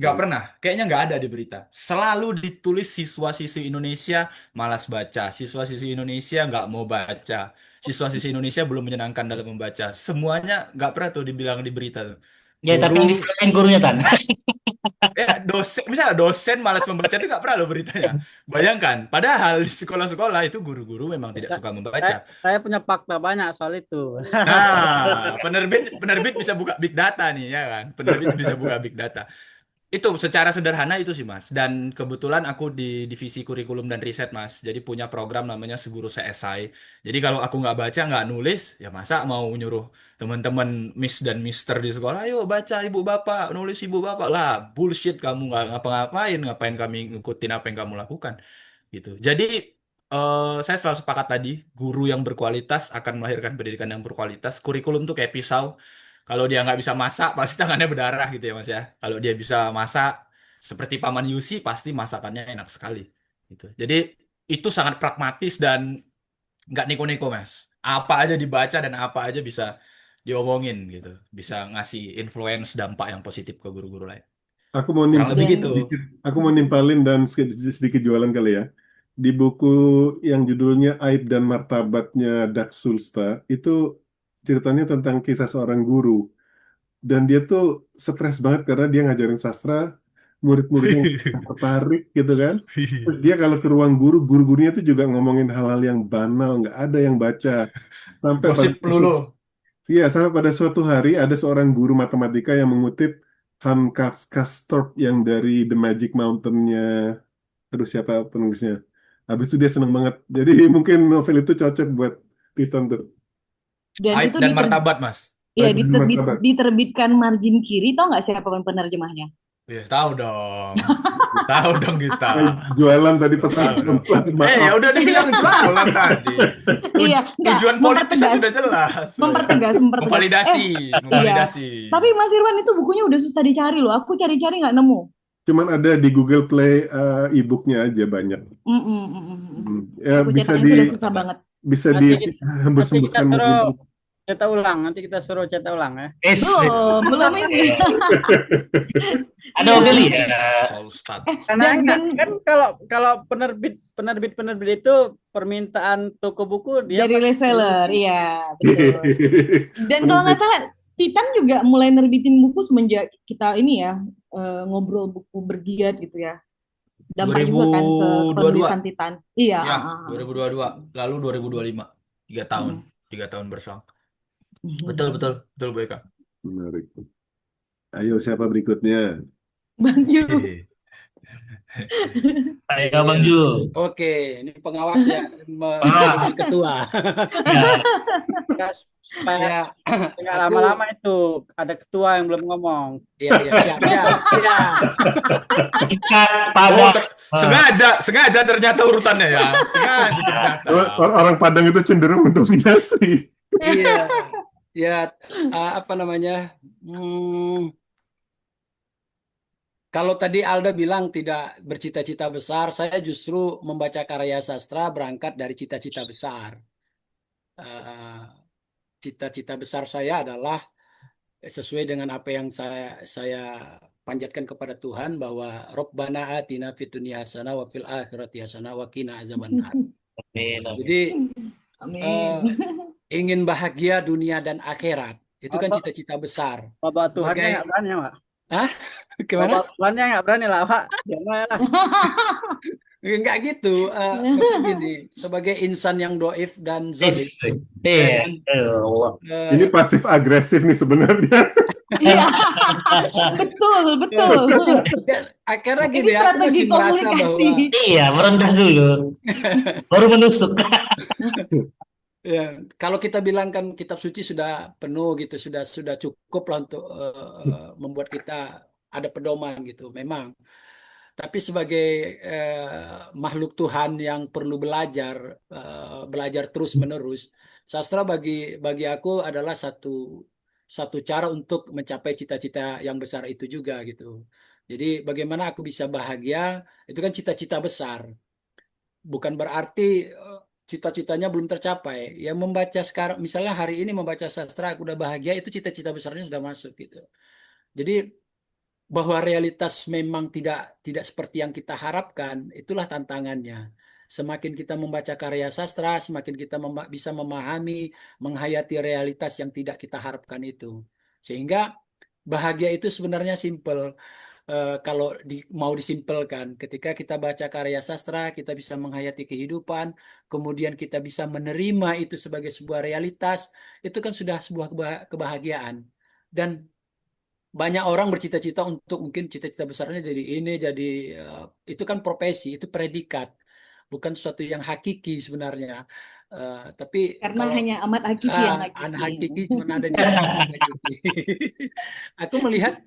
Nggak pernah. Kayaknya nggak ada di berita. Selalu ditulis siswa-siswi Indonesia malas baca. Siswa-siswi Indonesia nggak mau baca. Siswa-siswi Indonesia belum menyenangkan dalam membaca. Semuanya nggak pernah tuh dibilang di berita tuh. Ya, tapi yang Guru, disalahin gurunya Tan. dosen, misalnya dosen malas membaca itu nggak pernah loh beritanya. Bayangkan, padahal di sekolah-sekolah itu guru-guru memang tidak suka Saya, membaca. saya punya fakta banyak soal itu. Nah, penerbit penerbit bisa buka big data nih ya kan. Penerbit bisa buka big data. Itu secara sederhana itu sih Mas. Dan kebetulan aku di divisi kurikulum dan riset Mas. Jadi punya program namanya Seguru Seesai. Jadi kalau aku nggak baca nggak nulis, ya masa mau nyuruh teman-teman Miss dan Mister di sekolah, ayo baca ibu bapak, nulis ibu bapak lah. Bullshit, kamu nggak ngapa-ngapain, ngapain kami ngikutin apa yang kamu lakukan gitu. Jadi saya selalu sepakat tadi, guru yang berkualitas akan melahirkan pendidikan yang berkualitas. Kurikulum tuh kayak pisau. Kalau dia nggak bisa masak, pasti tangannya berdarah gitu ya Mas ya. Kalau dia bisa masak, seperti Paman Yusi, pasti masakannya enak sekali. Gitu. Jadi itu sangat pragmatis dan nggak neko-neko Mas. Apa aja dibaca dan apa aja bisa diomongin gitu. Bisa ngasih influence dampak yang positif ke guru-guru lain. Aku mau Kurang lebih Dan gitu. aku mau nimpalin dan sedikit jualan kali ya. Di buku yang judulnya Aib dan Martabatnya Dak Sulsta, itu ceritanya tentang kisah seorang guru. Dan dia tuh stres banget karena dia ngajarin sastra, murid-muridnya nggak tertarik gitu kan. Terus dia kalau ke ruang guru, guru-gurunya tuh juga ngomongin hal-hal yang banal, nggak ada yang baca. Sampai pada Gosip melulu. Iya, sampai pada suatu hari ada seorang guru matematika yang mengutip Castorp yang dari The Magic Mountain-nya, aduh siapa penulisnya. Habis itu dia seneng banget. Jadi mungkin novel itu cocok buat ditonton. Aib itu dan martabat Mas. iya, Aib dan Martabat. diterbitkan margin kiri, tau nggak siapa penerjemahnya? Ya, tahu dong. Tahu dong kita. Jualan tadi pesan Tahu dong. sponsor, Ya maaf. udah dibilang jualan tadi. Iya, enggak, Tujuan politisnya mempertegas, sudah jelas. mempertegas. Memvalidasi, Iya, memvalidasi. tapi Mas Irwan itu bukunya udah susah dicari loh. Aku cari-cari nggak nemu. Cuman ada di Google Play e-booknya aja banyak. Ya Aku bisa cetaknya itu udah susah banget. bisa Nanti kita dihembus-hembuskan mungkin. suruh cetak ulang. Nanti kita suruh cetak ulang ya. Belum ini. Ada Iya. beli ya. Solstad. Karena Dan kan kalau penerbit itu permintaan toko buku dia dari reseller, iya betul. Dan kalau nggak salah, Titan juga mulai nerbitin buku semenjak kita ini ya ngobrol buku bergiat gitu ya. Dampak juga kan ke 2022. penulisan Titan. Iya. Ya, 2022. Lalu 2025. 3 tahun. 3 tahun berselang. Betul Bu Eka. Menarik. Ayo siapa berikutnya? Bang Yu. Ayo Bang Ju. Oke, ini pengawas ya, Pengawas. ketua. Ya. supaya Ya, nggak aku, lama-lama itu ada ketua yang belum ngomong. ya, siap. Ikat Oh, pada sengaja ternyata urutannya ya. Sengaja ternyata. Orang Padang itu cenderung mendominasi. Iya, ya, apa namanya? Kalau tadi Alda bilang tidak bercita-cita besar, saya justru membaca karya sastra berangkat dari cita-cita besar. Cita-cita besar saya adalah sesuai dengan apa yang saya panjatkan kepada Tuhan bahwa Rabbana atina fid dunya hasanah wa fil akhirati hasanah wa qina azabannar. Jadi ingin bahagia dunia dan akhirat itu kan cita-cita besar. Bapak Tuhannya nggak berani Pak. Hah? Gimana? Bapak Tuhannya nggak berani lah Pak. Jangan lah. Enggak gitu. Maksud gini, sebagai insan yang doif dan zalim. Iya. Ini pasif agresif nih sebenarnya. Iya. Betul. Karena Ini gini, aku strategi masih merasa komunikasi. bahwa Iya, merendah dulu. Baru menusuk. Ya, kalau kita bilang kan kitab suci sudah penuh gitu, sudah cukup lah untuk membuat kita ada pedoman gitu. Memang. Tapi sebagai makhluk Tuhan yang perlu belajar, belajar terus-menerus, sastra bagi bagi aku adalah satu satu cara untuk mencapai cita-cita yang besar itu juga gitu. Jadi bagaimana aku bisa bahagia, itu kan cita-cita besar. Bukan berarti cita-citanya belum tercapai. Ya membaca sekarang, misalnya hari ini membaca sastra, aku udah bahagia, itu cita-cita besarnya sudah masuk gitu. Jadi bahwa realitas memang tidak tidak seperti yang kita harapkan, itulah tantangannya. Semakin kita membaca karya sastra, semakin kita bisa memahami, menghayati realitas yang tidak kita harapkan itu. Sehingga bahagia itu sebenarnya simple. Kalau mau disimpelkan, ketika kita baca karya sastra, kita bisa menghayati kehidupan, kemudian kita bisa menerima itu sebagai sebuah realitas, itu kan sudah sebuah kebahagiaan. Dan banyak orang bercita-cita untuk mungkin cita-cita besarnya jadi ini, jadi itu kan profesi, itu predikat, bukan sesuatu yang hakiki sebenarnya. Tapi Karena kalau hanya amat hakiki yang anak hakiki. hakiki cuma ada di sana yang hakiki. Aku melihat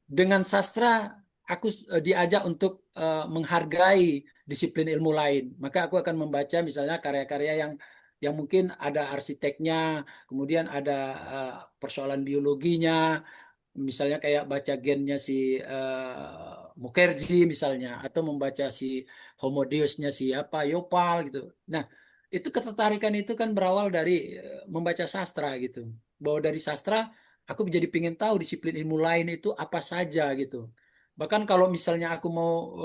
dengan sastra aku diajak untuk menghargai disiplin ilmu lain. Maka aku akan membaca misalnya karya-karya yang mungkin ada arsiteknya, kemudian ada persoalan biologinya, misalnya kayak baca gennya si Mukherjee misalnya, atau membaca si Homo Deusnya si apa Yopal gitu. Nah, itu ketertarikan itu kan berawal dari membaca sastra gitu. Bahwa dari sastra aku jadi pengen tahu disiplin ilmu lain itu apa saja gitu. Bahkan kalau misalnya aku mau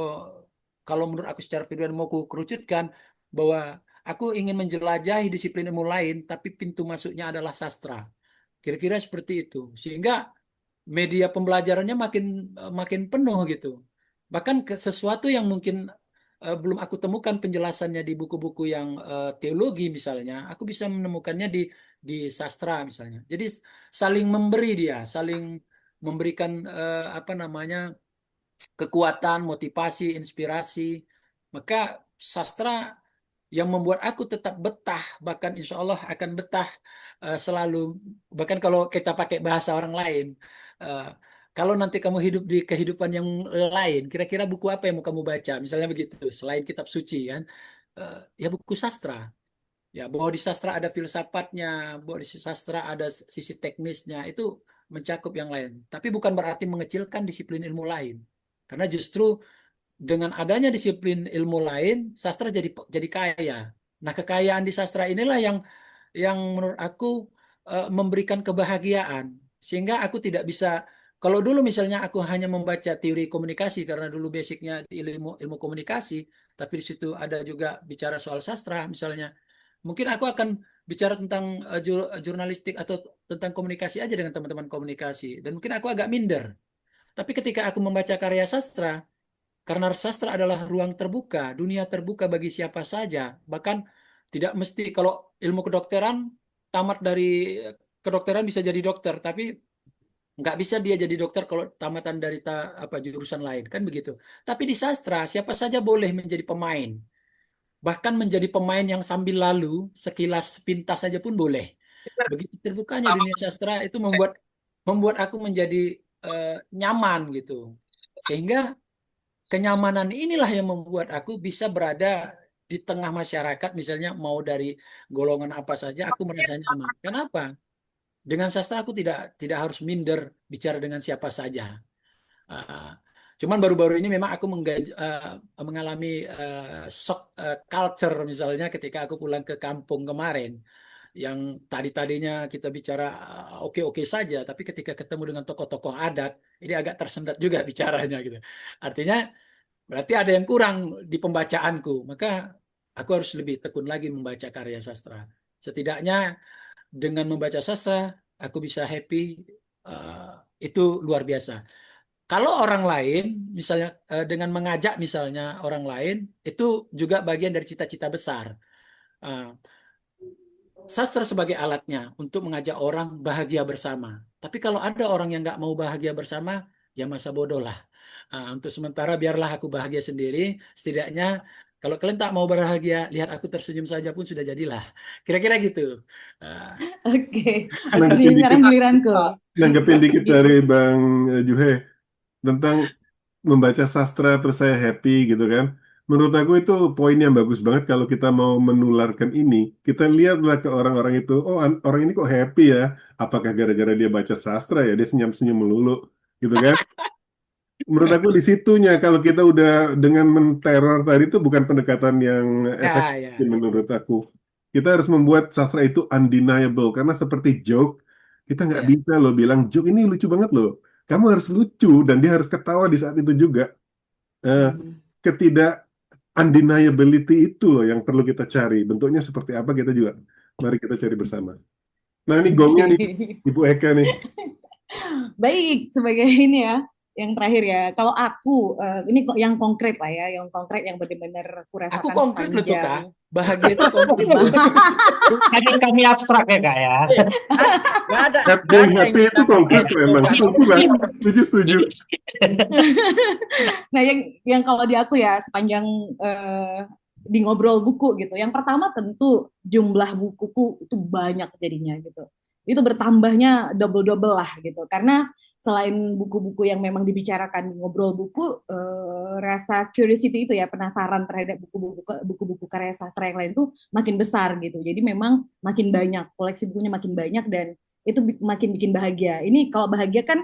kalau menurut aku secara pribadi mau aku kerucutkan bahwa aku ingin menjelajahi disiplin ilmu lain tapi pintu masuknya adalah sastra. Kira-kira seperti itu. Sehingga media pembelajarannya makin makin penuh gitu. Bahkan sesuatu yang mungkin belum aku temukan penjelasannya di buku-buku yang teologi misalnya, aku bisa menemukannya di sastra misalnya. Jadi saling memberi dia, saling memberikan apa namanya kekuatan, motivasi, inspirasi. Maka sastra yang membuat aku tetap betah, bahkan insya Allah akan betah selalu. Bahkan kalau kita pakai bahasa orang lain, eh, kalau nanti kamu hidup di kehidupan yang lain, kira-kira buku apa yang mau kamu baca? Misalnya begitu, selain kitab suci kan, ya buku sastra. Ya, bahwa di sastra ada filsafatnya, bahwa di sastra ada sisi teknisnya, itu mencakup yang lain. Tapi bukan berarti mengecilkan disiplin ilmu lain. Karena justru dengan adanya disiplin ilmu lain, sastra jadi kaya. Nah, kekayaan di sastra inilah yang menurut aku memberikan kebahagiaan. Sehingga aku tidak bisa, kalau dulu misalnya aku hanya membaca teori komunikasi karena dulu basicnya di ilmu ilmu komunikasi, tapi di situ ada juga bicara soal sastra misalnya, mungkin aku akan bicara tentang jurnalistik atau tentang komunikasi aja dengan teman-teman komunikasi, dan mungkin aku agak minder. Tapi ketika aku membaca karya sastra, karena sastra adalah ruang terbuka, dunia terbuka bagi siapa saja. Bahkan tidak mesti kalau ilmu kedokteran, tamat dari kedokteran bisa jadi dokter, tapi nggak bisa dia jadi dokter kalau tamatan dari apa jurusan lain, kan begitu. Tapi di sastra, siapa saja boleh menjadi pemain. Bahkan menjadi pemain yang sambil lalu, sekilas sepintas saja pun boleh. Begitu terbukanya dunia sastra itu membuat membuat aku menjadi nyaman gitu. Sehingga kenyamanan inilah yang membuat aku bisa berada di tengah masyarakat, misalnya mau dari golongan apa saja, aku merasa nyaman. Kenapa? Dengan sastra aku tidak tidak harus minder bicara dengan siapa saja. Ah, cuman baru-baru ini memang aku mengalami shock culture misalnya ketika aku pulang ke kampung kemarin. Yang tadi-tadinya kita bicara oke-oke saja, tapi ketika ketemu dengan tokoh-tokoh adat, ini agak tersendat juga bicaranya gitu. Artinya berarti ada yang kurang di pembacaanku, maka aku harus lebih tekun lagi membaca karya sastra. Setidaknya dengan membaca sastra, aku bisa happy, itu luar biasa. Kalau orang lain, misalnya dengan mengajak misalnya orang lain, itu juga bagian dari cita-cita besar. Eh, Sastra sebagai alatnya untuk mengajak orang bahagia bersama. Tapi kalau ada orang yang nggak mau bahagia bersama, ya masa bodoh lah. Untuk sementara biarlah aku bahagia sendiri. Setidaknya Kalau kalian tak mau bahagia, lihat aku tersenyum saja pun sudah jadilah. Kira-kira gitu. Nah, Oke. Jadi Nanggepin dikit, sekarang giliranku. nanggepin dikit Gitu. dari Bang Juhe tentang membaca sastra terus saya happy gitu kan. Menurut aku itu poin yang bagus banget kalau kita mau menularkan ini. Kita lihatlah ke orang-orang itu, oh orang ini kok happy ya? Apakah gara-gara dia baca sastra ya? Dia senyum-senyum melulu gitu kan? Menurut aku di situnya kalau kita udah dengan menteror tadi itu bukan pendekatan yang ya, ya, efektif ya. menurut aku. Kita harus membuat sastra itu undeniable karena seperti joke kita nggak Ya. bisa loh bilang joke ini lucu banget loh. Kamu harus lucu dan dia harus ketawa di saat itu juga. Eh, Hmm. ketidak undeniability itu loh yang perlu kita cari. Bentuknya seperti apa kita juga mari kita cari bersama. Nah ini gongnya nih Oke. Ibu Eka nih. Baik, sebagai ini ya, yang terakhir ya. Kalau aku, ini kok yang konkret lah ya, yang konkret yang benar-benar aku Aku rasakan konkret loh tuh Kak. sepanjang. Bahagia itu konkret loh. Hanya kami abstrak ya kak ya. Nggak ada Yang yang happy itu konkret memang. Setuju kan? Setuju, setuju. Nah, yang kalau di aku ya sepanjang di ngobrol buku gitu. Yang pertama tentu jumlah bukuku itu banyak jadinya gitu. Itu bertambahnya double-double lah gitu. Karena selain buku-buku yang memang dibicarakan di ngobrol buku, rasa curiosity itu ya penasaran terhadap buku-buku karya sastra yang lain tuh makin besar gitu. Jadi memang makin banyak, koleksi bukunya makin banyak dan itu makin bikin bahagia. Ini kalau bahagia kan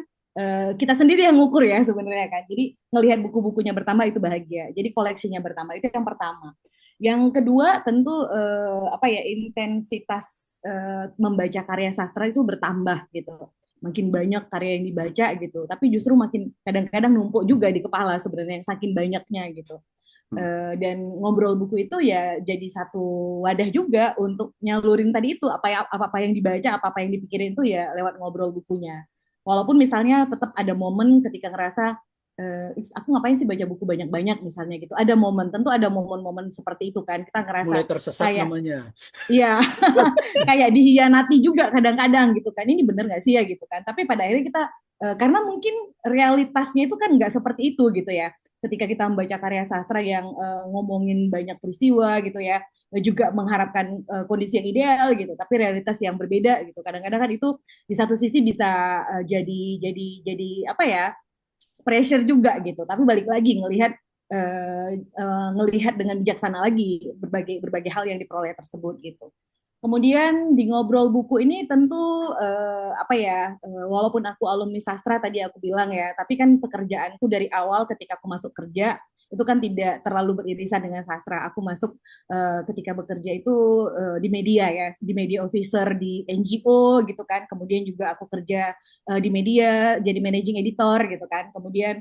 kita sendiri yang ngukur ya sebenarnya kan. Jadi ngelihat buku-bukunya bertambah itu bahagia. Jadi koleksinya bertambah itu yang pertama. Yang kedua tentu apa ya intensitas membaca karya sastra itu bertambah gitu. Makin banyak karya yang dibaca gitu. Tapi justru makin kadang-kadang numpuk juga di kepala sebenarnya yang saking banyaknya gitu. Dan ngobrol buku itu ya jadi satu wadah juga untuk nyalurin tadi itu apa yang dibaca apa yang dipikirin itu ya lewat ngobrol bukunya walaupun misalnya tetap ada momen ketika ngerasa aku ngapain sih baca buku banyak-banyak misalnya gitu ada momen tentu ada momen-momen seperti itu kan kita ngerasa Mulai tersesat kayak namanya. iya kayak dihianati juga kadang-kadang gitu kan ini bener nggak sih ya gitu kan tapi pada akhirnya kita karena mungkin realitasnya itu kan nggak seperti itu gitu ya ketika kita membaca karya sastra yang ngomongin banyak peristiwa gitu ya juga mengharapkan kondisi yang ideal gitu tapi realitas yang berbeda gitu kadang-kadang kan itu di satu sisi bisa jadi apa ya pressure juga gitu tapi balik lagi ngelihat dengan bijaksana lagi berbagai berbagai hal yang diperoleh tersebut gitu. Kemudian di ngobrol buku ini tentu apa ya, walaupun aku alumni sastra tadi aku bilang ya, tapi kan pekerjaanku dari awal ketika aku masuk kerja itu kan tidak terlalu beririsan dengan sastra. Aku masuk ketika bekerja itu di media ya, di media officer di NGO gitu kan. Kemudian juga aku kerja di media jadi managing editor gitu kan. Kemudian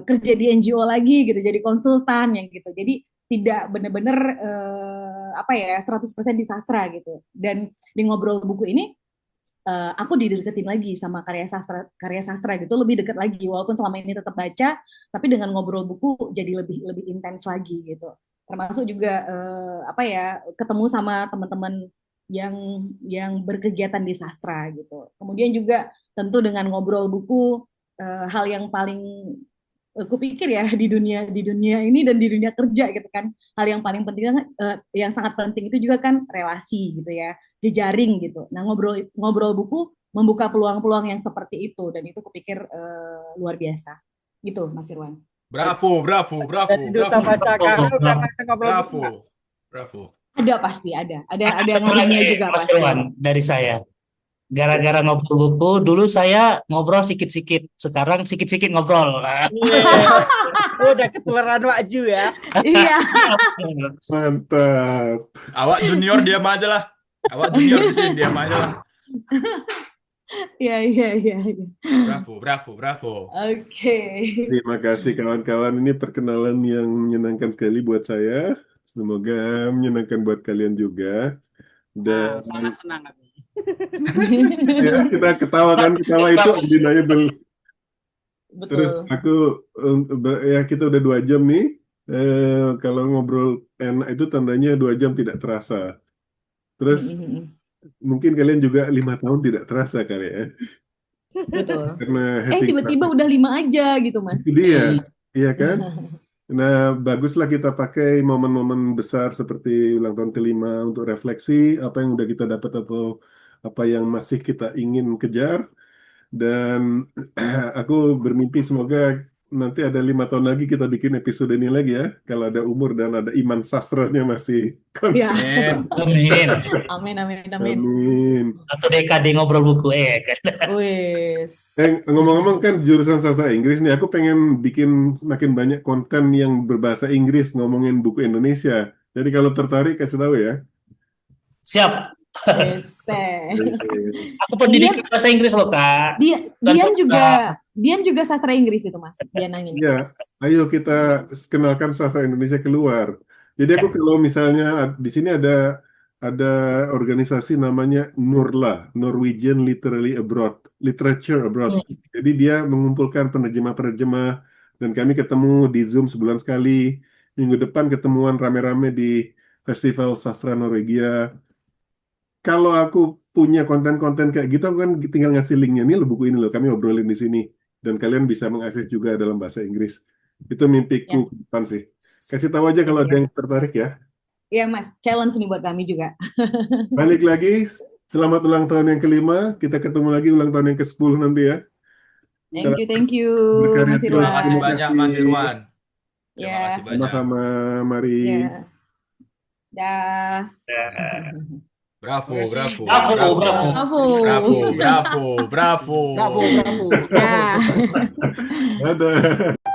kerja di NGO lagi gitu, jadi konsultan yang gitu. Jadi tidak benar-benar apa ya 100% di sastra gitu. Dan di ngobrol buku ini aku dideketin lagi sama karya sastra gitu lebih dekat lagi walaupun selama ini tetap baca tapi dengan ngobrol buku jadi lebih lebih intens lagi gitu. Termasuk juga apa ya ketemu sama teman-teman yang berkegiatan di sastra gitu. Kemudian juga tentu dengan ngobrol buku hal yang paling aku pikir ya di dunia ini dan di dunia kerja gitu kan hal yang paling penting yang sangat penting itu juga kan relasi gitu ya jejaring gitu nah ngobrol buku membuka peluang-peluang yang seperti itu dan itu kupikir luar biasa gitu Mas Irwan. Bravo, bravo, bravo, Jadi duta bravo, baca karena karena ngobrol buku bravo, nggak? bravo. Ada pasti ada Satu ngaruhnya lagi juga Mas pasti. Irwan dari saya. Gara-gara ngobrol buku, dulu saya ngobrol sikit-sikit, sekarang sikit-sikit ngobrol. Iya. Udah ketularan Wak Ju ya. Iya Mantap. Awak junior diam aja lah. Awak junior di sini diam aja lah. iya Bravo, bravo, bravo. oke. Terima kasih kawan-kawan. Ini perkenalan yang menyenangkan sekali buat saya. Semoga menyenangkan buat kalian juga. Nah, Dan sangat senang aku. ya, kita ketawa kan, ketawa itu undeniable. Terus Betul. aku ya kita udah 2 jam nih. Kalau ngobrol enak itu tandanya 2 jam tidak terasa. Terus mungkin kalian juga 5 tahun tidak terasa kali ya. Betul. Karena happy. Tiba-tiba udah 5 aja gitu Mas. Itu dia, iya kan? Nah, baguslah kita pakai momen-momen besar seperti ulang tahun kelima untuk refleksi apa yang udah kita dapat atau apa yang masih kita ingin kejar. Dan aku bermimpi semoga nanti ada 5 tahun lagi kita bikin episode ini lagi ya. Kalau ada umur dan ada iman sastranya masih Ya, konsisten. Amin. Amin. amin, amin, amin. Amin. Satu dekade ngobrol buku kan. Wis. Ngomong-ngomong kan jurusan sastra Inggris nih, aku pengen bikin makin banyak konten yang berbahasa Inggris ngomongin buku Indonesia. Jadi kalau tertarik kasih tahu ya. Siap. Wis. Aku pendidikan bahasa Inggris loh, Kak. Dian juga sastra Inggris itu, Mas. Dian nanya. Ya, ayo kita kenalkan sastra Indonesia keluar. Jadi aku kalau misalnya di sini ada organisasi namanya NURLA, Norwegian Literature Abroad. Jadi dia mengumpulkan penerjemah-penerjemah dan kami ketemu di Zoom sebulan sekali. Minggu depan ketemuan rame-rame di Festival Sastra Norwegia. Kalau aku punya konten-konten kayak gitu, aku kan tinggal ngasih linknya. Ini loh buku ini loh, kami obrolin di sini. Dan kalian bisa mengakses juga dalam bahasa Inggris. Itu mimpiku Ya. ke depan sih. Kasih tahu aja kalau ada yang tertarik ya. Iya, Mas. Challenge nih buat kami juga. Balik lagi, selamat ulang tahun yang kelima. Kita ketemu lagi ulang tahun yang ke-10 nanti ya. Thank you, Berkarya Mas terus. Terima kasih Irwan. banyak Mas Irwan. Terima Ya, kasih banyak. Sama-sama, mari. ya. Dah. Bravo, Terima kasih. bravo, Bravo, bravo, bravo. bravo, bravo, bravo. Bravo, bravo. Dah. Dadah.